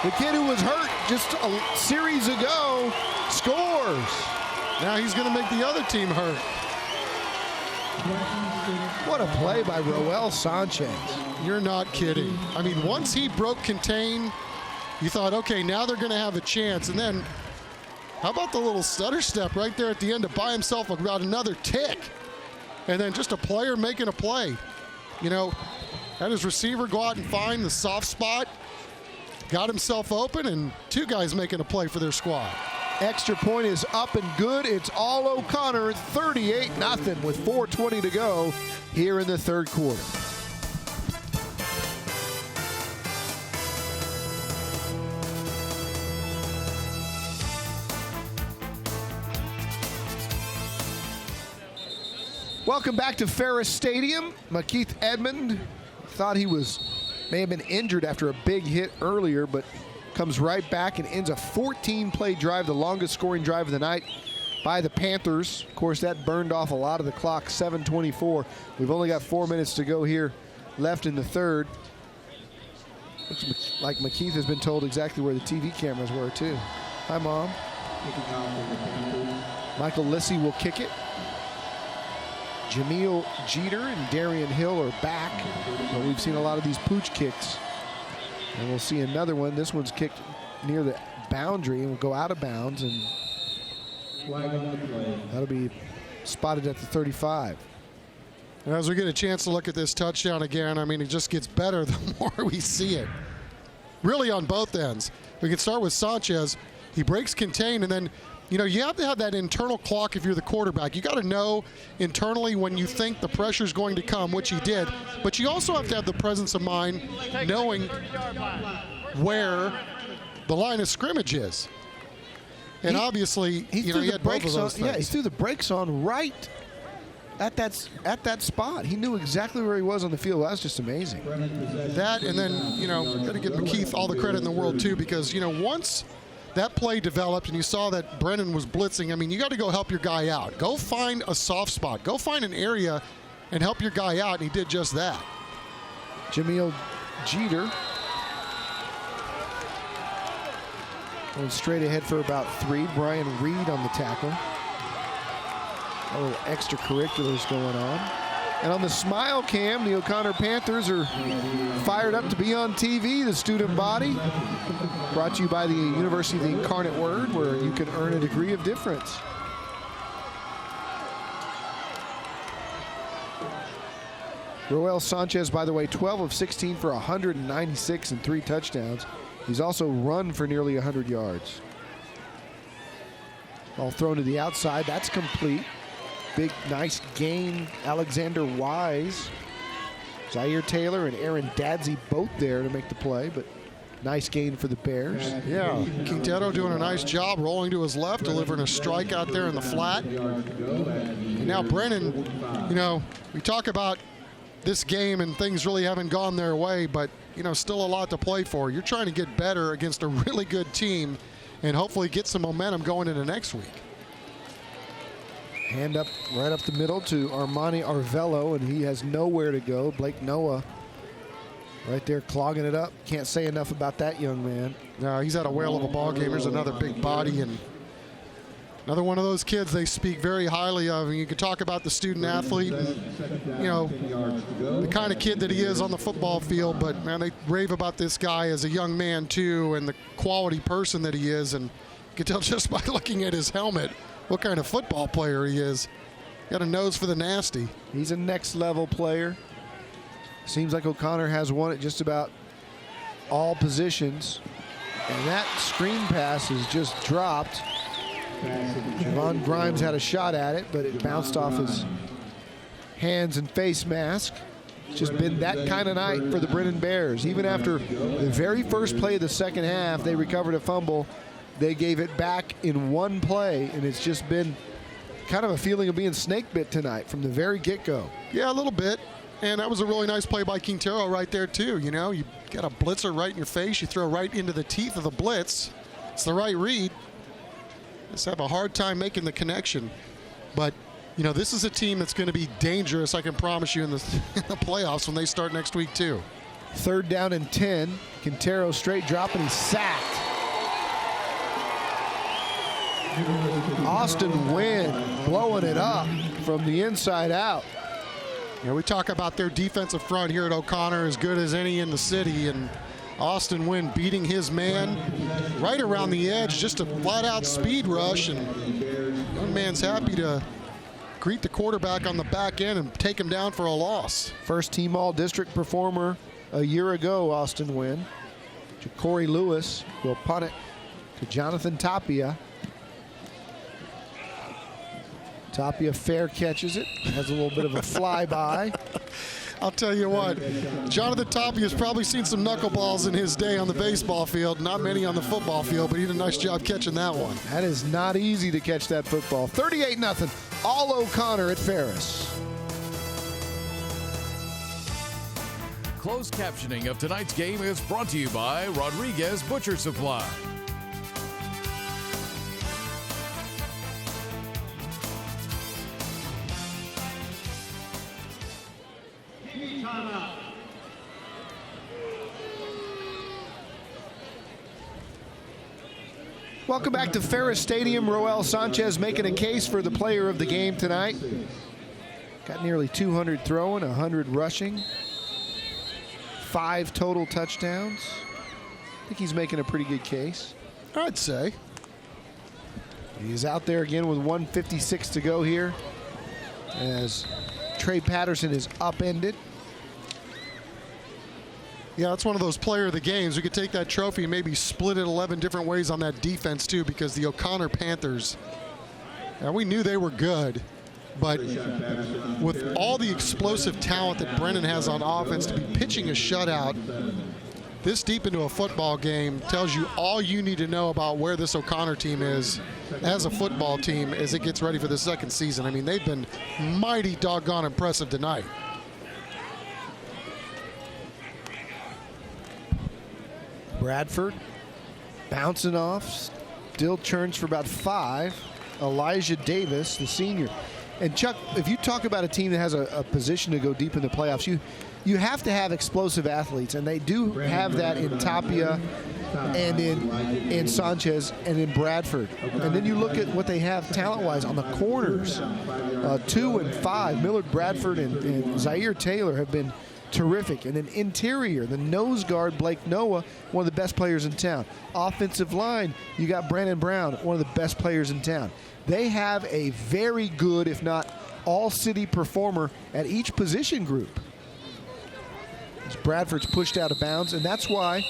S7: The kid who was hurt just a series ago scores.
S3: Now he's going to make the other team hurt.
S7: What a play by Roel Sanchez.
S3: You're not kidding. I mean, once he broke contain, you thought, okay, now they're going to have a chance. And then, how about the little stutter step right there at the end to buy himself about another tick? And then just a player making a play. Had his receiver go out and find the soft spot, got himself open, and 2 guys making a play for their squad.
S7: Extra point is up and good. It's all O'Connor, 38-0 with 4:20 to go here in the 3rd quarter. Welcome back to Ferris Stadium. Makeith Edmond thought he may have been injured after a big hit earlier, but comes right back and ends a 14-play drive, the longest scoring drive of the night by the Panthers. Of course, that burned off a lot of the clock, 7:24. We've only got 4 minutes to go here left in the 3rd. Looks like Makeith has been told exactly where the TV cameras were, too. Hi, Mom. Michael Lissy will kick it. Jameel Jeter and Darian Hill are back, but we've seen a lot of these pooch kicks. And we'll see another one. This one's kicked near the boundary and will go out of bounds, and that'll be spotted at the 35.
S3: And as we get a chance to look at this touchdown again, I mean, it just gets better the more we see it. Really on both ends. We can start with Sanchez. He breaks contain, and then you have to have that internal clock if you're the quarterback. You got to know internally when you think the pressure is going to come, which he did. But you also have to have the presence of mind knowing where the line of scrimmage is. And obviously, he had both of those things.
S7: Yeah, he threw the brakes on right at that spot. He knew exactly where he was on the field. That's just amazing.
S3: That, and then, you know, got to give McKeith all the credit in the world, too, because, you know, once that play developed and you saw that Brennan was blitzing, I mean, you got to go help your guy out. Go find a soft spot. Go find an area and help your guy out, and he did just that.
S7: Jamil Jeter going straight ahead for about 3. Brian Reed on the tackle. A little extracurriculars going on. And on the smile cam, the O'Connor Panthers are fired up to be on TV, the student body. Brought to you by the University of the Incarnate Word, where you can earn a degree of difference. Roel Sanchez, by the way, 12 of 16 for 196 and 3 touchdowns. He's also run for nearly 100 yards. Ball thrown to the outside. That's complete. Big, nice gain. Alexander Wise, Zaire Taylor, and Aaron Dadsey both there to make the play, but nice gain for the Bears.
S3: Yeah, Quintero doing a nice job rolling to his left, delivering a strike out there in the flat. And now Brennan, you know, we talk about this game and things really haven't gone their way, but, you know, still a lot to play for. You're trying to get better against a really good team and hopefully get some momentum going into next week.
S7: Hand up, right up the middle to Armani Arvello, and he has nowhere to go. Blake Noah right there clogging it up. Can't say enough about that young man.
S3: No, he's had a whale of a ball game. There's another big body and another one of those kids they speak very highly of. And you can talk about the student athlete and, you know, the kind of kid that he is on the football field, but, man, they rave about this guy as a young man, too, and the quality person that he is. And you can tell just by looking at his helmet what kind of football player he is. Got a nose for the nasty.
S7: He's a next level player. Seems like O'Connor has won at just about all positions. And that screen pass is just dropped. Javon Grimes had a shot at it, but it bounced off his hands and face mask. It's just been that kind of night for the Brennan Bears. Even after the very first play of the second half, they recovered a fumble. They gave it back in one play, and it's just been kind of a feeling of being snake bit tonight from the very get-go.
S3: Yeah, a little bit. And that was a really nice play by Quintero right there, too. You know, you got a blitzer right in your face. You throw right into the teeth of the blitz. It's the right read. Just have a hard time making the connection. But, you know, this is a team that's going to be dangerous, I can promise you, in the playoffs when they start next week, too.
S7: 3rd down and 10. Quintero straight drop, and he's sacked. Austin Wynn blowing it up from the inside out.
S3: You know, we talk about their defensive front here at O'Connor as good as any in the city, and Austin Wynn beating his man right around the edge, just a flat-out speed rush, and young man's happy to greet the quarterback on the back end and take him down for a loss.
S7: First team all-district performer a year ago, Austin Wynn. To Corey Lewis, will punt it to Jonathan Tapia. Tapia fair catches it, has a little bit of a flyby.
S3: I'll tell you what, Jonathan Tapia has probably seen some knuckleballs in his day on the baseball field. Not many on the football field, but he did a nice job catching that one.
S7: That is not easy to catch that football. 38-0, all O'Connor at Ferris.
S1: Closed captioning of tonight's game is brought to you by Rodriguez Butcher Supply.
S7: Welcome back to Ferris Stadium. Roel Sanchez making a case for the player of the game tonight. Got nearly 200 throwing, 100 rushing, 5 total touchdowns. I think he's making a pretty good case.
S3: I'd say.
S7: He's out there again with 1:56 to go here as Trey Patterson is upended.
S3: Yeah, it's one of those player of the games. We could take that trophy and maybe split it 11 different ways on that defense, too, because the O'Connor Panthers, and we knew they were good, but with all the explosive talent that Brennan has on offense, to be pitching a shutout this deep into a football game tells you all you need to know about where this O'Connor team is as a football team as it gets ready for the second season. I mean, they've been mighty doggone impressive tonight.
S7: Bradford bouncing off, still churns for about 5. Elijah Davis, the senior. And Chuck, if you talk about a team that has a position to go deep in the playoffs, you have to have explosive athletes, and they do have that in Tapia and in Sanchez and in Bradford. And then you look at what they have talent-wise on the corners. 2 and 5, Millard Bradford and Zaire Taylor have been terrific. And then interior, the nose guard, Blake Noah, one of the best players in town. Offensive line, you got Brandon Brown, one of the best players in town. They have a very good, if not all-city performer at each position group. As Bradford's pushed out of bounds, and that's why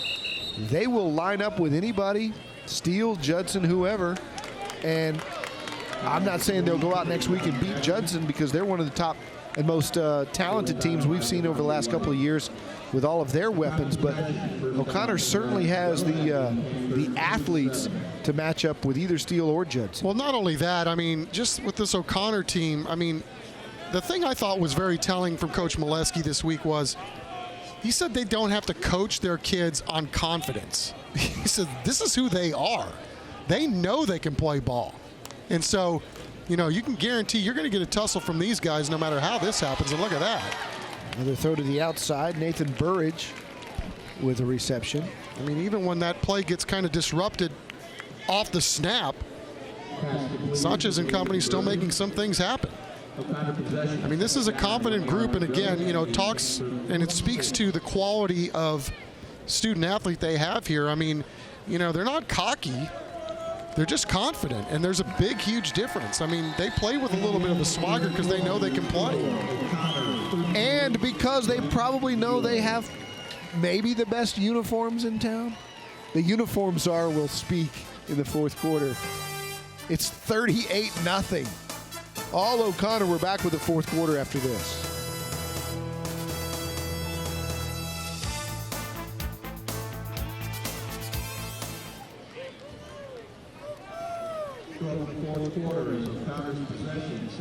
S7: they will line up with anybody, Steele, Judson, whoever. And I'm not saying they'll go out next week and beat Judson, because they're one of the top and most talented teams we've seen over the last couple of years with all of their weapons. But O'Connor certainly has the athletes to match up with either Steele or Judson.
S3: Well, not only that, I mean, just with this O'Connor team, I mean, the thing I thought was very telling from Coach Molesky this week was he said they don't have to coach their kids on confidence. He said this is who they are. They know they can play ball. And so, you know, you can guarantee you're going to get a tussle from these guys no matter how this happens. And look at that.
S7: Another throw to the outside. Nathan Burridge with a reception.
S3: I mean, even when that play gets kind of disrupted off the snap, Sanchez and company still making some things happen. I mean, this is a confident group, and again, you know, it talks and it speaks to the quality of student athlete they have here. I mean, you know, they're not cocky. They're just confident, and there's a big, huge difference. I mean, they play with a little bit of a swagger because they know they can play.
S7: And because they probably know they have maybe the best uniforms in town. The uniforms will speak in the fourth quarter. It's 38-0. All O'Connor. We're back with the fourth quarter after this.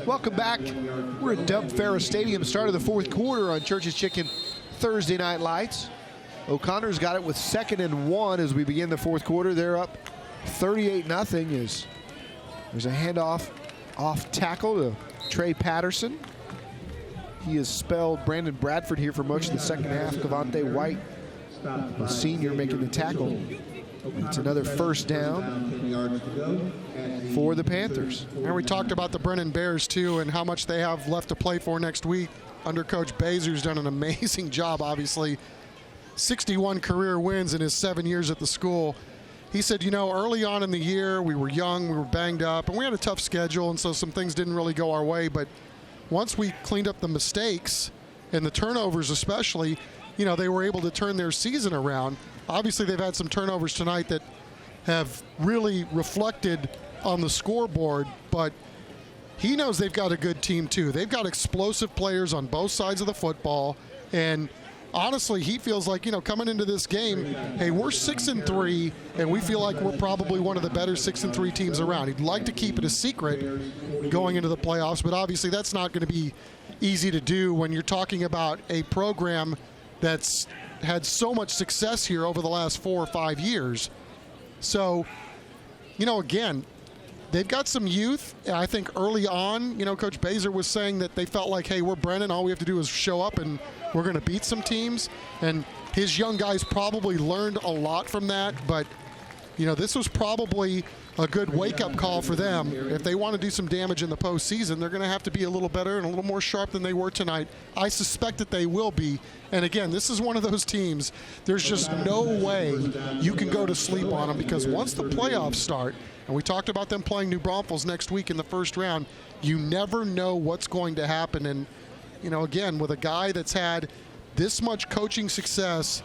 S7: Welcome back. We're at Dub Ferris Stadium, start of the fourth quarter on Church's Chicken Thursday Night Lights. O'Connor's got it with 2nd and 1 as we begin the fourth quarter. They're up 38-0 as there's a handoff off tackle to Trey Patterson. He has spelled Brandon Bradford here for much of the second half. Cavante White, the senior, making the tackle. It's another first down for the Panthers.
S3: And we talked about the Brennan Bears, too, and how much they have left to play for next week. Under Coach Bazer's done an amazing job, obviously. 61 career wins in his 7 years at the school. He said, you know, early on in the year, we were young, we were banged up, and we had a tough schedule, and so some things didn't really go our way. But once we cleaned up the mistakes and the turnovers especially, you know, they were able to turn their season around. Obviously, they've had some turnovers tonight that have really reflected on the scoreboard, but he knows they've got a good team, too. They've got explosive players on both sides of the football, and honestly, he feels like, you know, coming into this game, hey, we're 6-3, and we feel like we're probably one of the better 6-3 teams around. He'd like to keep it a secret going into the playoffs, but obviously that's not going to be easy to do when you're talking about a program that's had so much success here over the last 4 or 5 years. So, you know, again, they've got some youth. I think early on, you know, Coach Bazer was saying that they felt like, hey, we're Brennan. All we have to do is show up and we're going to beat some teams. And his young guys probably learned a lot from that. But, you know, this was probably a good wake-up call for them. If they want to do some damage in the postseason, they're going to have to be a little better and a little more sharp than they were tonight. I suspect that they will be. And again, this is one of those teams, there's just no way you can go to sleep on them, because once the playoffs start, and we talked about them playing New Braunfels next week in the first round, you never know what's going to happen. And, you know, again, with a guy that's had this much coaching success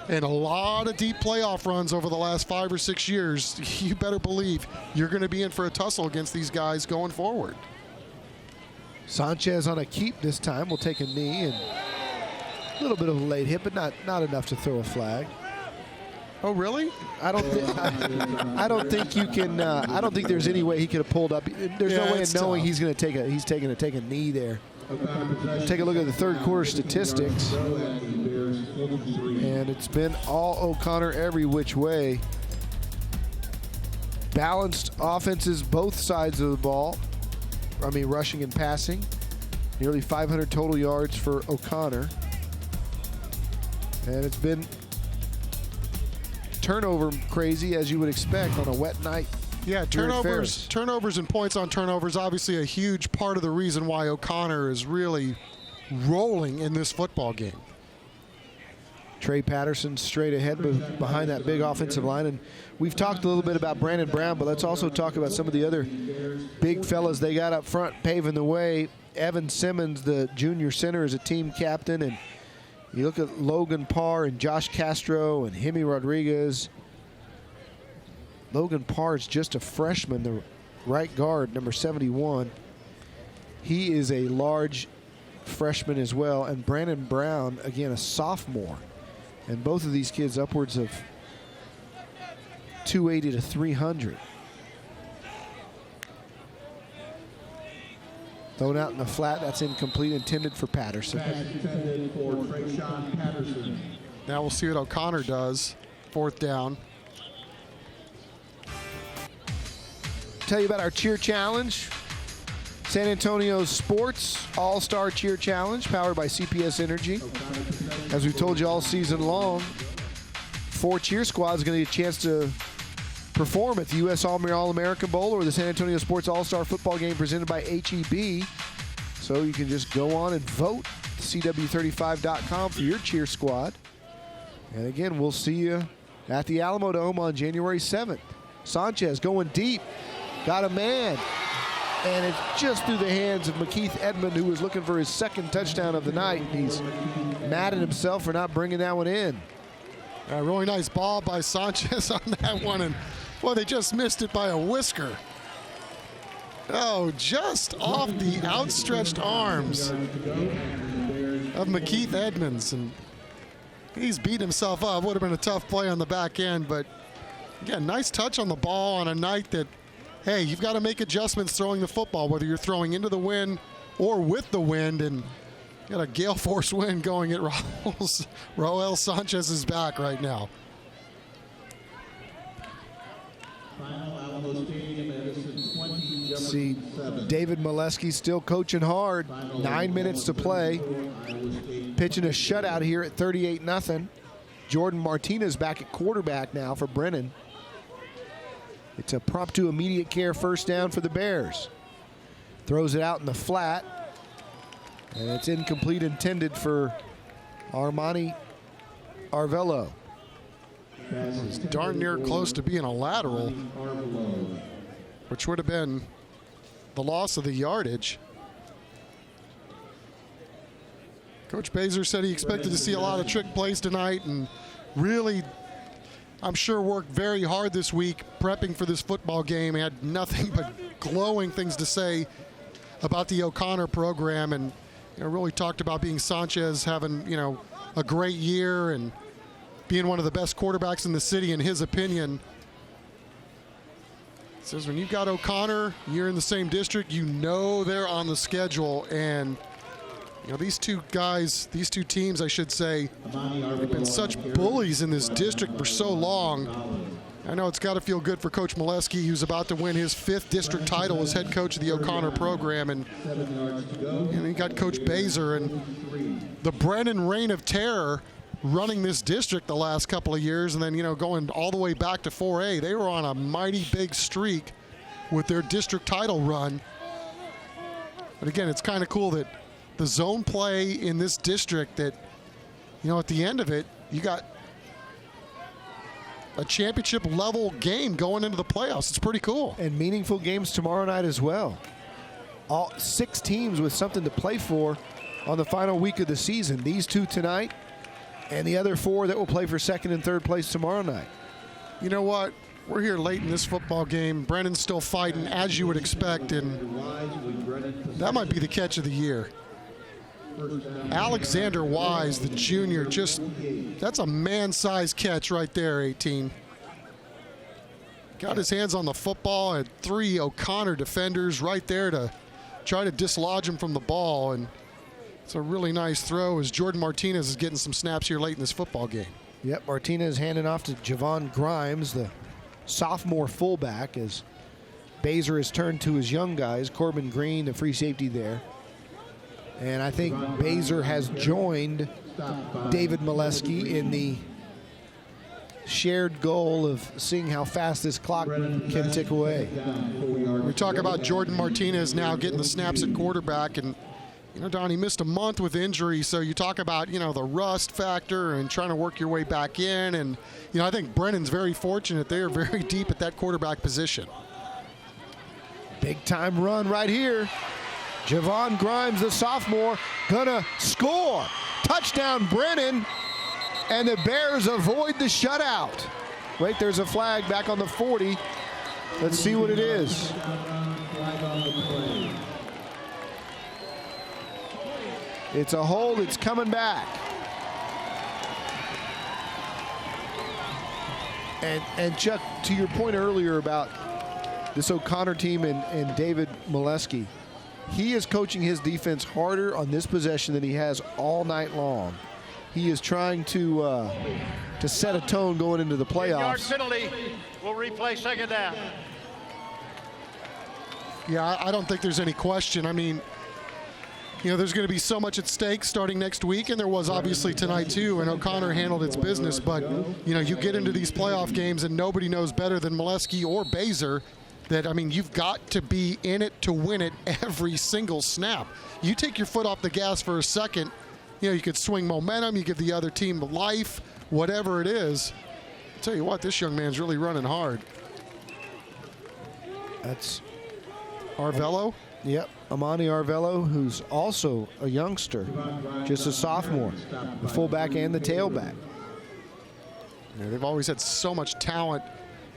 S3: and a lot of deep playoff runs over the last 5 or 6 years, you better believe you're going to be in for a tussle against these guys going forward.
S7: Sanchez on a keep this time will take a knee, and a little bit of a late hit, but not enough to throw a flag. Oh, really?
S21: I don't think you can. I don't think there's any way he could have pulled up. There's no way of knowing he's going to take a knee there. Take a look at the third quarter statistics, and it's been all O'Connor every which way. Balanced offenses both sides of the ball. I mean, rushing and passing. Nearly 500 total yards for O'Connor. And it's been turnover crazy, as you would expect on a wet night.
S3: Yeah, turnovers and points on turnovers, obviously a huge part of the reason why O'Connor is really rolling in this football game.
S21: Trey Patterson straight ahead behind that big offensive line. And we've talked a little bit about Brandon Brown, but let's also talk about some of the other big fellas they got up front paving the way. Evan Simmons, the junior center, is a team captain. And you look at Logan Parr and Josh Castro and Hemi Rodriguez. Logan Parr is just a freshman, the right guard, number 71. He is a large freshman as well. And Brandon Brown, again, a sophomore. And both of these kids upwards of 280 to 300. Thrown out in the flat, that's incomplete, intended for Patterson.
S3: Now we'll see what O'Connor does. Fourth down.
S21: Tell you about our cheer challenge. San Antonio Sports All-Star Cheer Challenge, powered by CPS Energy. As we've told you all season long, 4 cheer squads are going to get a chance to perform at the U.S. All-American Bowl or the San Antonio Sports All-Star Football Game presented by HEB. So you can just go on and vote at CW35.com for your cheer squad. And again, we'll see you at the Alamo Dome on January 7th. Sanchez going deep. Got a man. And it's just through the hands of McKeith Edmond, who was looking for his second touchdown of the night. He's mad at himself for not bringing that one in.
S3: A really nice ball by Sanchez on that one. And, boy, they just missed it by a whisker. Oh, just off the outstretched arms of McKeith Edmonds. And he's beat himself up. Would have been a tough play on the back end. But, again, nice touch on the ball on a night that, hey, you've got to make adjustments throwing the football, whether you're throwing into the wind or with the wind. And got a gale force wind going at Roel Sanchez's back right now.
S21: See David Molesky still coaching hard. 9 minutes to play. Pitching a shutout here at 38-0. Jordan Martinez back at quarterback now for Brennan. It's a prompt to immediate care first down for the Bears. Throws it out in the flat. And it's incomplete, intended for Armani Arvello.
S3: It's darn near close to being a lateral, which would have been the loss of the yardage. Coach Baser said he expected to see a lot of trick plays tonight and really, I'm sure, worked very hard this week prepping for this football game. He had nothing but glowing things to say about the O'Connor program, and really talked about being Sanchez having, a great year and being one of the best quarterbacks in the city in his opinion. He says when you've got O'Connor, you're in the same district, they're on the schedule, and these two teams, I should say, have been such bullies in this district for so long. I know it's got to feel good for Coach Molesky, who's about to win his 5th district title as head coach of the O'Connor program. And he got Coach Baser and the Brennan reign of terror running this district the last couple of years. And then, going all the way back to 4A, they were on a mighty big streak with their district title run. But again, it's kind of cool that the zone play in this district that, at the end of it, you got a championship level game going into the playoffs. It's pretty cool.
S21: And meaningful games tomorrow night as well. All 6 teams with something to play for on the final week of the season. These 2 tonight and the other 4 that will play for 2nd and 3rd place tomorrow night.
S3: You know what? We're here late in this football game. Brennan's still fighting, as you would expect, and that might be the catch of the year. Alexander Wise, the junior, that's a man-sized catch right there, 18. Got his hands on the football, had 3 O'Connor defenders right there to try to dislodge him from the ball, and it's a really nice throw as Jordan Martinez is getting some snaps here late in this football game.
S21: Yep, Martinez handing off to Javon Grimes, the sophomore fullback, as Baser has turned to his young guys. Corbin Green, the free safety there. And I think Baser has joined David Molesky in the shared goal of seeing how fast this clock can tick away.
S3: We talk about Jordan Martinez now getting the snaps at quarterback, and Don, he missed a month with injury, so you talk about, the rust factor and trying to work your way back in, and, I think Brennan's very fortunate. They are very deep at that quarterback position.
S21: Big time run right here. Javon Grimes, the sophomore, gonna score. Touchdown, Brennan, and the Bears avoid the shutout. Wait, there's a flag back on the 40. Let's see what it is. It's a hold. It's coming back. And Chuck, to your point earlier about this O'Connor team and David Molesky, he is coaching his defense harder on this possession than he has all night long. He is trying to set a tone going into the playoffs.
S10: 10-yard penalty will replay second down.
S3: Yeah, I don't think there's any question. I mean, there's going to be so much at stake starting next week, and there was obviously tonight too, and O'Connor handled its business. But, you get into these playoff games, and nobody knows better than Molesky or Baser that, you've got to be in it to win it every single snap. You take your foot off the gas for a second, you could swing momentum, you give the other team life, whatever it is. I'll tell you what, this young man's really running hard.
S21: That's
S3: Arvello?
S21: Yep, Amani Arvello, who's also a youngster, just a sophomore, the fullback and the tailback.
S3: They've always had so much talent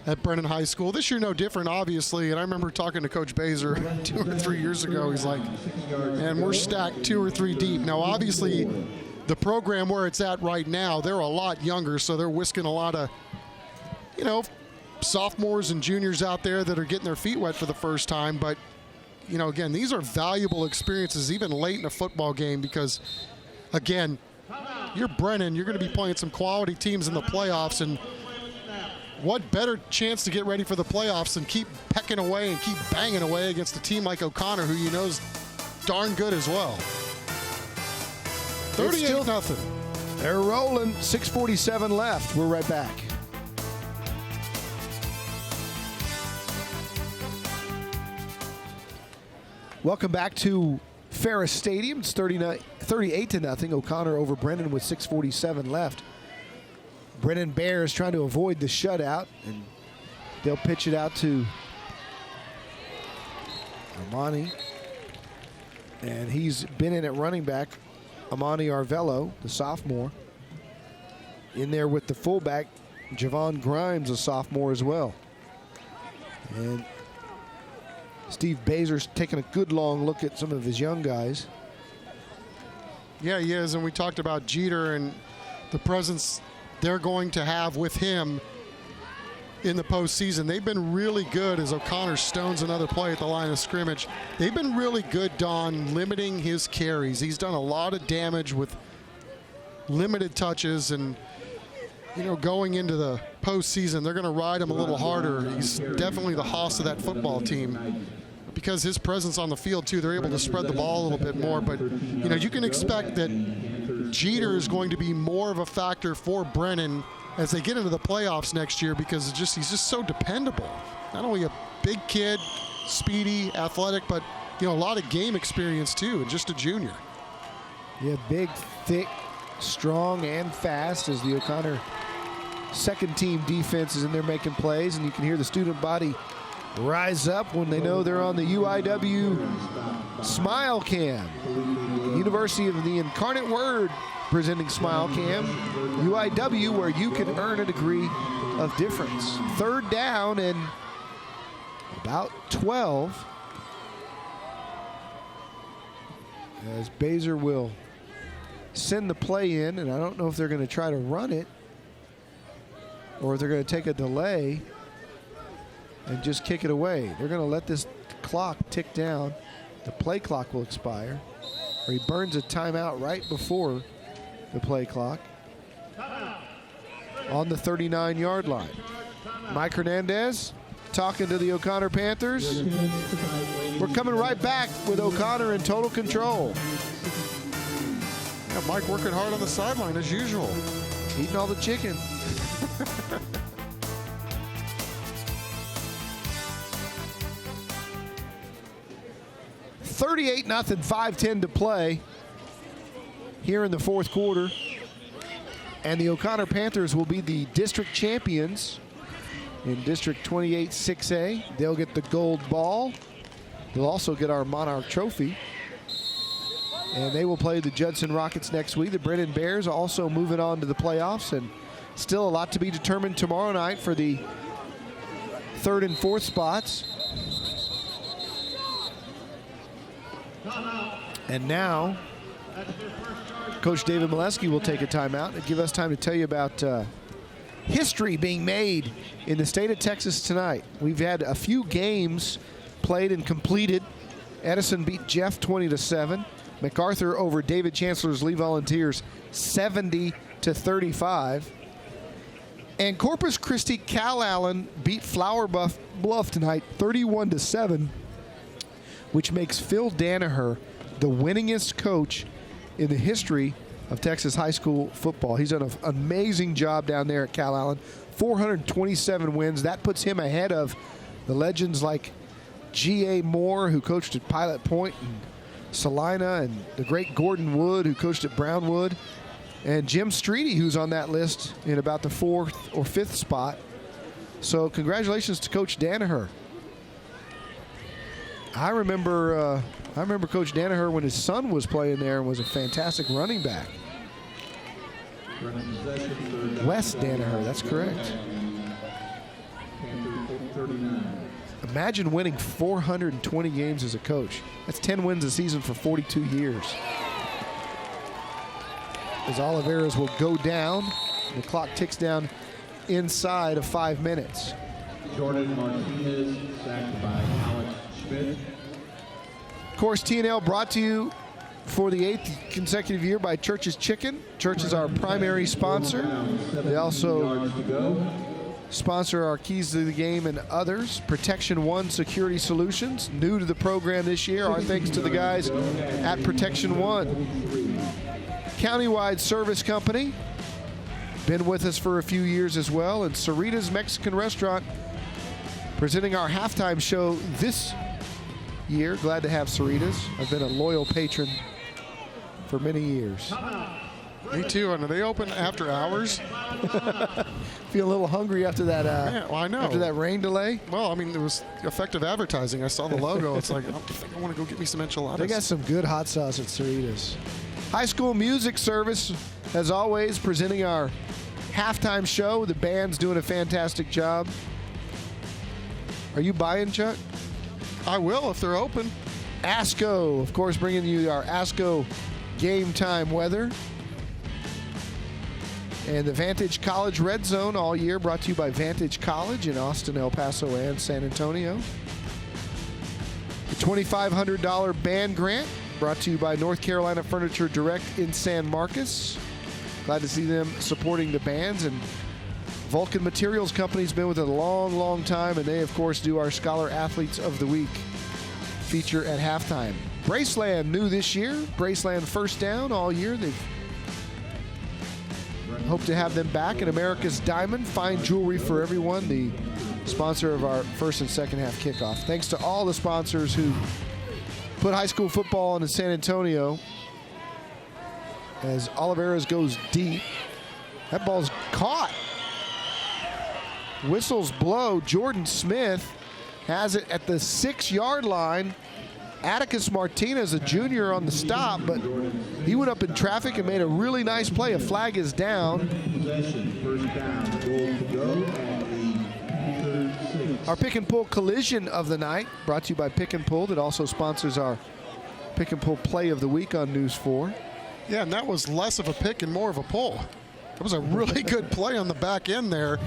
S3: at Brennan High School. This year, no different, obviously. And I remember talking to Coach Baser 2 or 3 years ago. He's like, man, we're stacked 2 or 3 deep. Now, obviously, the program where it's at right now, they're a lot younger, so they're whisking a lot of, sophomores and juniors out there that are getting their feet wet for the first time. But, again, these are valuable experiences even late in a football game because, again, you're Brennan. You're going to be playing some quality teams in the playoffs, and what better chance to get ready for the playoffs than keep pecking away and keep banging away against a team like O'Connor, who is darn good as well. 38-0.
S21: They're rolling. 6:47 left. We're right back. Welcome back to Ferris Stadium. It's 38-0. O'Connor over Brennan with 6:47 left. Brennan Bears trying to avoid the shutout, and they'll pitch it out to Amani. And he's been in at running back, Amani Arvello, the sophomore. In there with the fullback, Javon Grimes, a sophomore as well. And Steve Baser's taking a good long look at some of his young guys.
S3: Yeah, he is, and we talked about Jeter and the presence they're going to have with him in the postseason. They've been really good as O'Connor stones another play at the line of scrimmage. They've been really good, Don, limiting his carries. He's done a lot of damage with limited touches, and going into the postseason, they're going to ride him a little harder. He's definitely the hoss of that football team. Because his presence on the field, too, they're able to spread the ball a little bit more. But, you can expect that Jeter is going to be more of a factor for Brennan as they get into the playoffs next year because he's just so dependable. Not only a big kid, speedy, athletic, but, a lot of game experience, too, and just a junior.
S21: Yeah, big, thick, strong, and fast as the O'Connor second-team defense is in there making plays, and you can hear the student body rise up when they know they're on the UIW Smile Cam. University of the Incarnate Word presenting Smile Cam. UIW, where you can earn a degree of difference. Third down and about 12. As Baser will send the play in, and I don't know if they're going to try to run it or if they're going to take a delay and just kick it away. They're going to let this clock tick down. The play clock will expire, or he burns a timeout right before the play clock on the 39-yard line. Mike Hernandez talking to the O'Connor Panthers. We're coming right back with O'Connor in total control.
S3: Yeah, Mike working hard on the sideline as usual.
S21: Eating all the chicken. 38-0, 5:10 to play here in the fourth quarter. And the O'Connor Panthers will be the district champions in District 28 6A. They'll get the gold ball. They'll also get our Monarch Trophy. And they will play the Judson Rockets next week. The Brennan Bears also moving on to the playoffs, and still a lot to be determined tomorrow night for the third and fourth spots. And now, Coach David Molesky will take a timeout and give us time to tell you about history being made in the state of Texas tonight. We've had a few games played and completed. Edison beat Jeff 20-7. MacArthur over David Chancellor's Lee Volunteers 70-35. And Corpus Christi Cal Allen beat Flower Bluff tonight 31-7, which makes Phil Danaher the winningest coach in the history of Texas high school football. He's done an amazing job down there at Cal Allen. 427 wins. That puts him ahead of the legends like G.A. Moore, who coached at Pilot Point and Salina, and the great Gordon Wood, who coached at Brownwood, and Jim Streety, who's on that list in about the fourth or fifth spot. So congratulations to Coach Danaher. I remember Coach Danaher when his son was playing there and was a fantastic running back. Wes Danaher, that's correct. Imagine winning 420 games as a coach. That's 10 wins a season for 42 years. As Oliveras will go down, the clock ticks down inside of 5 minutes.
S15: Jordan Martinez, sacked by Alex Schmidt.
S21: Of course, TNL brought to you for the 8th consecutive year by Church's Chicken. Church is our primary sponsor. They also sponsor our Keys to the Game and others. Protection One Security Solutions, new to the program this year. Our thanks to the guys at Protection One. Countywide Service Company, been with us for a few years as well. And Sarita's Mexican Restaurant, presenting our halftime show this year. Glad to have Sarita's. I've been a loyal patron for many years.
S3: Me too. And are they open after hours?
S21: Feel a little hungry after that.
S3: Yeah, well, I know.
S21: After that rain delay.
S3: Well, I mean, it was effective advertising. I saw the logo. It's like, I think I want to go get me some enchiladas.
S21: They got some good hot sauce at Sarita's. High School Music Service, as always, presenting our halftime show. The band's doing a fantastic job. Are you buying, Chuck?
S3: I will if they're open.
S21: ASCO, of course, bringing you our ASCO game time weather. And the Vantage College Red Zone all year, brought to you by Vantage College in Austin, El Paso, and San Antonio. The $2,500 band grant, brought to you by North Carolina Furniture Direct in San Marcos. Glad to see them supporting the bands. And Vulcan Materials Company's been with it a long, long time, and they, of course, do our Scholar Athletes of the Week feature at halftime. Braceland new this year. Braceland first down all year. They've hope to have them back. And America's Diamond, fine jewelry for everyone, the sponsor of our first and second half kickoff. Thanks to all the sponsors who put high school football on in San Antonio. As Oliveras goes deep, that ball's caught. Whistles blow. Jordan Smith has it at the 6-yard line. Atticus Martinez, a junior, on the stop, but he went up in traffic and made a really nice play. A flag is down. Our pick and pull collision of the night, brought to you by Pick and Pull, that also sponsors our Pick and Pull play of the week on News 4.
S3: Yeah, and that was less of a pick and more of a pull. That was a really good play on the back end there.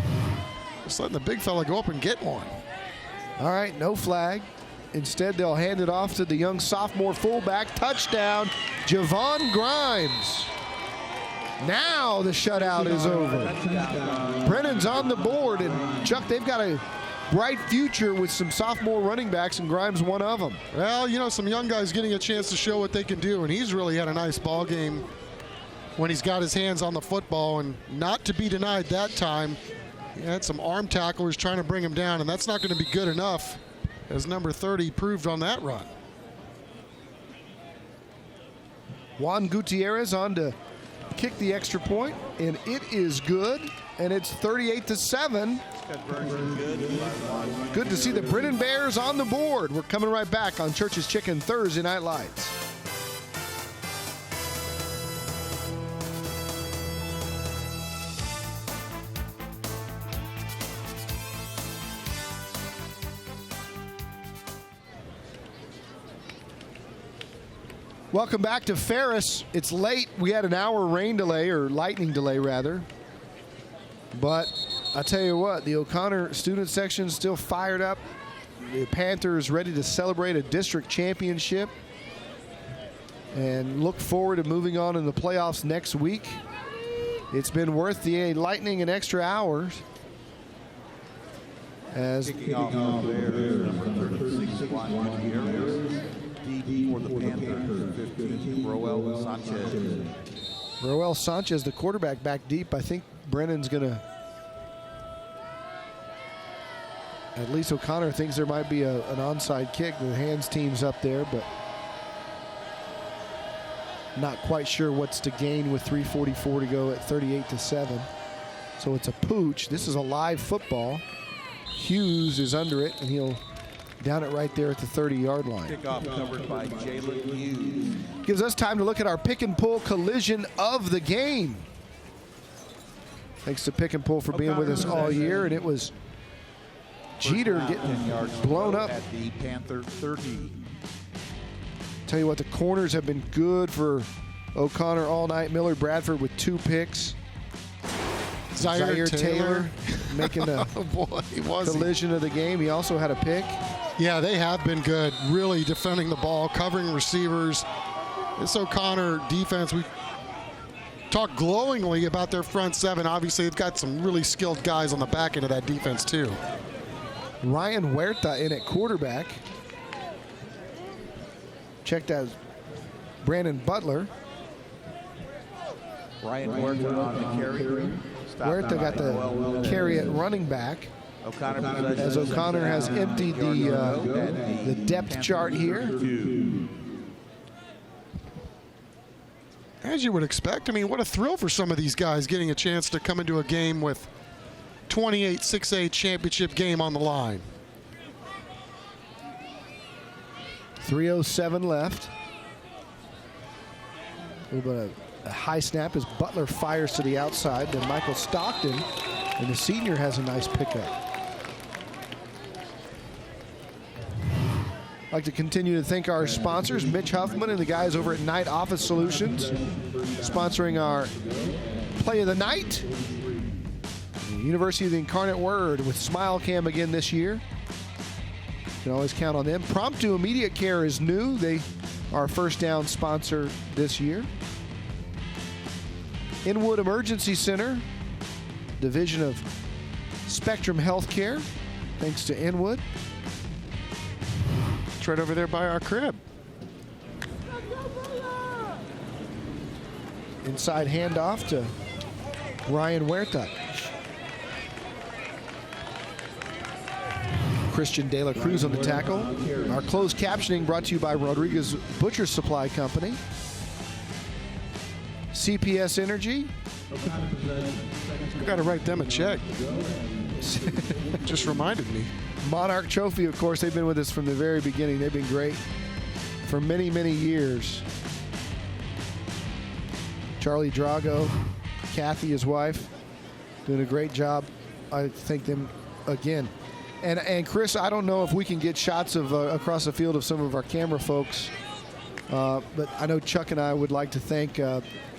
S3: Just letting the big fella go up and get one.
S21: All right, no flag. Instead, they'll hand it off to the young sophomore fullback. Touchdown, Javon Grimes. Now the shutout is over. Brennan's on the board, and Chuck, they've got a bright future with some sophomore running backs, and Grimes one of them.
S3: Well, you know, some young guys getting a chance to show what they can do, and he's really had a nice ball game when he's got his hands on the football, and not to be denied that time. He had some arm tacklers trying to bring him down, and that's not going to be good enough, as number 30 proved on that run.
S21: Juan Gutierrez on to kick the extra point, and it is good, and it's 38-7. Good to see the Brennan Bears on the board. We're coming right back on Church's Chicken Thursday Night Lights. Welcome back to Ferris. It's late. We had an hour rain delay, or lightning delay rather. But I tell you what, the O'Connor student section still fired up. The Panthers ready to celebrate a district championship and look forward to moving on in the playoffs next week. It's been worth the lightning and extra hours. As
S6: kicking off Bears, number 36, Juan Gutierrez. Deep for the Panthers, 15, Roel Sanchez.
S21: Roel Sanchez, the quarterback, back deep. I think Brennan's going to, at least O'Connor thinks there might be an onside kick. The hands team's up there, but not quite sure what's to gain with 3:44 to go at 38-7. So it's a pooch. This is a live football. Hughes is under it, and he'll down it right there at the 30-yard line.
S6: Kickoff covered by Jalen Hughes.
S21: Gives us time to look at our pick and pull collision of the game. Thanks to Pick and Pull for being with us all year, and it was Jeter getting blown up
S6: at the Panther 30.
S21: Tell you what, the corners have been good for O'Connor all night. Miller Bradford with 2 picks. Zaire Taylor making the collision of the game. He also had a pick.
S3: Yeah, they have been good, really defending the ball, covering receivers. This O'Connor defense, we talk glowingly about their front seven. Obviously, they've got some really skilled guys on the back end of that defense, too.
S21: Ryan Huerta in at quarterback. Checked as Brandon Butler.
S6: Ryan Huerta on the carry.
S21: Huerta got the carry at running back. As O'Connor has emptied the depth chart here.
S3: As you would expect, I mean, what a thrill for some of these guys getting a chance to come into a game with 28 6A championship game on the line.
S21: 3:07 left. A little bit of a high snap as Butler fires to the outside. Then Michael Stockton, and the senior, has a nice pickup. I'd like to continue to thank our sponsors, Mitch Huffman and the guys over at Night Office Solutions, sponsoring our play of the night. University of the Incarnate Word with SmileCam again this year. You can always count on them. Prompto Immediate Care is new. They are our first down sponsor this year. Inwood Emergency Center, division of Spectrum Healthcare, thanks to Inwood.
S3: It's right over there by our crib.
S21: Inside handoff to Ryan Huerta. Christian De La Cruz on the tackle. Our closed captioning brought to you by Rodriguez Butcher Supply Company. CPS Energy.
S3: I got to write them a check. Just reminded me.
S21: Monarch Trophy, of course, they've been with us from the very beginning. They've been great for many, many years. Charlie Drago, Kathy, his wife, doing a great job. I thank them again. And Chris, I don't know if we can get shots of across the field of some of our camera folks But I know Chuck and I would like to thank,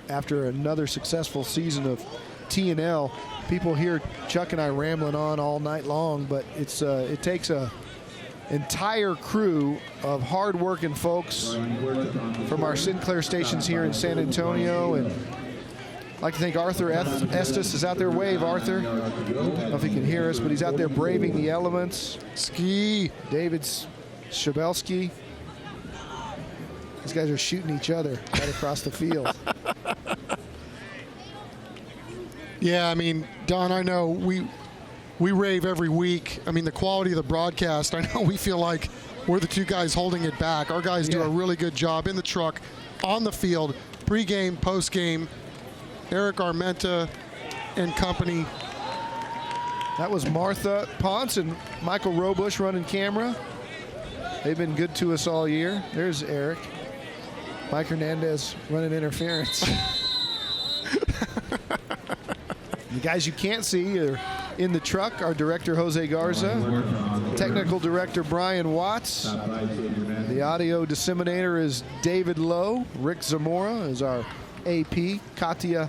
S21: after another successful season of T&L, people hear Chuck and I rambling on all night long, but it takes a entire crew of hard-working folks from our Sinclair stations here in San Antonio. And I'd like to thank Arthur Estes is out there. Wave, Arthur. I don't know if he can hear us, but he's out there braving the elements. Ski. David Shabelsky. These guys are shooting each other right across the field.
S3: Yeah, I mean, Don, I know we rave every week. I mean, the quality of the broadcast, I know we feel like we're the two guys holding it back. Our guys do a really good job in the truck, on the field, pregame, postgame. Eric Armenta and company.
S21: That was Martha Ponce and Michael Robush running camera. They've been good to us all year. There's Eric. Mike Hernandez running interference. The guys you can't see are in the truck, our director, Jose Garza. Technical director, Brian Watts. The audio disseminator is David Lowe. Rick Zamora is our AP. Katia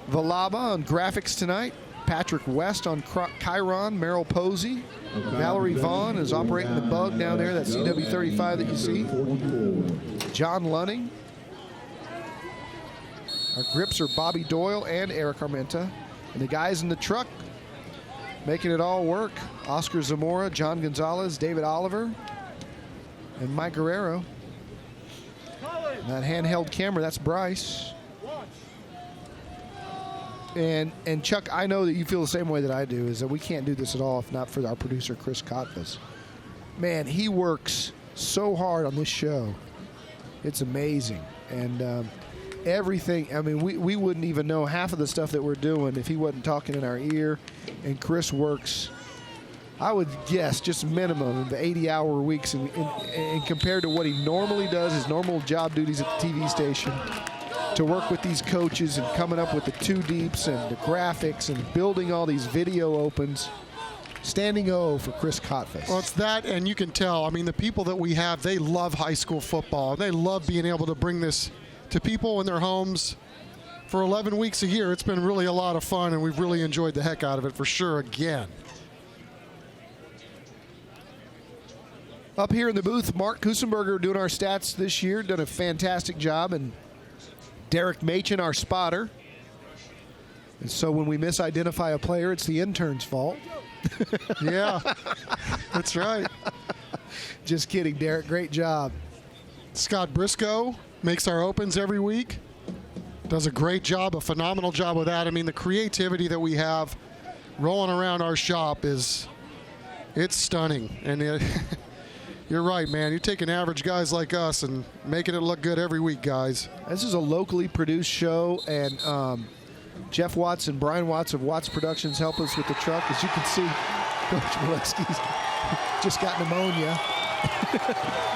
S21: Valaba on graphics tonight. Patrick West on Chiron. Merrill Posey. Valerie Vaughn is operating the bug down there, that CW35 that you see. John Lunning. Our grips are Bobby Doyle and Eric Armenta. And the guys in the truck making it all work. Oscar Zamora, John Gonzalez, David Oliver, and Mike Guerrero. And that handheld camera, that's Bryce. And Chuck, I know that you feel the same way that I do, is that we can't do this at all if not for our producer, Chris Kotvis. Man, he works so hard on this show. It's amazing. And everything, I mean, we wouldn't even know half of the stuff that we're doing if he wasn't talking in our ear. And Chris works, I would guess, just minimum of 80-hour weeks. And compared to what he normally does, his normal job duties at the TV station, to work with these coaches and coming up with the two deeps and the graphics and building all these video opens. Standing O for Chris Kotvis.
S3: Well, it's that, and you can tell. I mean, the people that we have, they love high school football. They love being able to bring this to people in their homes for 11 weeks a year. It's been really a lot of fun, and we've really enjoyed the heck out of it for sure again.
S21: Up here in the booth, Mark Kusenberger doing our stats this year, done a fantastic job, and Derek Machin, our spotter. And so when we misidentify a player, it's the intern's fault.
S3: Yeah, that's right.
S21: Just kidding, Derek. Great job.
S3: Scott Briscoe makes our opens every week. Does a great job, a phenomenal job with that. I mean, the creativity that we have rolling around our shop it's stunning. And you're right, man. You're taking average guys like us and making it look good every week, guys.
S21: This is a locally produced show, and Jeff Watts and Brian Watts of Watts Productions help us with the truck. As you can see, Coach Molesky's just got pneumonia.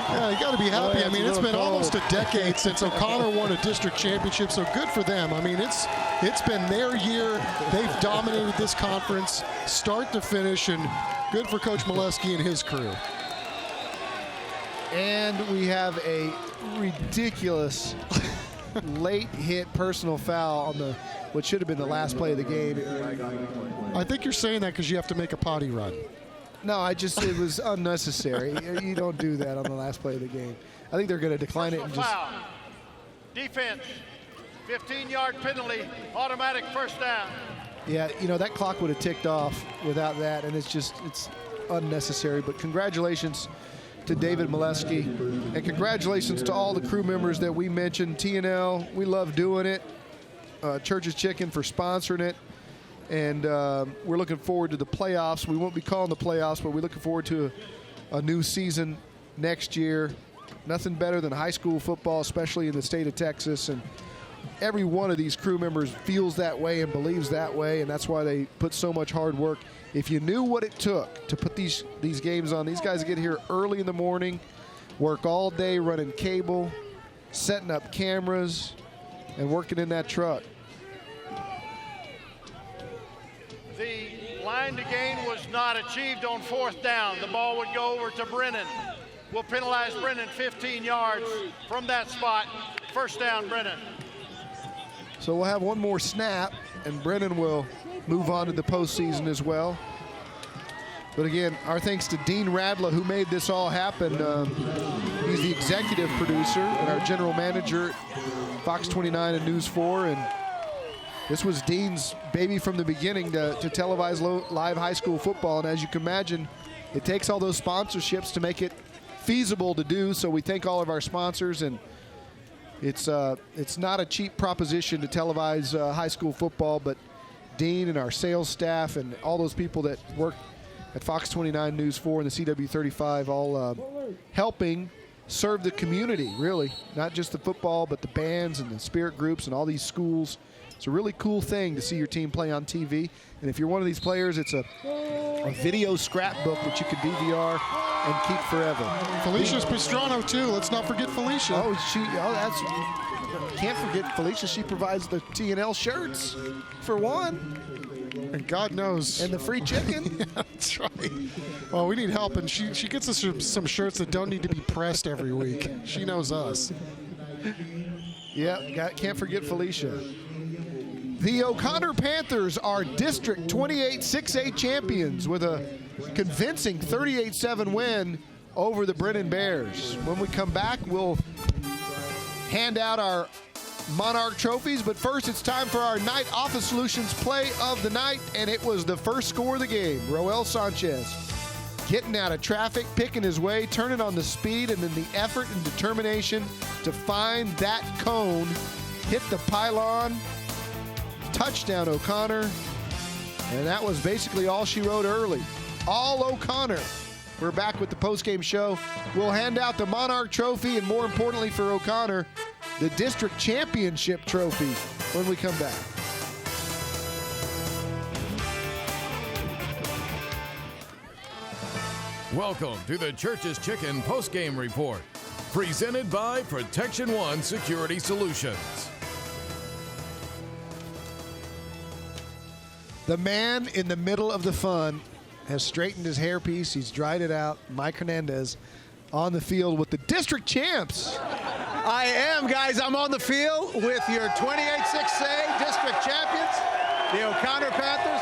S3: Yeah, you got to be happy. I mean, it's been almost a decade since O'Connor won a district championship, so good for them. I mean, it's been their year. They've dominated this conference start to finish, and good for Coach Molesky and his crew.
S21: And we have a ridiculous late hit personal foul on what should have been the last play of the game.
S3: I think you're saying that because you have to make a potty run.
S21: No, it was unnecessary. You don't do that on the last play of the game. I think they're going to decline it and just.
S10: Foul. Defense, 15-yard penalty, automatic first down.
S21: Yeah, that clock would have ticked off without that, and it's unnecessary. But congratulations to David Molesky, and congratulations to all the crew members that we mentioned. T&L, we love doing it. Church's Chicken for sponsoring it. And we're looking forward to the playoffs. We won't be calling the playoffs, but we're looking forward to a new season next year. Nothing better than high school football, especially in the state of Texas. And every one of these crew members feels that way and believes that way, and that's why they put so much hard work. If you knew what it took to put these games on, these guys get here early in the morning, work all day running cable, setting up cameras, and working in that truck.
S10: The line to gain was not achieved on fourth down. The ball would go over to Brennan. will penalize Brennan 15 yards from that spot. First down, Brennan.
S21: So we'll have one more snap, and Brennan will move on to the postseason as well. But again, our thanks to Dean Radla, who made this all happen. He's the executive producer and our general manager at Fox 29 and News 4. And this was Dean's baby from the beginning to televise live high school football. And as you can imagine, it takes all those sponsorships to make it feasible to do. So we thank all of our sponsors. And it's not a cheap proposition to televise high school football, but Dean and our sales staff and all those people that work at Fox 29 News 4 and the CW35 all helping serve the community, really. Not just the football, but the bands and the spirit groups and all these schools. It's a really cool thing to see your team play on TV. And if you're one of these players, it's a video scrapbook that you can DVR and keep forever.
S3: Felicia's Pastrano, too. Let's not forget Felicia.
S21: Can't forget Felicia. She provides the T&L shirts, for one.
S3: And God knows.
S21: And the free chicken.
S3: Yeah, that's right. Well, we need help, and she gets us some shirts that don't need to be pressed every week. She knows us.
S21: Yeah, can't forget Felicia. The O'Connor Panthers are District 28 6A champions with a convincing 38-7 win over the Brennan Bears. When we come back, we'll hand out our Monarch trophies, but first it's time for our Night Office Solutions play of the night, and it was the first score of the game. Roel Sanchez getting out of traffic, picking his way, turning on the speed, and then the effort and determination to find that cone, hit the pylon, touchdown O'Connor, and that was basically all she wrote early. All O'Connor. We're back with the postgame show. We'll hand out the Monarch trophy, and more importantly for O'Connor, the district championship trophy when we come back.
S1: Welcome to the Church's Chicken postgame report, presented by Protection One Security Solutions.
S21: The man in the middle of the fun has straightened his hairpiece. He's dried it out. Mike Hernandez on the field with the district champs.
S8: I am, guys. I'm on the field with your 28-6A district champions, the O'Connor Panthers.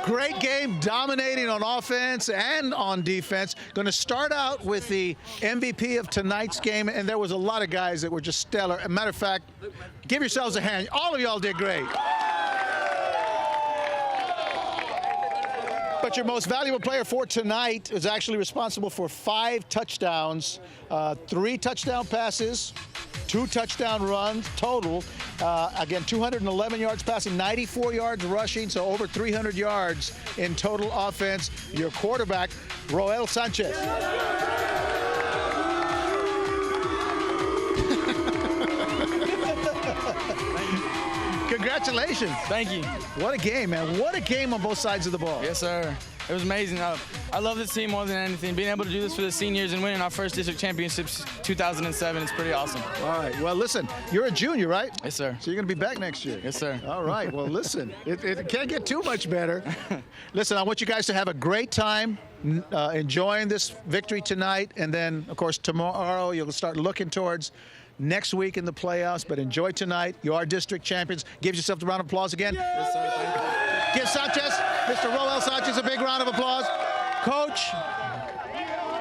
S8: Great game, dominating on offense and on defense. Going to start out with the MVP of tonight's game, and there was a lot of guys that were just stellar. As a matter of fact, give yourselves a hand. All of y'all did great. But your most valuable player for tonight is actually responsible for 5 touchdowns, 3 touchdown passes, 2 touchdown runs total. Again, 211 yards passing, 94 yards rushing, so over 300 yards in total offense. Your quarterback, Roel Sanchez. Congratulations.
S4: Thank you.
S8: What a game, man. What a game on both sides of the ball.
S4: Yes, sir. It was amazing. I love this team more than anything. Being able to do this for the seniors and winning our first district championships 2007 is pretty awesome.
S8: All right. Well, listen, you're a junior, right?
S4: Yes, sir.
S8: So you're going to be back next year?
S4: Yes, sir.
S8: All right. Well, listen, it can't get too much better. Listen, I want you guys to have a great time enjoying this victory tonight. And then, of course, tomorrow you'll start looking towards next week in the playoffs, but enjoy tonight. You are district champions. Give yourself a round of applause again.
S4: Yes, sir. Thank you.
S8: Give Sanchez, Mr. Roel Sanchez, a big round of applause. Coach,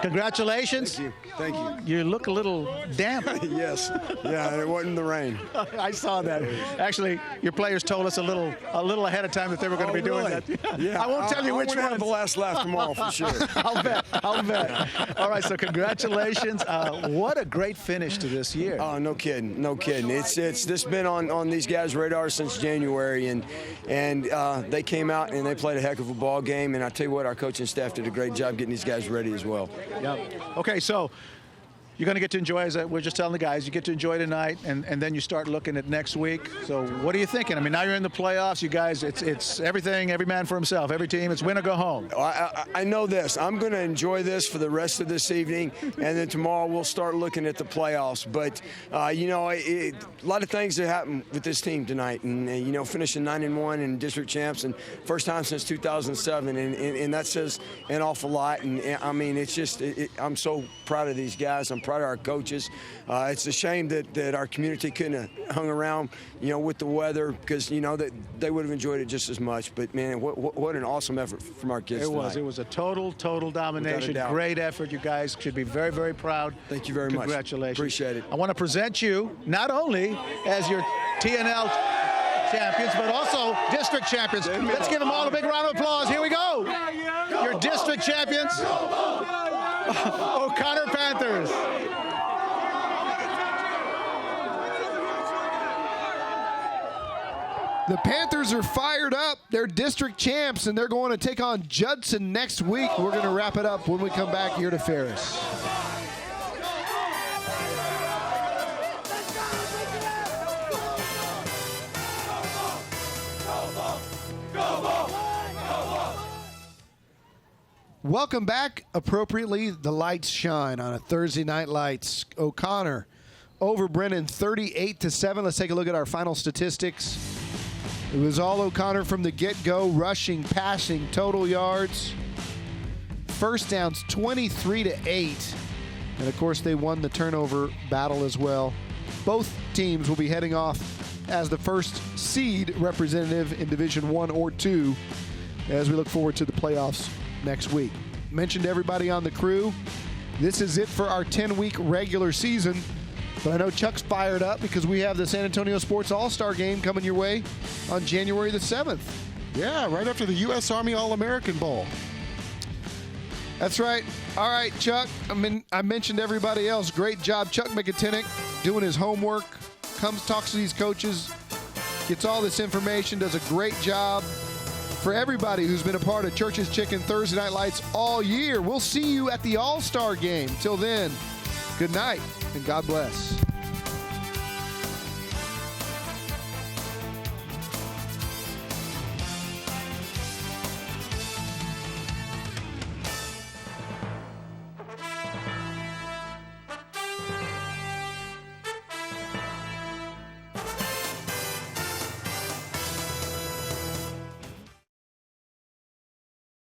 S8: congratulations.
S22: Thank you. Thank you.
S8: You look a little damp.
S22: Yes. Yeah, it wasn't the rain.
S8: I saw that. Actually, your players told us a little ahead of time that they were going to be doing that.
S22: Yeah.
S8: I won't tell you which one.
S22: Have the last laugh tomorrow for sure.
S8: I'll bet. All right, so congratulations. What a great finish to this year.
S22: Oh, no kidding. No kidding. It's this been on these guys' radar since January, and they came out and they played a heck of a ball game. And I tell you what, our coaching staff did a great job getting these guys ready as well.
S8: Yep. Okay, so you're going to get to enjoy, as we're just telling the guys, you get to enjoy tonight, and then you start looking at next week. So what are you thinking? I mean, now you're in the playoffs. You guys, it's everything, every man for himself. Every team, it's win or go home.
S22: I know this. I'm going to enjoy this for the rest of this evening, and then tomorrow we'll start looking at the playoffs. But, a lot of things that happened with this team tonight, and, finishing 9-1 and district champs, and first time since 2007, and that says an awful lot. And, I mean, it's just, I'm so proud of these guys. I'm proud of our coaches. It's a shame that our community couldn't have hung around, with the weather, because, that they would have enjoyed it just as much. But, man, what an awesome effort from our kids tonight.
S8: It was a total domination. Great effort. You guys should be very, very proud.
S22: Thank you very much.
S8: Congratulations.
S22: Appreciate it.
S8: I want to present you not only as your TNL champions, but also district champions. Let's give them all a big round of applause. Here we go. Your district champions, O'Connor Panthers.
S21: The Panthers are fired up. They're district champs, and they're going to take on Judson next week. We're going to wrap it up when we come back here to Ferris. Welcome back. Appropriately, the lights shine on a Thursday Night Lights. O'Connor over Brennan 38-7. Let's take a look at our final statistics. It was all O'Connor from the get-go, rushing, passing, total yards. First downs 23-8. And of course, they won the turnover battle as well. Both teams will be heading off as the first seed representative in Division 1 or 2 as we look forward to the playoffs next week. Mentioned everybody on the crew. This is it for our 10-week regular season. But I know Chuck's fired up because we have the San Antonio Sports All-Star Game coming your way on January the 7th.
S3: Yeah, right after the U.S. Army All-American Bowl.
S21: That's right. All right, Chuck. I mentioned everybody else. Great job, Chuck McAtinnick, doing his homework, comes, talks to these coaches, gets all this information, does a great job. For everybody who's been a part of Church's Chicken Thursday Night Lights all year, we'll see you at the All-Star Game. Till then, good night and God bless.